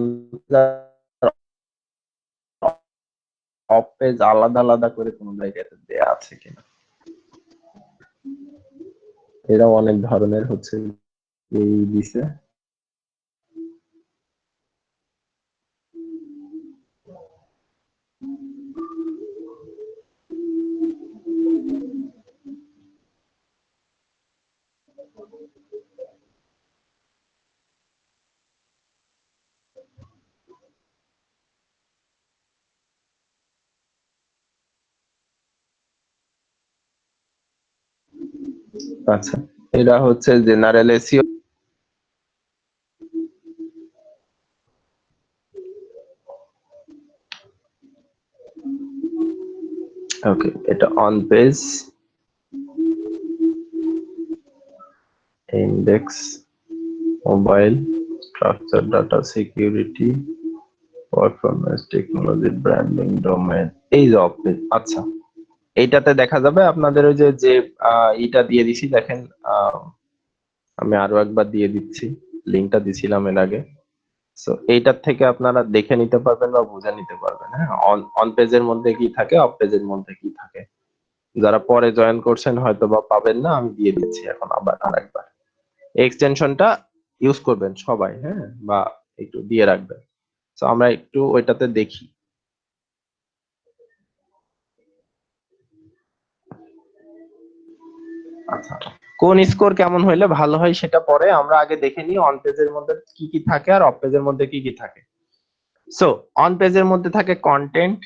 অফ পেজ আলাদা আলাদা করে কোনো জায়গাতে দেয়া আছে কিনা। এরাও অনেক ধরনের হচ্ছে এই দিছে। আচ্ছা, এরা হচ্ছে জেনারেল এসইও। ওকে, এটা on page, index, mobile, structure, data security, performance, technology, branding, domain, এই যে অফ পেজ। আচ্ছা, এইটাতে দেখা যাবে আপনাদের ওই যে যে এইটা দিয়ে দিছি দেখেন, আমি আরো একবার দিয়ে দিচ্ছি, লিঙ্কটা দিছিলাম এর আগে। সো এইটার থেকে আপনারা দেখে নিতে পারবেন বা বুঝে নিতে পারবেন, হ্যাঁ, অন অন পেজের মধ্যে কি থাকে, অফ পেজের মধ্যে কি থাকে। যারা পরে জয়েন করছেন হয়তো বা পাবেন না, আমি দিয়ে দিচ্ছি এখন আবার আরেকবার। এক্সটেনশনটা ইউজ করবেন সবাই, হ্যাঁ, বা একটু দিয়ে রাখবেন। তো আমরা একটু ওইটাতে দেখি। আচ্ছা, কোন স্কোর কেমন হইলে ভালো হয় সেটা পরে, আমরা আগে দেখে নিই অন পেজের মধ্যে কি কি থাকে আর অফ পেজের মধ্যে কি কি থাকে। সো অন পেজের মধ্যে থাকে কন্টেন্ট,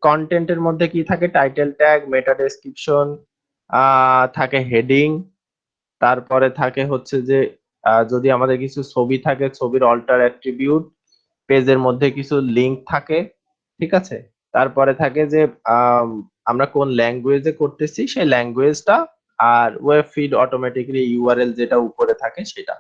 কন্টেন্টের মধ্যে কি থাকে, টাইটেল ট্যাগ, মেটা ডেসক্রিপশন, থাকে হেডিং, তারপরে থাকে হচ্ছে যে যদি আমাদের কিছু ছবি থাকে ছবির অল্টার অ্যাট্রিবিউট, পেজের মধ্যে কিছু লিংক থাকে, ঠিক আছে। তারপরে থাকে যে আম, আমরা কোন ল্যাঙ্গুয়েজে করতেছি সেই ল্যাঙ্গুয়েজটা, আর ওয়েব ফিড অটোমেটিক্যালি ইউআরএল যেটা উপরে থাকে সেটা।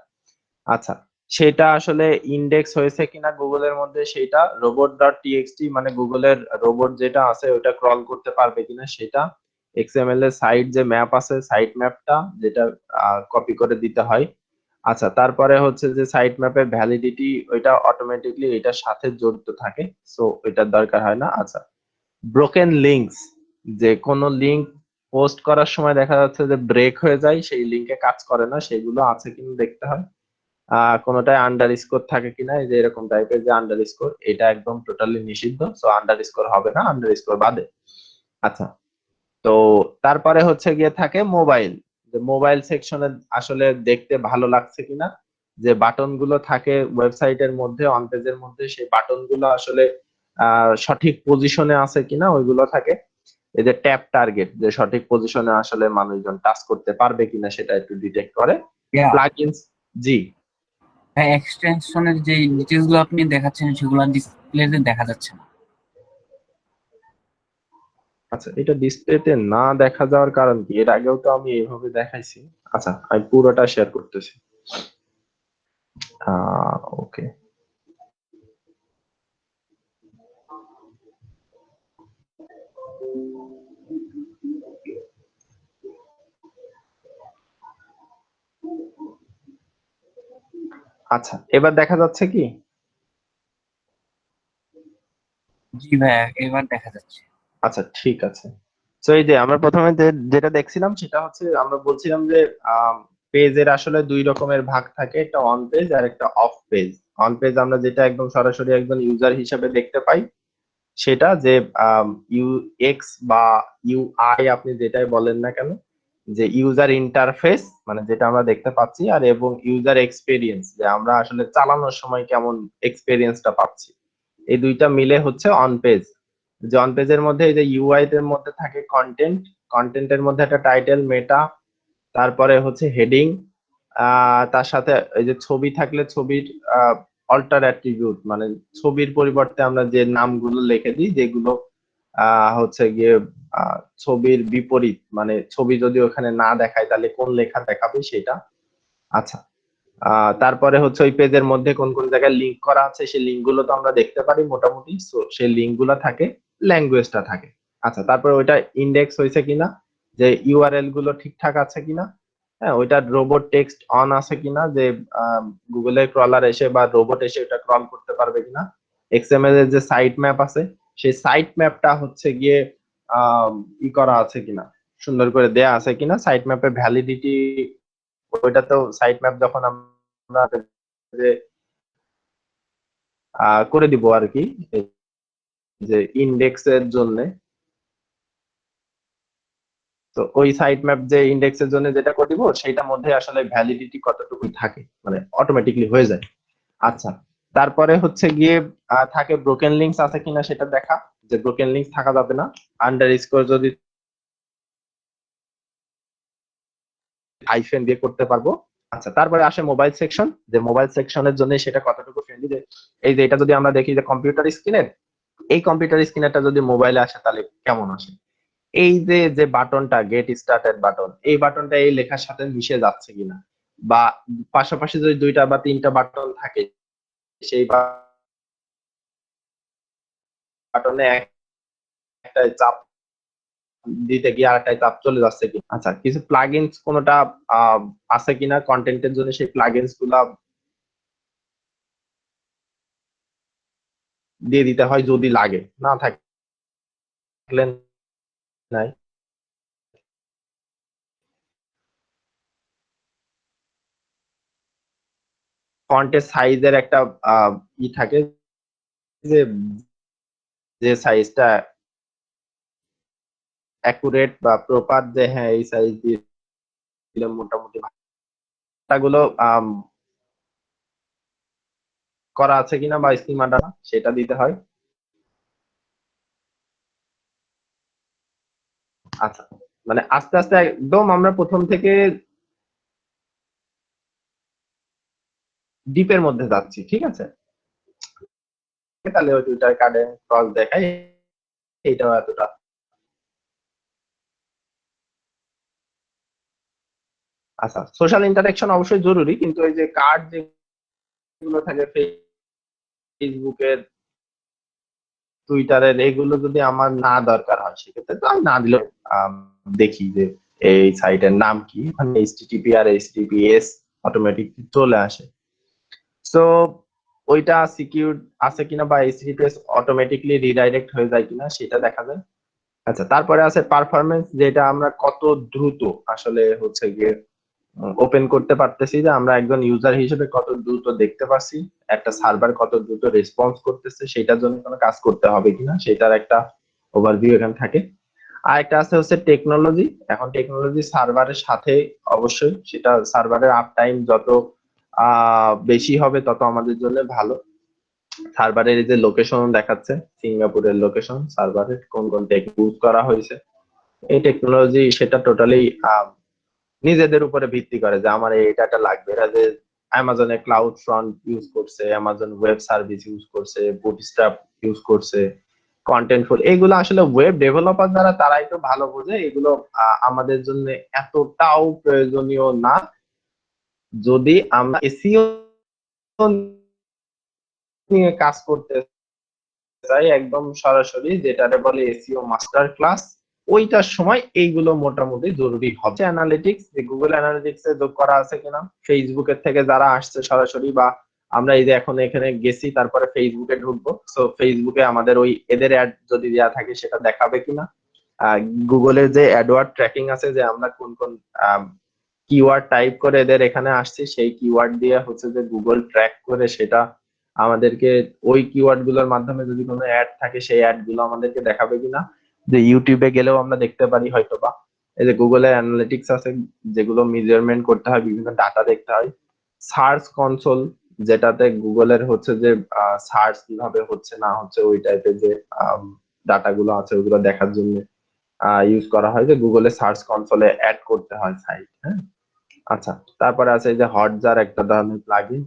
আচ্ছা, সেটা আসলে ইন্ডেক্স হয়েছে কিনা গুগলের মধ্যে সেটা, রোবট ডট টিএক্সটি মানে গুগলের রোবট যেটা আছে ওটা ক্রল করতে পারবে কিনা সেটা, এক্সএমএল এর সাইট যে ম্যাপ আছে সাইট ম্যাপটা যেটা কপি করে দিতে হয়। আচ্ছা, তারপরে হচ্ছে যে সাইট ম্যাপের ভ্যালিডিটি ওইটা অটোমেটিকলি এটার সাথে জড়িত থাকে, সো ওইটার দরকার হয় না। আচ্ছা, ব্রোকেন লিঙ্কস, যে কোনো লিঙ্ক পোস্ট করার সময় দেখা যাচ্ছে যে ব্রেক হয়ে যায়, সেই লিঙ্কে কাজ করে না, সেগুলো আছে কিনা দেখতে হয়। কোনোটায় আন্ডার স্কোর থাকে কিনা, এই যে এরকম টাইপের যে আন্ডার স্কোর, এটা একদম টোটালি নিষিদ্ধ, সো আন্ডার স্কোর হবে না, আন্ডার স্কোর বাদে। আচ্ছা, তো তারপরে হচ্ছে গিয়ে থাকে মোবাইল, যে মোবাইল সেকশনে আসলে দেখতে ভালো লাগছে কিনা, যে বাটন গুলো থাকে ওয়েবসাইটের মধ্যে অন পেজের মধ্যে সেই বাটন গুলো আসলে সঠিক পজিশনে আছে কিনা ওইগুলো থাকে। এই যে ট্যাপ টার্গেট, যে সঠিক পজিশনে আসলে মানুষজন টাচ করতে পারবে কিনা সেটা একটু ডিটেক্ট করে। প্লাগইনস, জি। ভাই এক্সটেনশনের যে ডিটেলস গুলো আপনি দেখাচ্ছেন সেগুলো ডিসপ্লেতে দেখা যাচ্ছে না। আচ্ছা, এটা ডিসপ্লেতে না দেখা যাওয়ার কারণ কি, এর আগেও তো আমি এইভাবে দেখাইছি। আচ্ছা, আমি পুরোটা শেয়ার করতেছি। ওকে, আচ্ছা এবার দেখা যাচ্ছে কি? জি ভাইয়া, এবার দেখা যাচ্ছে। আচ্ছা ঠিক আছে। তো এই যে আমরা প্রথমে যেটা দেখছিলাম সেটা হচ্ছে আমরা বলছিলাম যে পেজের আসলে দুই রকমের ভাগ থাকে, একটা অন পেজ আর একটা অফ পেজ। অন পেজ আমরা যেটা একদম সরাসরি একজন ইউজার হিসেবে দেখতে পাই, সেটা যে ইউএক্স বা ইউআই আপনি যেটাই বলেন না কেন, যে ইউজার ইন্টারফেস মানে যেটা আমরা দেখতে পাচ্ছি, আর এবং ইউজার এক্সপেরিয়েন্স যে আমরা আসলে চালানোর সময় কেমন এক্সপেরিয়েন্সটা পাচ্ছি, এই দুইটা মিলে হচ্ছে অন পেজ। যে অন পেজের মধ্যে এই যে ইউআই এর মধ্যে থাকে কন্টেন্ট, কন্টেন্টের মধ্যে একটা টাইটেল, মেটা, তারপরে হচ্ছে হেডিং, তার সাথে এই যে ছবি থাকলে ছবির অল্টার অ্যাট্রিবিউট মানে ছবির পরিবর্তে আমরা যে নামগুলো লিখে দিই যেগুলো হচ্ছে গিয়ে ছবির বিপরীত, মানে ছবি যদি ওখানে না দেখায় তাহলে কোন লেখা দেখাবে সেটা। আচ্ছা, তারপরে হচ্ছে ওই পেজের মধ্যে কোন কোন জায়গায় লিংক করা আছে সেই লিংক গুলো তো আমরা দেখতে পারি মোটামুটি, সো সেই লিংক গুলো থাকে, ল্যাঙ্গুয়েজটা থাকে। আচ্ছা, তারপরে ওইটা ইন্ডেক্স হয়েছে কিনা, যে ইউআরএল গুলো ঠিকঠাক আছে কিনা, হ্যাঁ ওইটা রোবট টেক্সট অন আছে কিনা, যে গুগলের ক্রলার এসে বা রোবট এসে ওটা ক্রল করতে পারবে কিনা, এক্সএমএল এর যে সাইট ম্যাপ আছে সেই সাইট ম্যাপটা হচ্ছে গিয়ে ই করা আছে কিনা, সুন্দর করে দেয়া আছে কিনা, সাইট ম্যাপের ভ্যালিডিটি, ওইটা তো সাইট ম্যাপ যখন আমরা যে করে দিব আর কি, এই যে ইন্ডেক্সের জন্য, তো ওই সাইট ম্যাপ যে ইন্ডেক্সের জন্য যেটা করে দিব সেইটার মধ্যে আসলে ভ্যালিডিটি কতটুকু থাকে, মানে অটোমেটিকলি হয়ে যায়। আচ্ছা, তারপরে হচ্ছে গিয়ে থাকে ব্রোকেন লিঙ্কস আছে কিনা সেটা দেখা, যে ব্রোকেন লিঙ্কস থাকা যাবে না, আন্ডার স্কোর যদি হাইফেন দিয়ে করতে পারবো। আচ্ছা, তারপরে আসে মোবাইল সেকশন, যে মোবাইল সেকশনের জন্য সেটা কতটুকু ফ্রেন্ডলি, যে এই যে এটা যদি আমরা দেখি যে কম্পিউটার স্ক্রিনের, এই কম্পিউটার স্ক্রিনেরটা যদি মোবাইলে আসে তাহলে কেমন আসে, এই যে যে বাটনটা গেট স্টার্টেড বাটন, এই বাটনটা এই লেখার সাথে মিশে যাচ্ছে কিনা, বা পাশাপাশি যদি দুইটা বা তিনটা বাটন থাকে সেই বাটনে একটা চাপ দিতে গিয়ে আরেকটায় চাপ চলে যাচ্ছে কি। আচ্ছা, কিছু প্লাগইনস কোনটা আছে কিনা কন্টেন্টের জন্য, সেই প্লাগইনস গুলা দিয়ে দিতে হয় যদি লাগে, না থাকলে নাই। ফন্টের সাইজের একটা ই থাকে, যে যে সাইজটা অ্যাকুরেট বা প্রপার, যে হ্যাঁ এই সাইজ দিলে মোটামুটি গুলো করা আছে কিনা বা স্কিমাটা সেটা দিতে হয়। আচ্ছা, মানে আস্তে আস্তে একদম আমরা প্রথম থেকে ডিপের মধ্যে যাচ্ছি, ঠিক আছে। তাহলে ওই টুইটার কার্ডে ক্রস দেখাই, এইটাও এতটা। আচ্ছা, সোশ্যাল ইন্টারাকশন অবশ্যই জরুরি, কিন্তু ওই যে কার্ড যেগুলো থাকে ফেসবুকের, টুইটারের, এগুলো যদি আমার না দরকার হয় সেক্ষেত্রে তো আমি না দিলে দেখি যে এই সাইটের নাম কি, ওখানে এইচটিটিপি আর এইচটিটিপিএস অটোমেটিক চলে আসে। সো ওইটা সিকিউর আছে কিনা বা এইচটিটিপিএস অটোমেটিকলি রিডাইরেক্ট হয়ে যায় কিনা সেটা দেখা যায়। আচ্ছা, তারপরে আছে পারফরমেন্স, যেটা আমরা কত দ্রুত আসলে হচ্ছে গিয়ে ওপেন করতে পারতেছি, যে আমরা একজন ইউজার হিসেবে কত দ্রুত দেখতে পাচ্ছি, একটা সার্ভার কত দ্রুত রেসপন্স করতেছে, সেটার জন্য কোনো কাজ করতে হবে কিনা সেটার একটা ওভারভিউ এখানে থাকে। আর একটা আছে হচ্ছে টেকনোলজি, এখন টেকনোলজি সার্ভারের সাথে অবশ্যই, সেটা সার্ভারের আপ টাইম যত বেশি হবে তত আমাদের জন্য ভালো। সার্ভারের যে লোকেশন দেখাচ্ছে, সিঙ্গাপুরের লোকেশন, সার্ভারের কোন কোন টেক ইউজ করা হয়েছে, এই টেকনোলজি সেটা টোটালি নিজেদের উপরে ভিত্তি করে, যে আমার এই ডাটা লাগবে। এরা যে অ্যামাজনে ক্লাউড ফ্রন্ট ইউজ করছে, অ্যামাজন ওয়েব সার্ভিস ইউজ করছে, বুটস্ট্র্যাপ ইউজ করছে, কন্টেন্টফুল, এগুলো আসলে ওয়েব ডেভেলপার যারা তারাই তো ভালো বোঝে এগুলো, আমাদের জন্য এতটাও প্রয়োজনীয় না। যদি আমরা এসইও নিয়ে কাজ করতে চাই একদম সরাসরি, যেটারে বলে এসইও মাস্টার ক্লাস, ওইটার সময় এইগুলো মোটামুটি জরুরি হবে। অ্যানালিটিক্স, যে গুগল অ্যানালিটিক্স এ যোগ করা আছে কিনা, ফেসবুকের থেকে যারা আসছে সরাসরি, বা আমরা এই যে এখন এখানে গেছি তারপরে ফেসবুকে ঢুকবো, সো ফেসবুকে আমাদের ওই এদের অ্যাড যদি দেওয়া থাকে সেটা দেখাবে কিনা। গুগলের যে অ্যাডওয়ার্ড ট্র্যাকিং আছে, যে আমরা কোন কোন কিওয়ার্ড টাইপ করে এদের এখানে আসছি, সেই কিওয়ার্ড দিয়ে হচ্ছে যে গুগল ট্র্যাক করে সেটা আমাদেরকে ওই কিওয়ার্ড গুলোর মাধ্যমে যদি কোনো অ্যাড থাকে সেই অ্যাড গুলো আমাদেরকে দেখাবে কিনা। যে ইউটিউবে গেলেও আমরা দেখতে পারি হয়তো বা, এই যে গুগলের অ্যানালিটিক্স আছে যেগুলো মেজারমেন্ট করতে হয়, বিভিন্ন ডাটা দেখতে হয়। সার্চ কনসোল, যেটাতে গুগলের হচ্ছে যে সার্চ কিভাবে হচ্ছে না হচ্ছে ওই টাইপের যে ডাটা গুলো আছে ওগুলো দেখার জন্য ইউজ করা হয়, যে গুগলের সার্চ কনসোলে অ্যাড করতে হয় সাইট, হ্যাঁ। আচ্ছা, তারপরে আছে এই যে হটজার, একটা ধরনের প্লাগইন,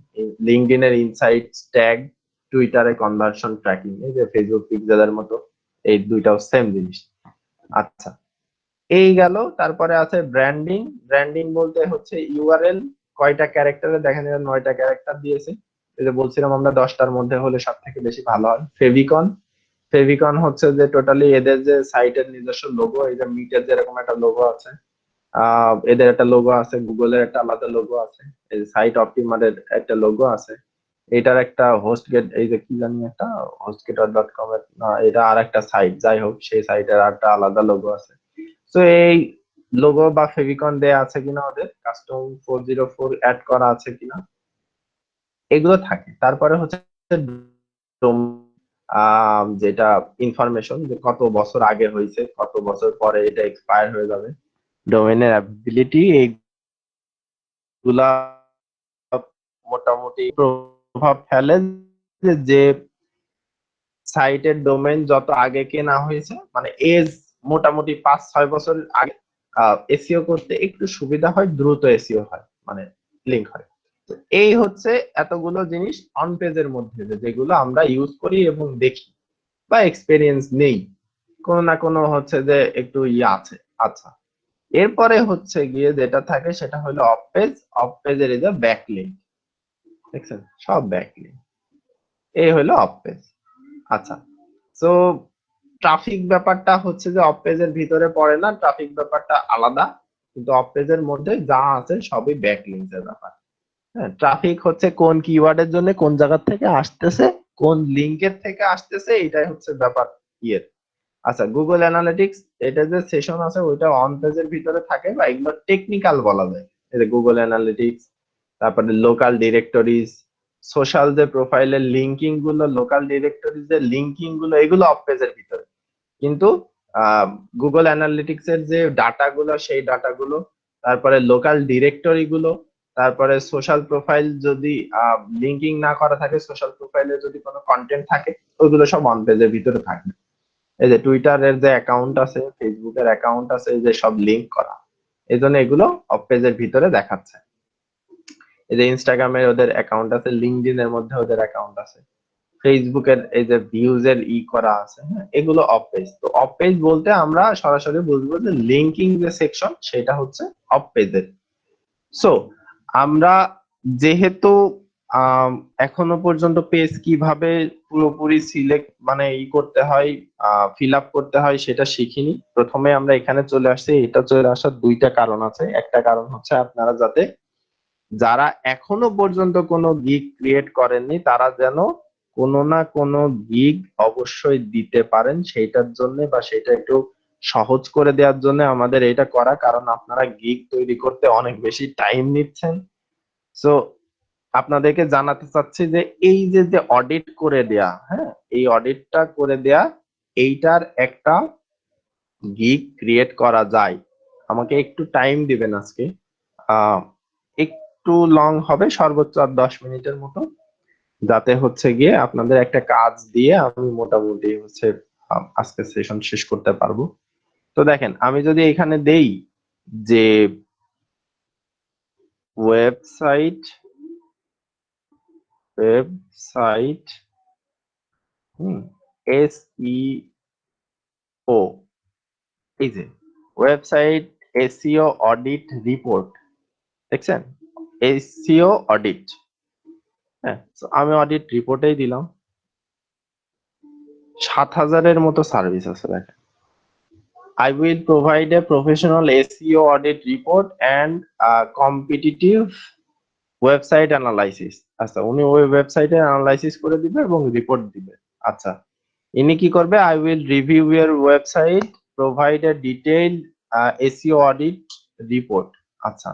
লিঙ্কডইন এর ইনসাইটস ট্যাগ, টুইটারে কনভার্সন ট্র্যাকিং, এই যে ফেসবুক পিক্সেলের মতো এই দুইটাও সেম জিনিস। আচ্ছা, এই গেল। তারপরে আছে ব্র্যান্ডিং। ব্র্যান্ডিং বলতে হচ্ছে ইউআরএল কয়টা ক্যারেক্টারে, দেখেন 9টা ক্যারেক্টার দিয়েছে। এই যে বলছিলাম আমরা 10টার মধ্যে হলে সব থেকে বেশি ভালো হয়। ফেভিকন, ফেভিকন হচ্ছে যে টোটালি এদের যে সাইটের নিজস্ব লোগো, এই যে মিটের যেরকম একটা লোগো আছে, এদের একটা লোগো আছে, গুগলের একটা আলাদা লোগো আছে, এই সাইট অপটিমারের একটা লোগো আছে, এটার একটা হোস্ট গেট, এই যে কি জানি একটা hostgator.com এর না, এটা আর একটা সাইট, যাই হোক সেই সাইটের একটা আলাদা লোগো আছে। তো এই লোগো বা ফেভিকন দেয়া আছে কিনা, ওদের কাস্টম 404 অ্যাড করা আছে কিনা, এগুলো থাকে। তারপরে হচ্ছে যেটা ইনফরমেশন, যে কত বছর আগে হয়েছে, কত বছর পরে এটা এক্সপায়ার হয়ে যাবে, ডোমেইনের অ্যাবিলিটি, এইগুলা মোটামুটি প্রভাব ফেলে যে সাইটের ডোমেইন যত আগে কেনা হয়েছে, মানে এজ মোটামুটি 5-6 বছর আগে, এসইও করতে একটু সুবিধা হয়, দ্রুত এসইও হয়, মানে লিঙ্ক হয়। তো এই হচ্ছে এতগুলো জিনিস অন পেজের মধ্যে যেগুলো আমরা ইউজ করি এবং দেখি বা এক্সপেরিয়েন্স নেই, কোনো না কোনো হচ্ছে যে একটু ইয়ে আছে। আচ্ছা, এরপরে হচ্ছে গিয়ে যেটা থাকে সেটা হলো অফ পেজ। অফ পেজের এই যে ব্যাকলিঙ্ক, দেখছেন সব ব্যাকলিঙ্ক, এই হলো অফ পেজ। আচ্ছা, তো ট্রাফিক ব্যাপারটা হচ্ছে যে অফ পেজের ভিতরে পড়ে না, ট্রাফিক ব্যাপারটা আলাদা, কিন্তু অফ পেজের মধ্যে যা আছে সবই ব্যাকলিংকের ব্যাপার। হ্যাঁ, ট্রাফিক হচ্ছে কোন কিওয়ার্ডের জন্য কোন জায়গা থেকে আসতেছে, কোন লিংকের থেকে আসতেছে, এটাই হচ্ছে ব্যাপার ইয়ের। আচ্ছা, গুগল অ্যানালিটিক্স, এটা যে সেশন আছে ওইটা অন পেজের ভিতরে থাকে, বা এগুলো টেকনিক্যাল বলা যায়। এই যে গুগল অ্যানালিটিক্স, তারপরে লোকাল ডিরেক্টরিজ, সোশ্যাল যে প্রোফাইলের লিঙ্কিং গুলো, লোকাল ডিরেক্টরিজ এর লিঙ্কিং গুলো, এগুলো অফ পেজের ভিতরে। কিন্তু গুগল অ্যানালিটিক্স এর যে ডাটা গুলো, সেই ডাটা গুলো, তারপরে লোকাল ডিরেক্টরি গুলো, তারপরে সোশ্যাল প্রোফাইল যদি লিঙ্কিং না করা থাকে, সোশ্যাল প্রোফাইলে যদি কোনো কন্টেন্ট থাকে, ওইগুলো সব অন পেজের ভিতরে থাকবে। এই যে টুইটারের যে অ্যাকাউন্ট আছে, ফেসবুকের অ্যাকাউন্ট আছে, এই যে সব লিঙ্ক করা, এই জন্য এগুলো অফ পেজের ভিতরে দেখাচ্ছে। এই যে ইনস্টাগ্রামের ওদের অ্যাকাউন্ট আছে, লিঙ্কডইন এর মধ্যে ওদের অ্যাকাউন্ট আছে, ফেসবুকের এই যে ভিউজ এর করা আছে, হ্যাঁ, এগুলো অফ পেজ। তো অফ পেজ বলতে আমরা সরাসরি বুঝবো যে লিঙ্কিং যে সেকশন, সেটা হচ্ছে অফ পেজের। সো আমরা যেহেতু আম, এখনো পর্যন্ত পেজ কিভাবে পুরোপুরি সিলেক্ট মানে করতে হয়, ফিল আপ করতে হয় সেটা শিখিনি। প্রথমে আমরা এখানে চলে আসছি, এটা চলে আসার দুইটা কারণ আছে। একটা কারণ হচ্ছে আপনারা যাতে, যারা এখনো পর্যন্ত কোনো গিগ ক্রিয়েট করেননি, তারা যেন কোনো না কোনো গিগ অবশ্যই দিতে পারেন, সেইটার জন্য বা সেটা একটু সহজ করে দেওয়ার জন্য আমাদের এটা করা। কারণ আপনারা গিগ তৈরি করতে অনেক বেশি টাইম নিচ্ছেন। সো আপনাদেরকে জানাতে চাচ্ছি যে এই যে যে অডিট করে দেয়া, হ্যাঁ, এই অডিটটা করে দেয়া, এইটার একটা গিগ ক্রিয়েট করা যায়। আমাকে একটু টাইম দিবেন আজকে, আহ একটু লং হবে, সর্বোচ্চ আর 10 মিনিটের মতো, যাতে হচ্ছে গিয়ে আপনাদের একটা কাজ দিয়ে আমি মোটামুটি হচ্ছে আজকে সেশন শেষ করতে পারবো। তো দেখেন, আমি যদি এখানে দেই যে ওয়েবসাইট, ওয়েবসাইট এসইও, এই যে ওয়েবসাইট এসইও অডিট রিপোর্ট, দেখছেন এসইও অডিট, হ্যাঁ, তো আমি অডিট রিপোর্টেই দিলাম। 7,000-এর মতো সার্ভিস আছে, দেখেন। I will provide a professional SEO audit report and competitive website analysis. আচ্ছা, উনি ওই ওয়েবসাইটে অ্যানালাইসিস করে দিবে এবং রিপোর্ট দিবে। আচ্ছা, ইনি কি করবে? I will review your website, provide a detailed SEO audit report. আচ্ছা,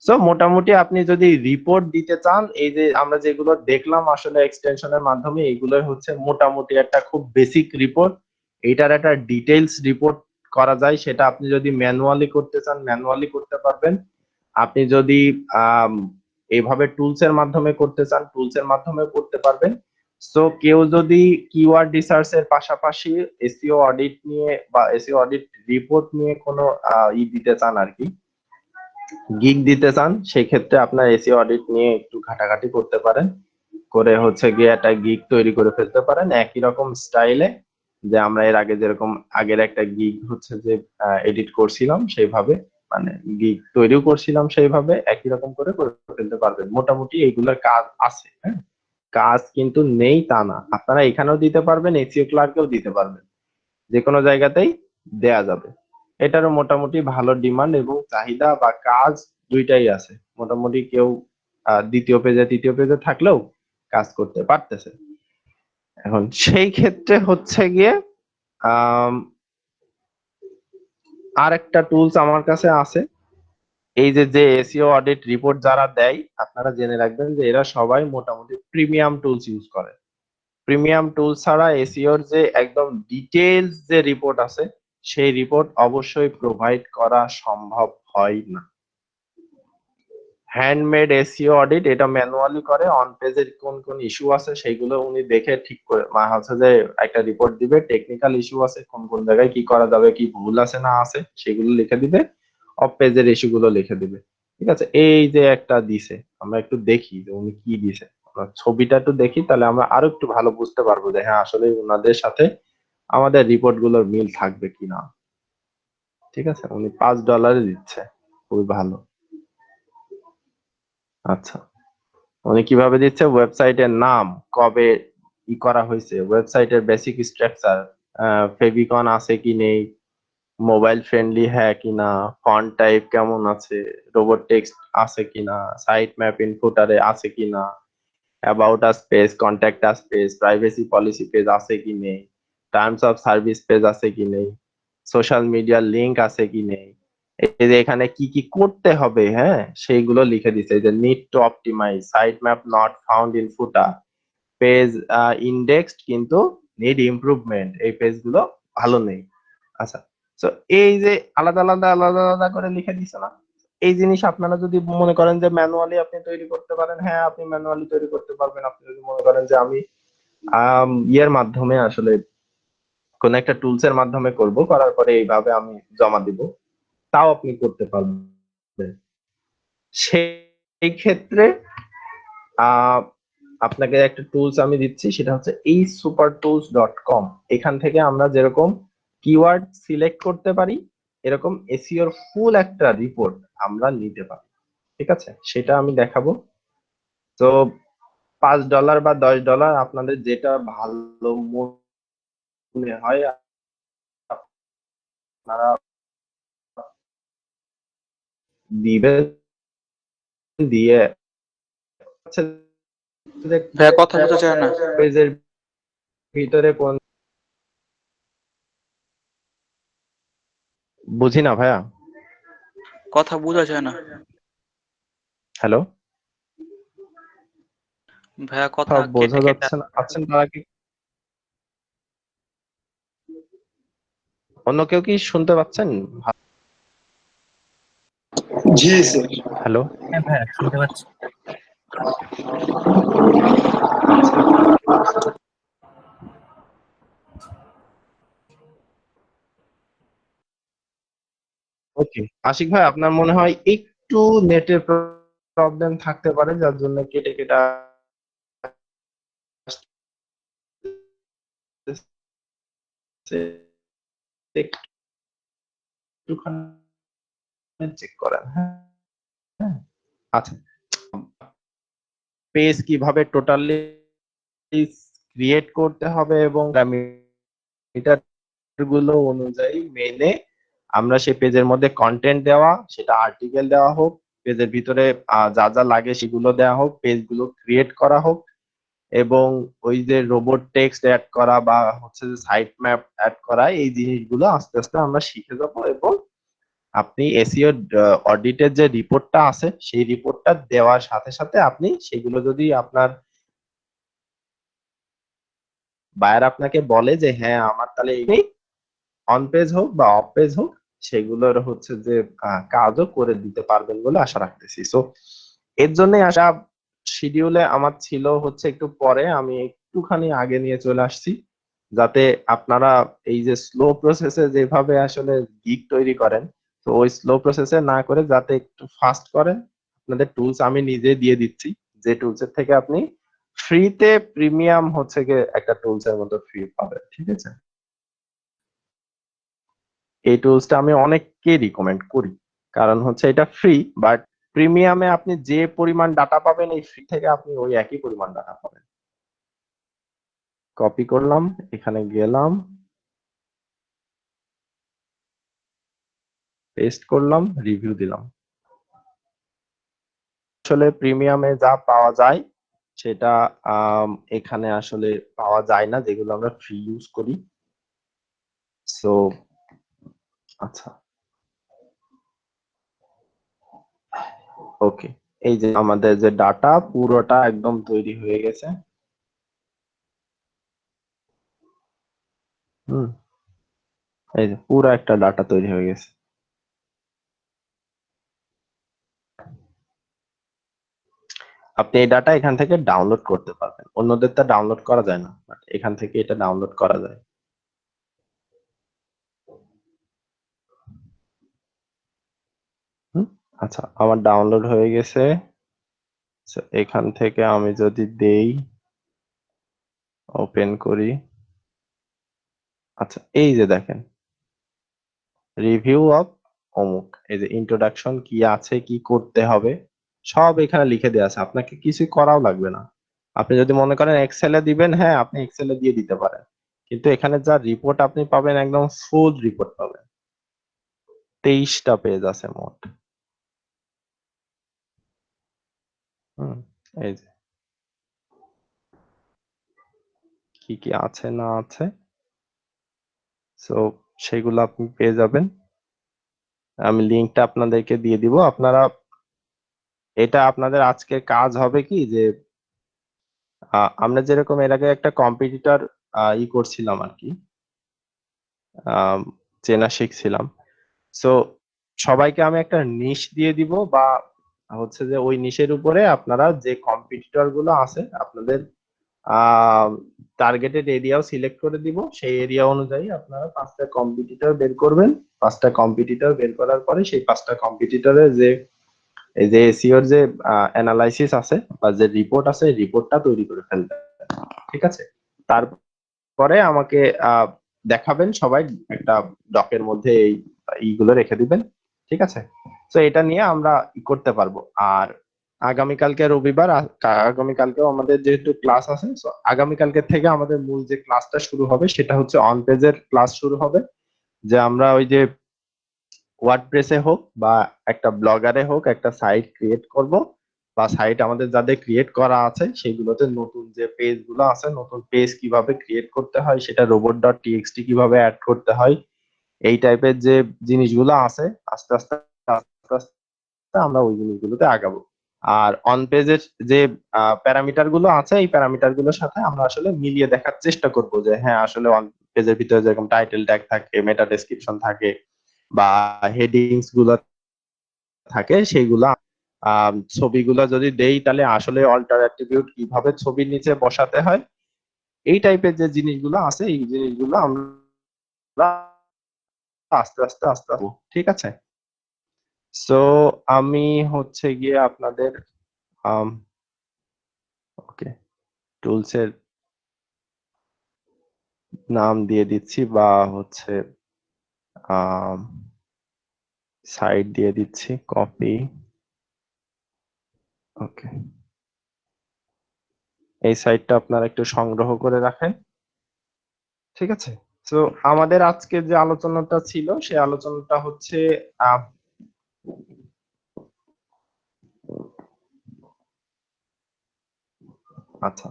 সো মোটামুটি আপনি যদি রিপোর্ট দিতে চান, এই যে আমরা যেগুলো দেখলাম আসলে এক্সটেনশনের মাধ্যমে, এগুলোই হচ্ছে মোটামুটি একটা খুব বেসিক রিপোর্ট। এটার একটা ডিটেইলস রিপোর্ট করা যায়, সেটা আপনি যদি ম্যানুয়ালি করতে চান ম্যানুয়ালি করতে পারবেন। আপনি যদি এইভাবে টুলস এর মাধ্যমে করতে চান টুলস এর মাধ্যমে করতে পারবেন। সো কেউ যদি কিওয়ার্ড রিসার্চ এর পাশাপাশি এসইও অডিট নিয়ে বা এসইও অডিট রিপোর্ট নিয়ে কোনো দিতে চান আর কি, গিগ দিতে চান, সেই ক্ষেত্রে আপনার এসইও অডিট নিয়ে একটু ঘাটাঘাটি করতে পারেন, করে হচ্ছে গিয়ে একটা গিগ তৈরি করে ফেলতে পারেন একই রকম স্টাইলে। যে আমরা এর আগে যেরকম আগের একটা গিগ হচ্ছে যে এডিট করছিলাম সেইভাবে, মানে গিগ তৈরিও করছিলাম সেইভাবে একই রকম করে করে ফেলতে পারবেন। মোটামুটি এইগুলোর কাজ আছে, হ্যাঁ, কাজ কিন্তু নেই তা না। আপনারা এখানেও দিতে পারবেন, এসইও ক্লার্কেও দিতে পারবেন, যে কোনো জায়গাতেই দেয়া যাবে। এটারও মোটামুটি ভালো ডিমান্ড এবং চাহিদা বা কাজ দুইটাই আছে। মোটামুটি কেউ দ্বিতীয় পেজে তৃতীয় পেজে থাকলেও কাজ করতে পারতেছে। এখন সেই ক্ষেত্রে হচ্ছে গিয়ে আম, আর একটা টুলস আমার কাছে আছে। এই যে যে এসইও অডিট রিপোর্ট যারা দেয়, আপনারা জেনে রাখবেন যে এরা সবাই মোটামুটি প্রিমিয়াম টুলস ইউজ করে। প্রিমিয়াম টুল ছাড়া এসইওর যে একদম ডিটেইলস যে রিপোর্ট আছে, সেই রিপোর্ট অবশ্যই প্রোভাইড করা সম্ভব হয় না। হ্যান্ডমেড এসইও অডিট এটা ম্যানুয়ালি করে, অন পেজের কোন কোন ইস্যু আছে সেইগুলো উনি দেখে ঠিক করে হচ্ছে যে একটা রিপোর্ট দিবে, টেকনিক্যাল ইস্যু আছে কোন কোন জায়গায় কি করা যাবে, কি ভুল আছে না আছে সেগুলো লিখে দিবে, অফ পেজের ইস্যু গুলো লিখে দিবে। ঠিক আছে, এই যে একটা দিছে, আমরা একটু দেখি যে উনি কি দিছে। আমরা ছবিটা একটু দেখি, তাহলে আমরা আরো একটু ভালো বুঝতে পারবো যে হ্যাঁ আসলে ওনাদের সাথে আমাদের রিপোর্ট গুলোর মিল থাকবে কিনা। ঠিক আছে, উনি $5 দিচ্ছে, খুবই ভালো। আচ্ছা, উনি কিভাবে দিচ্ছে, ওয়েবসাইটের নাম, কবে ই করা হয়েছে, ওয়েবসাইটের বেসিক স্ট্রাকচার, ফেভিকন আছে কি নেই, মোবাইল ফ্রেন্ডলি হ্যাঁ কিনা, ফন্ট টাইপ কেমন আছে, রোবট টেক্সট আছে কিনা, সাইট ম্যাপ ইনফুটারে আছে কিনা, about us page, contact us page, privacy policy page আছে কি নেই, টার্মস অফ সার্ভিস পেজ আছে কি নেই, সোশ্যাল মিডিয়ার লিংক আছে কি নেই, এই যে এখানে কি কি করতে হবে, হ্যাঁ সেইগুলো লিখে দিছে। এই যে need to optimize, site map not found in footer, page indexed কিন্তু নিড ইমপ্রুভমেন্ট, এই পেজগুলো ভালো নেই। আচ্ছা, তো এই যে আলাদা আলাদা আলাদা আলাদা করে লিখে দিছে না, এই জিনিস আপনারা যদি মনে করেন যে ম্যানুয়ালি আপনি তৈরি করতে পারেন, হ্যাঁ আপনি ম্যানুয়ালি তৈরি করতে পারবেন। আপনি যদি মনে করেন যে আমি ইয়ের মাধ্যমে আসলে কোন একটা টুলস এর মাধ্যমে করব, করার পরে এইভাবে আমি জমা দিব, তাও আপনি করতে পারবেন। সেই ক্ষেত্রে আহ আপনাকে একটা টুলস আমি দিচ্ছি, সেটা হচ্ছে এই supertools.com। এখান থেকে আমরা যেরকম কিওয়ার্ড সিলেক্ট করতে পারি, এরকম এসইওর ফুল একটা রিপোর্ট আমরা নিতে পারি। ঠিক আছে, সেটা আমি দেখাবো। তো $5 বা $10 আপনাদের যেটা ভালো মনে হয় আপনারা দিবেন, দিয়ে হচ্ছে যে ভাইয়া কথা বোঝা যায় না। পেজের ভিতরে কোন, বুঝি না ভাইয়া। কথা বোঝা যায় না। হ্যালো, ভাইয়া কথা কথা বোঝা কেটে কেটে যাচ্ছে না, আছেন তারা কি, অন্য কেউ কি শুনতে পাচ্ছেন? জি স্যার। হ্যালো, হ্যাঁ ভাইয়া শুনতে পাচ্ছি। ওকে, আশিক ভাই আপনার মনে হয় একটু নেটের প্রবলেম থাকতে পারে, যার জন্য কেটে কেটে আসছে। একটুখানি চেক করেন, হ্যাঁ। হ্যাঁ, আচ্ছা, পেজ কিভাবে টোটালি ক্রিয়েট করতে হবে এবং প্যারামিটার গুলো অনুযায়ী মেনে আমরা সেই পেজের মধ্যে কন্টেন্ট দেওয়া, সেটা আর্টিকেল দেওয়া হোক, পেজের ভিতরে যা যা লাগে সেগুলো দেওয়া হোক, পেজগুলো ক্রিয়েট করা হোক, এবং ওই যে রোবট টেক্সট অ্যাড করা বা হচ্ছে যে সাইট ম্যাপ অ্যাড করা, এই জিনিসগুলো আস্তে আস্তে আমরা শিখে যাব। এবং আপনি এসইও অডিটের যে রিপোর্টটা আছে, সেই রিপোর্টটা দেওয়ার সাথে সাথে আপনি সেগুলো যদি আপনার বায়ার আপনাকে বলে যে হ্যাঁ আমার তাহলে এই অন পেজ হোক বা অফ পেজ হোক, সেগুলোর হচ্ছে যে কাজও করে দিতে পারবেন বলে আশা রাখতেছি। সো এর জন্যই আশা শিডিউলে আমার ছিল হচ্ছে একটু পরে, আমি একটুখানি আগে নিয়ে চলে আসছি, যাতে আপনারা এই যে স্লো প্রসেসে যেভাবে আসলে গিগ তৈরি করেন, তো ওই স্লো প্রসেসে না করে যাতে একটু ফাস্ট করেন। আপনাদের টুলস আমি নিজে দিয়ে দিচ্ছি, যে টুলস এর থেকে আপনি ফ্রিতে প্রিমিয়াম হচ্ছে গিয়ে একটা টুলস এর মতো ফ্রি পাবেন। ঠিক আছে, এই টুলসটা আমি অনেককে রিকমেন্ড করি, কারণ হচ্ছে এটা ফ্রি, বাট প্রিমিয়ামে আপনি যে পরিমাণ ডাটা পাবেন এই ফ্রি থেকে আপনি ওই একই পরিমাণ ডাটা পাবেন। কপি করলাম, এখানে গেলাম, পেস্ট করলাম, রিভিউ দিলাম। আসলে প্রিমিয়ামে যা পাওয়া যায় সেটা এখানে আসলে পাওয়া যায় না, যেগুলো আমরা ফ্রি ইউজ করি। সো আচ্ছা, ওকে, এই যে আমাদের যে ডাটা পুরোটা একদম তৈরি হয়ে গেছে। হুম, এই যে পুরো একটা ডাটা তৈরি হয়ে গেছে। আপনি এই ডাটা এখান থেকে ডাউনলোড করতে পারবেন, অন্যদের তা ডাউনলোড করা যায় না, বাট এখান থেকে এটা ডাউনলোড করা যায়। হুম, আচ্ছা, আমার ডাউনলোড হয়ে গেছে। So, এখান থেকে আমি যদি দেই, ওপেন করি, আচ্ছা এই যে দেখেন রিভিউ অফ অমুক, এই যে ইন্ট্রোডাকশন কি আছে, কি করতে হবে সব এখানে লিখে দেওয়া আছে, আপনাকে কিছুই করাও লাগবে না। আপনি যদি মনে করেন এক্সেলে দিবেন, হ্যাঁ আপনি এক্সেলে দিয়ে দিতে পারেন, কিন্তু এখানে যা রিপোর্ট আপনি পাবেন একদম ফুল রিপোর্ট পাবেন। 23টা পেজ আছে মোট। হুম, এই যে কি কি আছে না আছে, সো সেগুলো আপনি পেয়ে যাবেন। আমি লিঙ্কটা আপনাদেরকে দিয়ে দিব। আপনারা এটা আপনাদের আজকের কাজ হবে কি যে আমরা যেরকম এর আগে একটা কম্পিটিটর করছিলাম আর কি, আম, চেনা শিখছিলাম। সো সবাইকে আমি একটা নিশ দিয়ে দিব, বা হচ্ছে যে ওই নিশের উপরে আপনারা যে কম্পিটিটর গুলো আছে আপনাদের টার্গেটেড এরিয়াও সিলেক্ট করে দিব, সেই এরিয়া অনুযায়ী আপনারা 5টা কম্পিটিটর বের করবেন। 5টা কম্পিটিটর বের করার পরে সেই 5টা কম্পিটিটরের যে এই যে এসইওর যে অ্যানালাইসিস আছে বা যে রিপোর্ট আছে রিপোর্টটা তৈরি করে ফেলবেন, ঠিক আছে? তারপরে আমাকে দেখাবেন সবাই, একটা ডকের মধ্যে এইগুলো রেখে দিবেন, ঠিক আছে? তো এটা নিয়ে আমরা করতে পারবো। আর আগামীকালকে রবিবার, আগামীকালকেও আমাদের যেহেতু ক্লাস আছে, so আগামীকালকে থেকে আমাদের মূল যে ক্লাসটা শুরু হবে সেটা হচ্ছে অন পেজের ক্লাস শুরু হবে। যে আমরা ওই যে ওয়ার্ডপ্রেসে হোক বা একটা ব্লগারে হোক একটা সাইট ক্রিয়েট করব, বা সাইট আমাদের যাদের ক্রিয়েট করা আছে সেগুলোতে নতুন যে পেজ গুলো আছে, নতুন পেজ কিভাবে ক্রিয়েট করতে হয়, সেটা রোবট ডট টিএক্সটি কিভাবে অ্যাড করতে হয়, এই টাইপের যে জিনিসগুলো আছে আস্তে আস্তে আস্তে আস্তে আমরা ওই জিনিসগুলোতে আগাবো। আর অন পেজের যে প্যারামিটার গুলো আছে এই প্যারামিটার গুলোর সাথে আমরা আসলে মিলিয়ে দেখার চেষ্টা করব যে হ্যাঁ আসলে অন পেজের ভিতরে যেরকম টাইটেল ট্যাগ থাকে, মেটা ডেসক্রিপশন থাকে, বা হেডিংস গুলো থাকে, সেইগুলা ছবিগুলো যদি দেই তাহলে আসলে অল্টার অ্যাট্রিবিউট কিভাবে ছবির নিচে বসাতে হয়, এই টাইপের যে জিনিসগুলো আছে এই জিনিসগুলো আমরা আস্তে আস্তে ঠিক আছে? সো আমি হচ্ছে গিয়ে আপনাদের ওকে টুলস এর নাম দিয়ে দিচ্ছি, বা হচ্ছে সাইট দিয়ে দিচ্ছি, কপি, ওকে, এই সাইটটা আপনারা একটু সংগ্রহ করে রাখেন, ঠিক আছে? তো আমাদের আজকে যে আলোচনাটা ছিল সেই আলোচনাটা হচ্ছে আহ, আচ্ছা,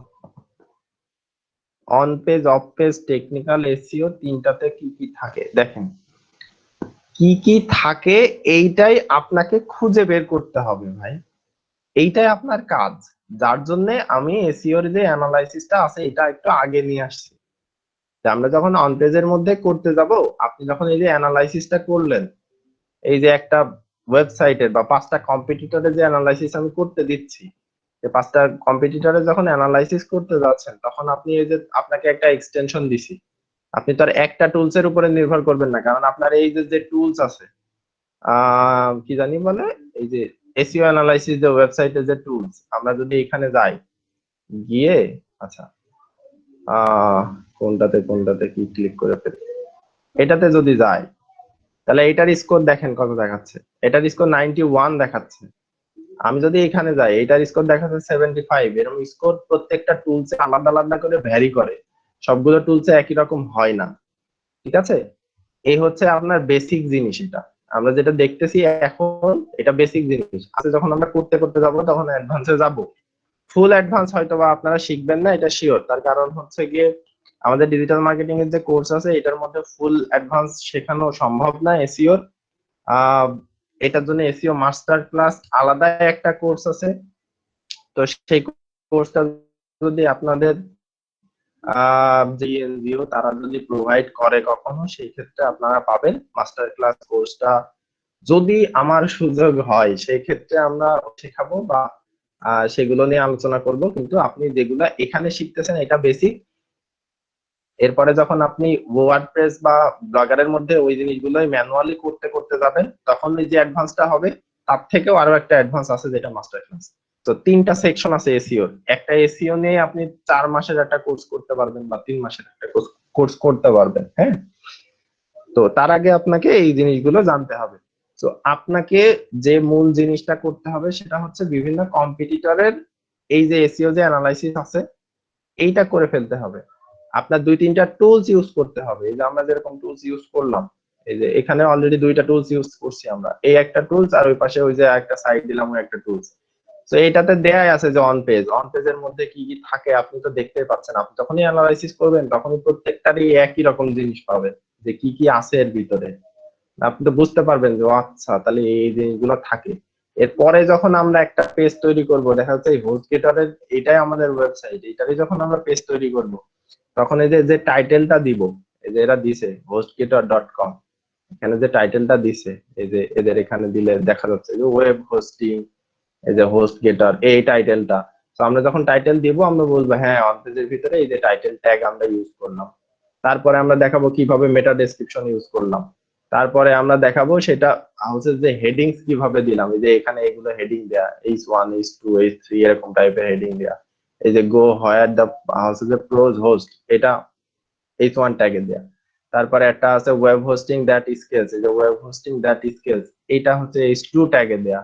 on page, off page, technical SEO তিনটাতে কি কি থাকে দেখেন। কি কি থাকে এইটাই আপনাকে খুঁজে বের করতে হবে ভাই, এইটাই আপনার কাজ। যার জন্য আমি এসইওর যে অ্যানালাইসিসটা আছে এটা একটু আগে নিয়ে আসছি, যে আমরা যখন অন পেজের মধ্যে করতে যাব, আপনি যখন এই যে অ্যানালাইসিসটা করলেন, এই যে একটা ওয়েবসাইটের বা 5টা কম্পিটিটরের যে অ্যানালাইসিস আমি করতে দিচ্ছি, যে 5টা কম্পিটিটরে যখন অ্যানালাইসিস করতে যাচ্ছেন তখন আপনি এই যে আপনাকে একটা এক্সটেনশন দিছি, আপনি তো আর একটা টুলস এর উপরে নির্ভর করবেন না, কারণ আপনার এই যে যে টুলস আছে কি জানি বলে, এই যে এসইও অ্যানালাইসিস যে ওয়েবসাইটে যে টুলস, আমরা যদি এখানে যাই, গিয়ে আচ্ছা আহ কোনটাতে কি ক্লিক করে ফেলি, এটাতে যদি যাই, তাহলে এটার স্কোর দেখেন কত দেখাচ্ছে, এটার স্কোর 91 দেখাচ্ছে। আমি যদি এখানে যাই, এটার স্কোর দেখাচ্ছে 75। এরকম স্কোর প্রত্যেকটা টুলসে আলাদা আলাদা করে ভ্যারি করে, সবগুলো টুলসে একই রকম হয় না। ঠিক আছে, এই হচ্ছে আপনার বেসিক জিনিস। এটা আমরা যেটা দেখতেছি এখন, এটা বেসিক জিনিস আছে। যখন আমরা করতে করতে যাব তখন অ্যাডভান্সে যাব। ফুল অ্যাডভান্স হয়তো বা আপনারা শিখবেন না, এটা শিওর। তার কারণ হচ্ছে গিয়ে আমাদের ডিজিটাল মার্কেটিং এর যে কোর্স আছে এটার মধ্যে ফুল অ্যাডভান্স শেখানো সম্ভব না এসইওর। এটার জন্য এসইও মাস্টার ক্লাস আলাদা একটা কোর্স আছে। তো সেই কোর্সটা যদি আপনাদের যে এনজিও তারা যদি প্রোভাইড করে কখনো, সেই ক্ষেত্রে আপনারা পাবেন মাস্টার ক্লাস কোর্সটা। যদি আমার সুযোগ হয় সেই ক্ষেত্রে আমরা শেখাবো বা সেগুলো নিয়ে আলোচনা করব। কিন্তু আপনি যেগুলা এখানে শিখতেছেন এটা বেসিক। এরপরে যখন আপনি ওয়ার্ডপ্রেস বা ব্লগারের মধ্যে ওই জিনিসগুলোই ম্যানুয়ালি করতে করতে যাবেন, তখন ওই যে অ্যাডভান্সটা হবে, তার থেকেও আরো একটা অ্যাডভান্স আছে যেটা মাস্টার ক্লাস। তো 3টা সেকশন আছে এসইওর। একটা এসইও নিয়ে আপনি 4 মাসের একটা কোর্স করতে পারবেন বা 3 মাসের একটা কোর্স করতে পারবেন। হ্যাঁ, তো তার আগে আপনাকে এই জিনিসগুলো জানতে হবে। তো আপনাকে যে মূল জিনিসটা করতে হবে সেটা হচ্ছে বিভিন্ন কম্পিটিটরের এই যে এসইও যে অ্যানালাইসিস আছে এইটা করে ফেলতে হবে। আপনার 2-3টা টুলস ইউজ করতে হবে। এই যে আমরা যেরকম টুলস ইউজ করলাম, এই যে এখানে অলরেডি 2টা টুলস ইউজ করছি আমরা, এই একটা টুলস আর ওই পাশে ওই যে একটা সাইড দিলাম ওই একটা টুলস। তো এটাতে দেয়াই আছে যে অন পেজের মধ্যে কি কি থাকে আপনি তো দেখতেই পাচ্ছেন। আপনি যখনই অ্যানালাইসিস করবেন তখনই প্রত্যেকটারই একই রকম জিনিস পাবেন যে কি কি আছে এর ভিতরে। আপনি তো বুঝতে পারবেন যে ও আচ্ছা তাহলে এই জিনিসগুলো থাকে। এরপরে যখন আমরা একটা পেজ তৈরি করব, দেখা যাচ্ছে এই হোস্টগেটরের এটাই আমাদের ওয়েবসাইট, এটারই যখন আমরা পেজ তৈরি করব, তখন এই যে যে টাইটেলটা দিব, এই যে এরা দিছে hostgator.com, এখানে যে টাইটেলটা দিছে, এই যে এদের এখানে দিলে দেখা যাচ্ছে যে ওয়েব হোস্টিং, এই যে হোস্টগেটর, এই টাইটেলটা। তো আমরা যখন টাইটেল দিব আমরা বলবো হ্যাঁ অন পেজের ভিতরে এই যে টাইটেল ট্যাগ আমরা ইউজ করলাম। তারপরে আমরা দেখাবো কিভাবে মেটা ডেসক্রিপশন ইউজ করলাম। তারপরে আমরা দেখাবো সেটা হচ্ছে যে হেডিংস কিভাবে দিলাম, এই যে এখানে এগুলো হেডিং দেয়া H1 H2 H3 এরকম টাইপের হেডিং দেয়া। এই যে গো হোয়ার দ্য হচ্ছে যে প্রোজ হোস্ট, এটা H1 ট্যাগে দেয়া। তারপরে একটা আছে ওয়েব হোস্টিং দ্যাট স্কেলস, এই যে ওয়েব হোস্টিং দ্যাট স্কেলস এটা হচ্ছে H2 ট্যাগে দেয়া।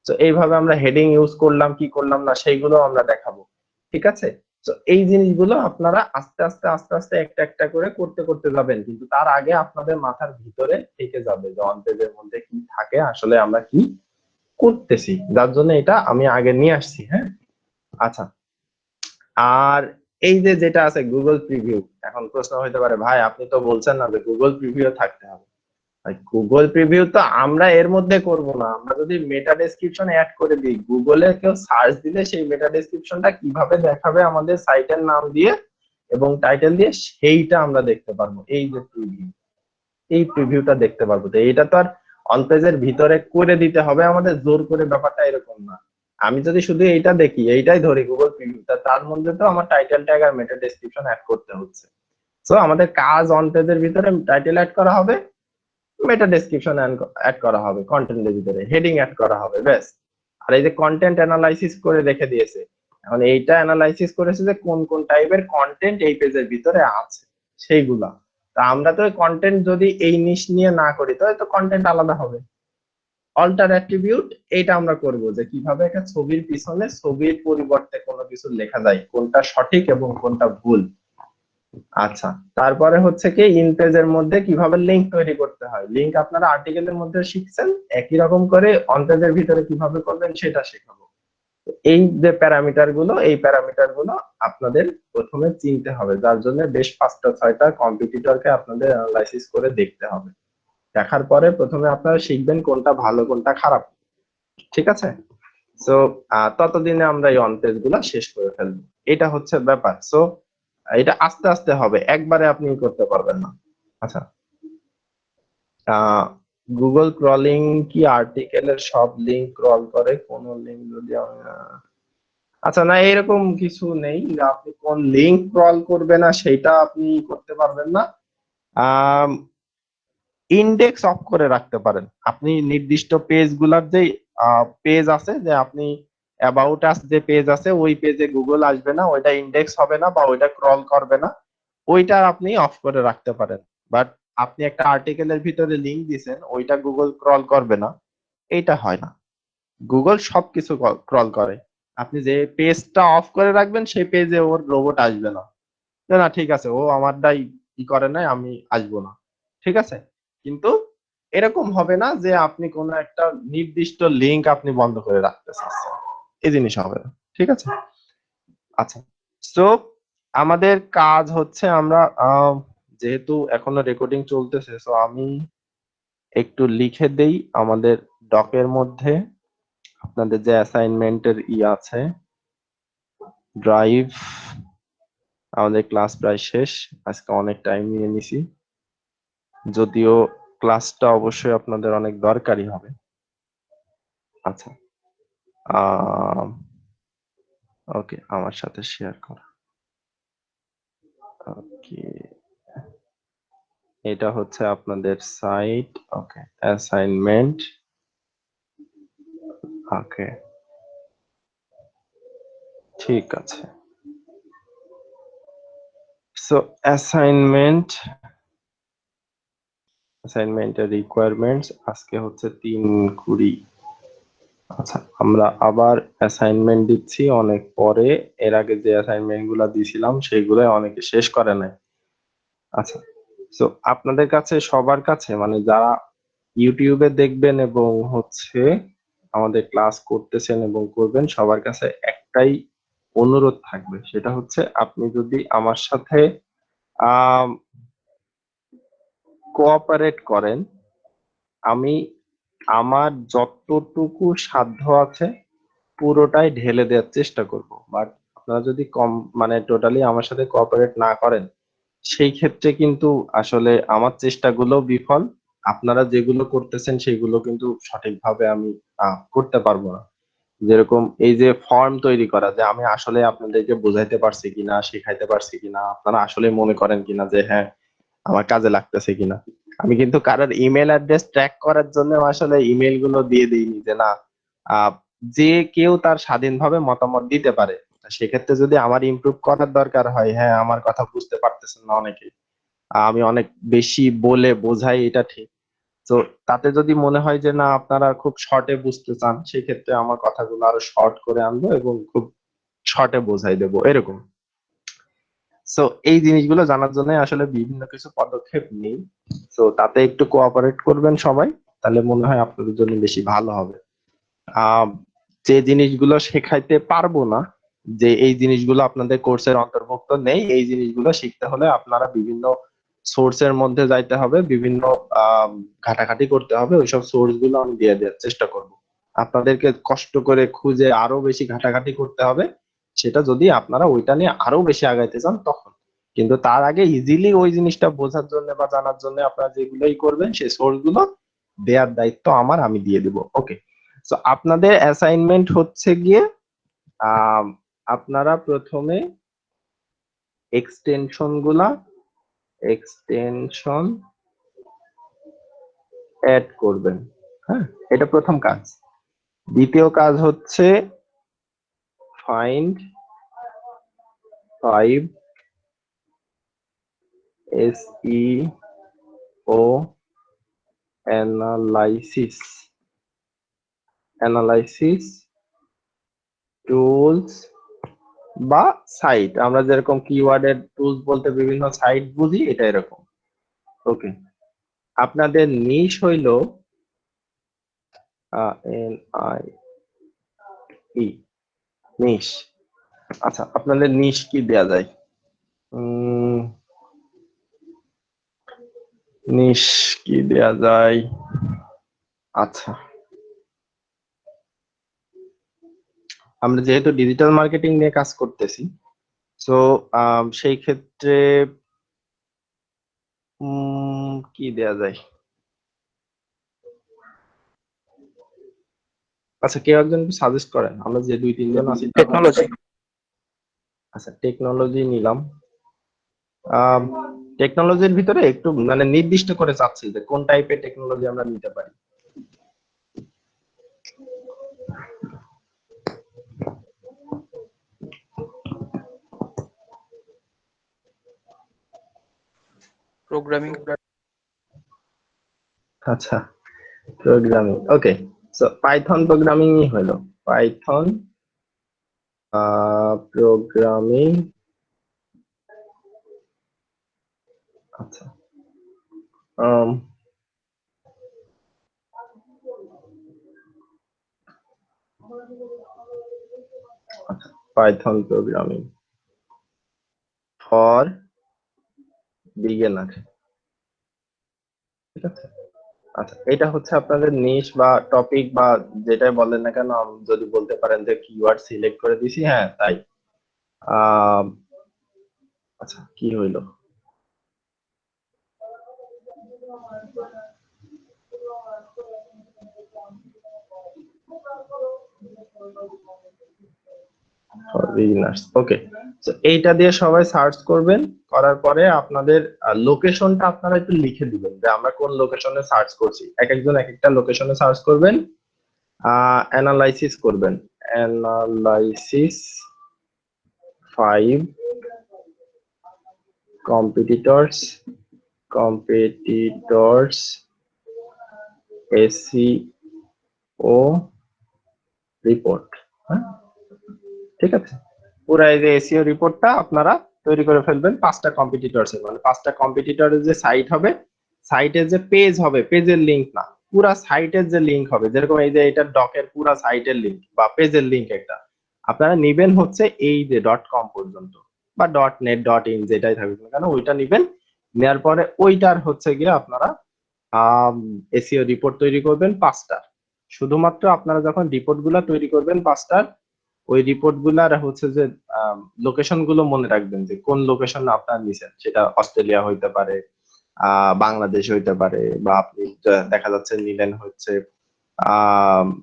তো এইভাবে আমরা হেডিং ইউজ করলাম কি করলাম না সেইগুলো আমরা দেখাবো। ঠিক আছে, তো এই জিনিসগুলো আপনারা আস্তে আস্তে আস্তে আস্তে একটা একটা করে করতে করতে যাবেন। কিন্তু তার আগে আপনাদের মাথার ভিতরে থেকে যাবে যে অন পেজের মধ্যে কি থাকে, আসলে আমরা কি করতেছি, যার জন্য এটা আমি আগে নিয়ে আসছি। হ্যাঁ, আচ্ছা। আর এই যে যেটা আছে গুগল প্রিভিউ, এখন প্রশ্ন হইতে পারে ভাই আপনি তো বলছেন না যে গুগল প্রিভিউ থাকতে হবে। গুগল প্রিভিউ তো আমরা এর মধ্যে করব না। আমরা যদি মেটা ডেসক্রিপশন অ্যাড করে দিই, গুগলে কেউ সার্চ দিলে সেই মেটা ডেসক্রিপশনটা কিভাবে দেখাবে আমাদের সাইটের নাম দিয়ে এবং টাইটেল দিয়ে, সেইটা আমরা দেখতে পারবো। এই যে প্রিভিউ, এই প্রিভিউটা দেখতে পারবো। তো এইটা তো আর অন পেজের ভিতরে করে দিতে হবে আমাদের জোর করে, ব্যাপারটা এরকম না। আমি যদি শুধু এইটা দেখি, এইটাই ধরি গুগল প্রিভিউটা, তার মধ্যে তো আমার টাইটেল ট্যাগ আর মেটা ডেসক্রিপশন অ্যাড করতে হচ্ছে। সো আমাদের কাজ অন পেজের ভিতরে টাইটেল অ্যাড করা হবে, মেটা ডেসক্রিপশন অ্যাড করা হবে, কন্টেন্টের ভিতরে হেডিং অ্যাড করা হবে, ব্যাস। আর এই যে কন্টেন্ট অ্যানালাইসিস করে রেখে দিয়েছে, এখন এইটা অ্যানালাইসিস করেছে যে কোন কোন টাইপের কন্টেন্ট এই পেজের ভিতরে আছে সেইগুলা। তা আমরা তো কন্টেন্ট যদি এই নিশ নিয়ে না করি তাহলে তো কন্টেন্ট আলাদা হবে। অল্টার অ্যাট্রিবিউট এইটা আমরা করব যে কিভাবে একটা ছবির পিছনে ছবির পরিবর্তে কোনো কিছু লেখা যায়, কোনটা সঠিক এবং কোনটা ভুল। আচ্ছা, তারপরে হচ্ছে কি ইন পেজের মধ্যে কিভাবে লিংক তৈরি করতে হয়। লিংক আপনারা আর্টিকেলের মধ্যে শিখছেন, একই রকম করে অন পেজের ভিতরে কিভাবে করবেন সেটা শেখাবো। এই যে প্যারামিটার গুলো, এই প্যারামিটার গুলো আপনাদের প্রথমে চিনতে হবে, যার জন্য বেশ 5টা-6টা কম্পিটিটরকে আপনাদের অ্যানালাইসিস করে দেখতে হবে। দেখার পরে প্রথমে আপনারা শিখবেন কোনটা ভালো কোনটা খারাপ। ঠিক আছে, সো ততদিনে আমরা এই অন পেজ গুলা শেষ করে ফেলবো। এটা হচ্ছে ব্যাপার। সো এটা আস্তে আস্তে হবে, একবারে আপনি করতে পারবেন না। আচ্ছা, গুগল ক্রলিং কি আর্টিকেলের সব লিংক ক্রল করে, কোন লিংক যদি আচ্ছা না, এরকম কিছু নেই যে আপনি কোন লিংক ক্রল করবে না সেটা আপনি করতে পারবেন না। ইন্ডেক্স অফ করে রাখতে পারেন আপনি নির্দিষ্ট পেজ গুলার যে পেজ আছে, যে আপনি অ্যাবাউট আস যে পেজ আছে ওই পেজে গুগল আসবে না, ওইটা ইন্ডেক্স হবে না বা ওইটা ক্রল করবে না, ওইটা আপনি অফ করে রাখতে পারেন। বাট আপনি একটা আর্টিকেলের ভিতরে লিংক দিছেন, ওইটা গুগল ক্রল করবে না, এইটা হয় না। গুগল সবকিছু ক্রল করে। আপনি যে পেজটা অফ করে রাখবেন সেই পেজে ওর রোবট আসবে না, যে না ঠিক আছে ও আমারটাই ই করে নাই, আমি আসবো না, ঠিক আছে। কিন্তু এরকম হবে না যে আপনি কোনো একটা নির্দিষ্ট লিংক আপনি বন্ধ করে রাখতে চাচ্ছেন, এই জিনিস হবে না, ঠিক আছে। আচ্ছা, তো আমাদের কাজ হচ্ছে আমরা যেহেতু এখনো রেকর্ডিং চলতেছে, তো আমি একটু লিখে দেই আমাদের ডকের মধ্যে আপনাদের যে অ্যাসাইনমেন্টের আছে, ড্রাইভ। আমাদের ক্লাস প্রায় শেষ, আজকে অনেক টাইম নিয়ে নিছি, যদিও ক্লাসটা অবশ্যই আপনাদের অনেক দরকারি হবে। আচ্ছা, ওকে, আমার সাথে শেয়ার করা। ওকে, এটা হচ্ছে আপনাদের সাইট। ওকে, অ্যাসাইনমেন্ট। ওকে, ঠিক আছে। সো অ্যাসাইনমেন্টের রিকোয়ারমেন্টস আজকে হচ্ছে 3/20। আচ্ছা, আমরা আবার অ্যাসাইনমেন্ট দিচ্ছি অনেক পরে। এর আগে যে অ্যাসাইনমেন্ট গুলা দিছিলাম সেগুলো অনেকে শেষ করে নাই। আচ্ছা, তো আপনাদের কাছে সবার কাছে মানে যারা ইউটিউবে দেখবেন এবং হচ্ছে আমাদের ক্লাস করতেছেন এবং করবেন, সবার কাছে একটাই অনুরোধ থাকবে, সেটা হচ্ছে আপনি যদি আমার সাথে আহ কোঅপারেট করেন, আমি আমার যতটুকু সাধ্য আছে পুরোটাই ঢেলে দেওয়ার চেষ্টা করব। বাট আপনারা যদি কম মানে টোটালি আমার সাথে কোঅপারেট না করেন, সেই ক্ষেত্রে কিন্তু আসলে আমার চেষ্টাগুলো বিফল। আপনারা যেগুলো করতেছেন সেগুলো কিন্তু সঠিকভাবে আমি করতে পারবো না। যেরকম এই যে ফর্ম তৈরি করা, যে আমি আসলে আপনাদেরকে বোঝাইতে পারছি কিনা, শেখাইতে পারছি কিনা, আপনারা আসলে মনে করেন কিনা যে হ্যাঁ আমার কাজে লাগতেছে কিনা। আমি কিন্তু কারোর ইমেল অ্যাড্রেস ট্র্যাক করার জন্য আসলে ইমেল গুলো দিয়ে দিইনি, যে না আহ, যে কেউ তার স্বাধীনভাবে মতামত দিতে পারে। তা সেক্ষেত্রে যদি আমার ইমপ্রুভ করার দরকার হয়, হ্যাঁ আমার কথা বুঝতে পারতেছেন না অনেকে, আমি অনেক বেশি বলে বোঝাই, এটা ঠিক। তো তাতে যদি মনে হয় যে না আপনারা খুব শর্টে বুঝতে চান, সেক্ষেত্রে আমার কথাগুলো আরো শর্ট করে আনবো এবং খুব শর্টে বোঝাই দেবো, এরকম। সো এই জিনিসগুলো জানার জন্য আসলে বিভিন্ন কিছু পদক্ষেপ নেই। তো তাতে একটু কোঅপারেট করবেন সবাই, তাহলে মনে হয় আপনাদের জন্য বেশি ভালো হবে। আহ যে জিনিসগুলো শেখাইতে পারবো না, যে এই জিনিসগুলো আপনাদের কোর্সের অন্তর্ভুক্ত নেই, এই জিনিসগুলো শিখতে হলে আপনারা বিভিন্ন সোর্সের মধ্যে যাইতে হবে, বিভিন্ন আহ ঘাটাঘাটি করতে হবে, ওইসব সোর্স গুলো আমি দিয়ে দেওয়ার চেষ্টা করব। আপনাদেরকে কষ্ট করে খুঁজে আরো বেশি ঘাটাঘাটি করতে হবে, সেটা যদি আপনারা ওইটা নিয়ে আরো বেশি আগাইতে চান তখন। কিন্তু তার আগে ইজিলি ওই জিনিসটা বোঝার জন্য বা জানার জন্য আপনারা যেগুলোই করবেন সেই সোর্স গুলো দেওয়ার দায়িত্ব আমার, আমি দিয়ে দিব। ওকে, তো আপনাদের অ্যাসাইনমেন্ট হচ্ছে গিয়ে আহ আপনারা প্রথমে এক্সটেনশন অ্যাড করবেন। হ্যাঁ, এটা প্রথম কাজ। দ্বিতীয় কাজ হচ্ছে ফাইন্ড 5 SEO অ্যানালাইসিস টুলস বা সাইট। আমরা যেরকম কিওয়ার্ডের টুলস বলতে বিভিন্ন সাইট বুঝি, এটা এরকম। ওকে, আপনাদের নিশ হইল NI নিশ। আচ্ছা, আপনাদের নিশ কি দেয়া যায়? নিশ কি দেয়া যায়? আচ্ছা, আমরা যেহেতু ডিজিটাল মার্কেটিং নিয়ে কাজ করতেছি, তো সেই ক্ষেত্রে কি দেয়া যায়? আচ্ছা, কেউ একজন সাজেস্ট করেন, আমরা যে 2-3 জন আছি। টেকনোলজি। আচ্ছা, টেকনোলজি নিলাম। টেকনোলজির ভিতরে একটু মানে নির্দিষ্ট করে চাচ্ছি যে কোন টাইপের টেকনোলজি আমরা নিতে পারি। প্রোগ্রামিং। আচ্ছা, প্রোগ্রামিং। ওকে, সো পাইথন প্রোগ্রামিংই হলো, পাইথন প্রোগ্রামিং। আচ্ছা, পাইথন প্রোগ্রামিং ফর বিগিনার। ঠিক আছে, আচ্ছা, এটা হচ্ছে আপনাদের নিশ বা টপিক বা যেটাই বলেন না কেন, যদি বলতে পারেন যে কিওয়ার্ড সিলেক্ট করে দিছি, হ্যাঁ তাই। আহ, আচ্ছা, কি হইলো? ওকে, তো এইটা দিয়ে সবাই সার্চ করবেন, করার পরে আপনাদের লোকেশনটা আপনারা একটু লিখে দিবেন যে আমরা কোন লোকেশনে সার্চ করছি। এক একজন এক একটা লোকেশনে সার্চ করবেন, অ্যানালাইসিস করবেন, analysis 5 competitors, competitors SEO report. হ্যাঁ, ঠিক আছে, পুরো এই যে এসইও রিপোর্টটা আপনারা তৈরি করে ফেলবেন 5টা কম্পিটিটরস এর, মানে 5টা কম্পিটিটরের যে সাইট হবে, সাইটের যে পেজ হবে, পেজের লিংক না, পুরা সাইটের যে লিংক হবে, যেরকম এই যে এটা ডকের পুরা সাইটের লিংক বা পেজের লিংক একটা আপনারা নিবেন হচ্ছে এই যে .com পর্যন্ত বা .net.in যেটাই থাকুক না কেন, ওইটা নিবেন। নেওয়ার পরে ওইটার হচ্ছে গিয়ে আপনারা এসইও রিপোর্ট তৈরি করবেন 5টা। শুধুমাত্র আপনারা যখন রিপোর্ট গুলা তৈরি করবেন 5টার, ওই রিপোর্ট গুলার হচ্ছে যে লোকেশন গুলো মনে রাখবেন যে কোন লোকেশন আপনার নিছেন, সেটা অস্ট্রেলিয়া হইতে পারে, বাংলাদেশ হইতে পারে, বা আপনি দেখা যাচ্ছে নিলেন হচ্ছে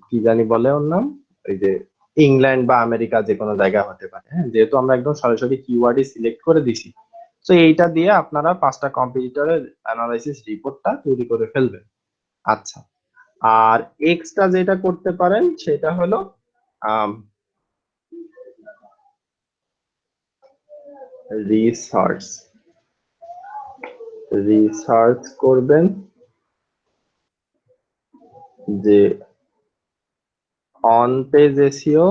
কি জানি বলে ওর নাম, ওই যে ইংল্যান্ড বা আমেরিকা, যে কোনো জায়গা হতে পারে। হ্যাঁ, যেহেতু আমরা একদম সরাসরি কিওয়ার্ডই সিলেক্ট করে দিছি, তো এইটা দিয়ে আপনারা 5টা কম্পিটিটরের অ্যানালাইসিস রিপোর্টটা তৈরি করে ফেলবেন। আচ্ছা, আর এক্সট্রা যেটা করতে পারেন সেটা হলো রিসার্চ, রিসার্চ করবেন যে on page SEO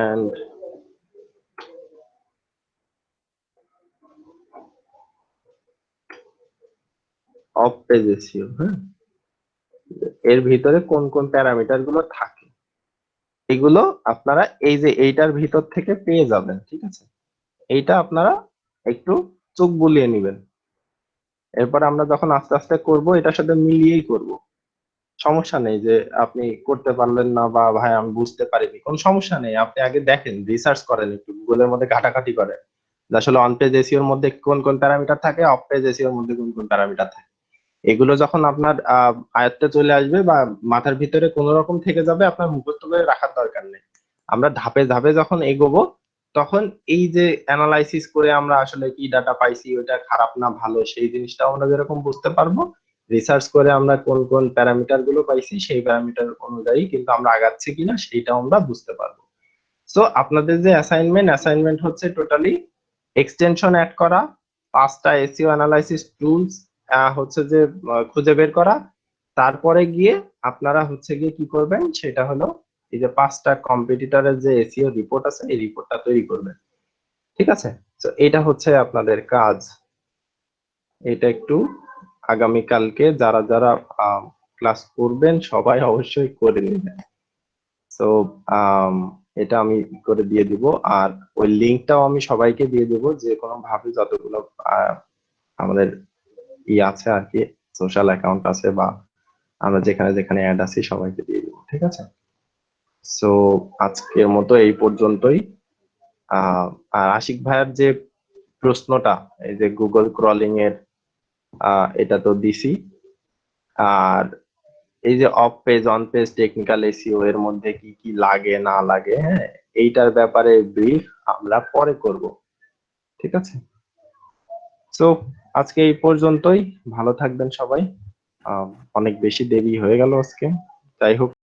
and of page SEO. হ্যাঁ, এর ভিতরে কোন কোন প্যারামিটার গুলো থাকে এগুলো আপনারা এই যে এইটার ভিতর থেকে পেয়ে যাবেন। ঠিক আছে, এইটা আপনারা একটু চোখ বুলিয়ে নেবেন। এরপর আমরা যখন আস্তে আস্তে করব, এটার সাথে মিলিয়েই করব। সমস্যা নেই যে আপনি করতে পারলেন না বা ভাই আমি বুঝতে পারিনি, কোনো সমস্যা নেই। আপনি আগে দেখেন, রিসার্চ করেন, একটু গুগলের মধ্যে ঘাটাঘাটি করেন যে আসলে অন পেজ এসইও এর মধ্যে কোন কোন প্যারামিটার থাকে, অফ পেজ এসইও এর মধ্যে কোন কোন প্যারামিটার থাকে। এগুলো যখন আপনার আয়ত্তে চলে আসবে বা মাথার ভিতরে কোন রকম থেকে যাবে, আপনার মুখস্থ করে রাখার দরকার নেই। আমরা ধাপে ধাপে যখন এগোবো, তখন এই যে অ্যানালাইসিস করে আমরা আসলে কি ডাটা পাইছি, ওটা খারাপ না ভালো, সেই জিনিসটা আমরা যেরকম বুঝতে পারবো, রিসার্চ করে আমরা কোন কোন প্যারামিটার গুলো পাইছি, সেই প্যারামিটার অনুযায়ী কিন্তু আমরা আগাচ্ছি কিনা সেইটাও আমরা বুঝতে পারবো। সো আপনাদের যে অ্যাসাইনমেন্ট হচ্ছে টোটালি এক্সটেনশন অ্যাড করা, 5টা এসইও অ্যানালাইসিস টুলস হচ্ছে যে খুঁজে বের করা, তারপরে গিয়ে আপনারা হচ্ছে গিয়ে কি করবেন সেটা হলো এই যে 5টা কম্পিটিটরের যে এসইও রিপোর্ট আছে, এই রিপোর্টটা তৈরি করবেন। ঠিক আছে, তো এটা হচ্ছে আপনাদের কাজ। এটা একটু আগামী কালকে যারা যারা ক্লাস করবেন সবাই অবশ্যই করে নেবেন। সো এটা আমি করে দিয়ে দিব, আর ওই লিংকটাও আমি সবাইকে দিয়ে দিব, যে কোনো ভাবে যতগুলো আমাদের আছে আর কি, সোশ্যাল অ্যাকাউন্ট আছে বা আমরা যেখানে যেখানে অ্যাড আছি সবাইকে দিয়ে দিব। ঠিক আছে, সো আজকের মতো এই পর্যন্তই। আর আশিক ভাইয়ের যে প্রশ্নটা, এই যে গুগল ক্রলিং এর, এটা তো দিছি। আর এই যে of page on page technical SEO এর মধ্যে কি কি লাগে না লাগে, হ্যাঁ, এইটার ব্যাপারে ব্রিফ আমরা পরে করব। ঠিক আছে, সো আজকে এই পর্যন্তই। ভালো থাকবেন সবাই। অনেক বেশি দেরি হয়ে গেল আজকে, যাই হোক।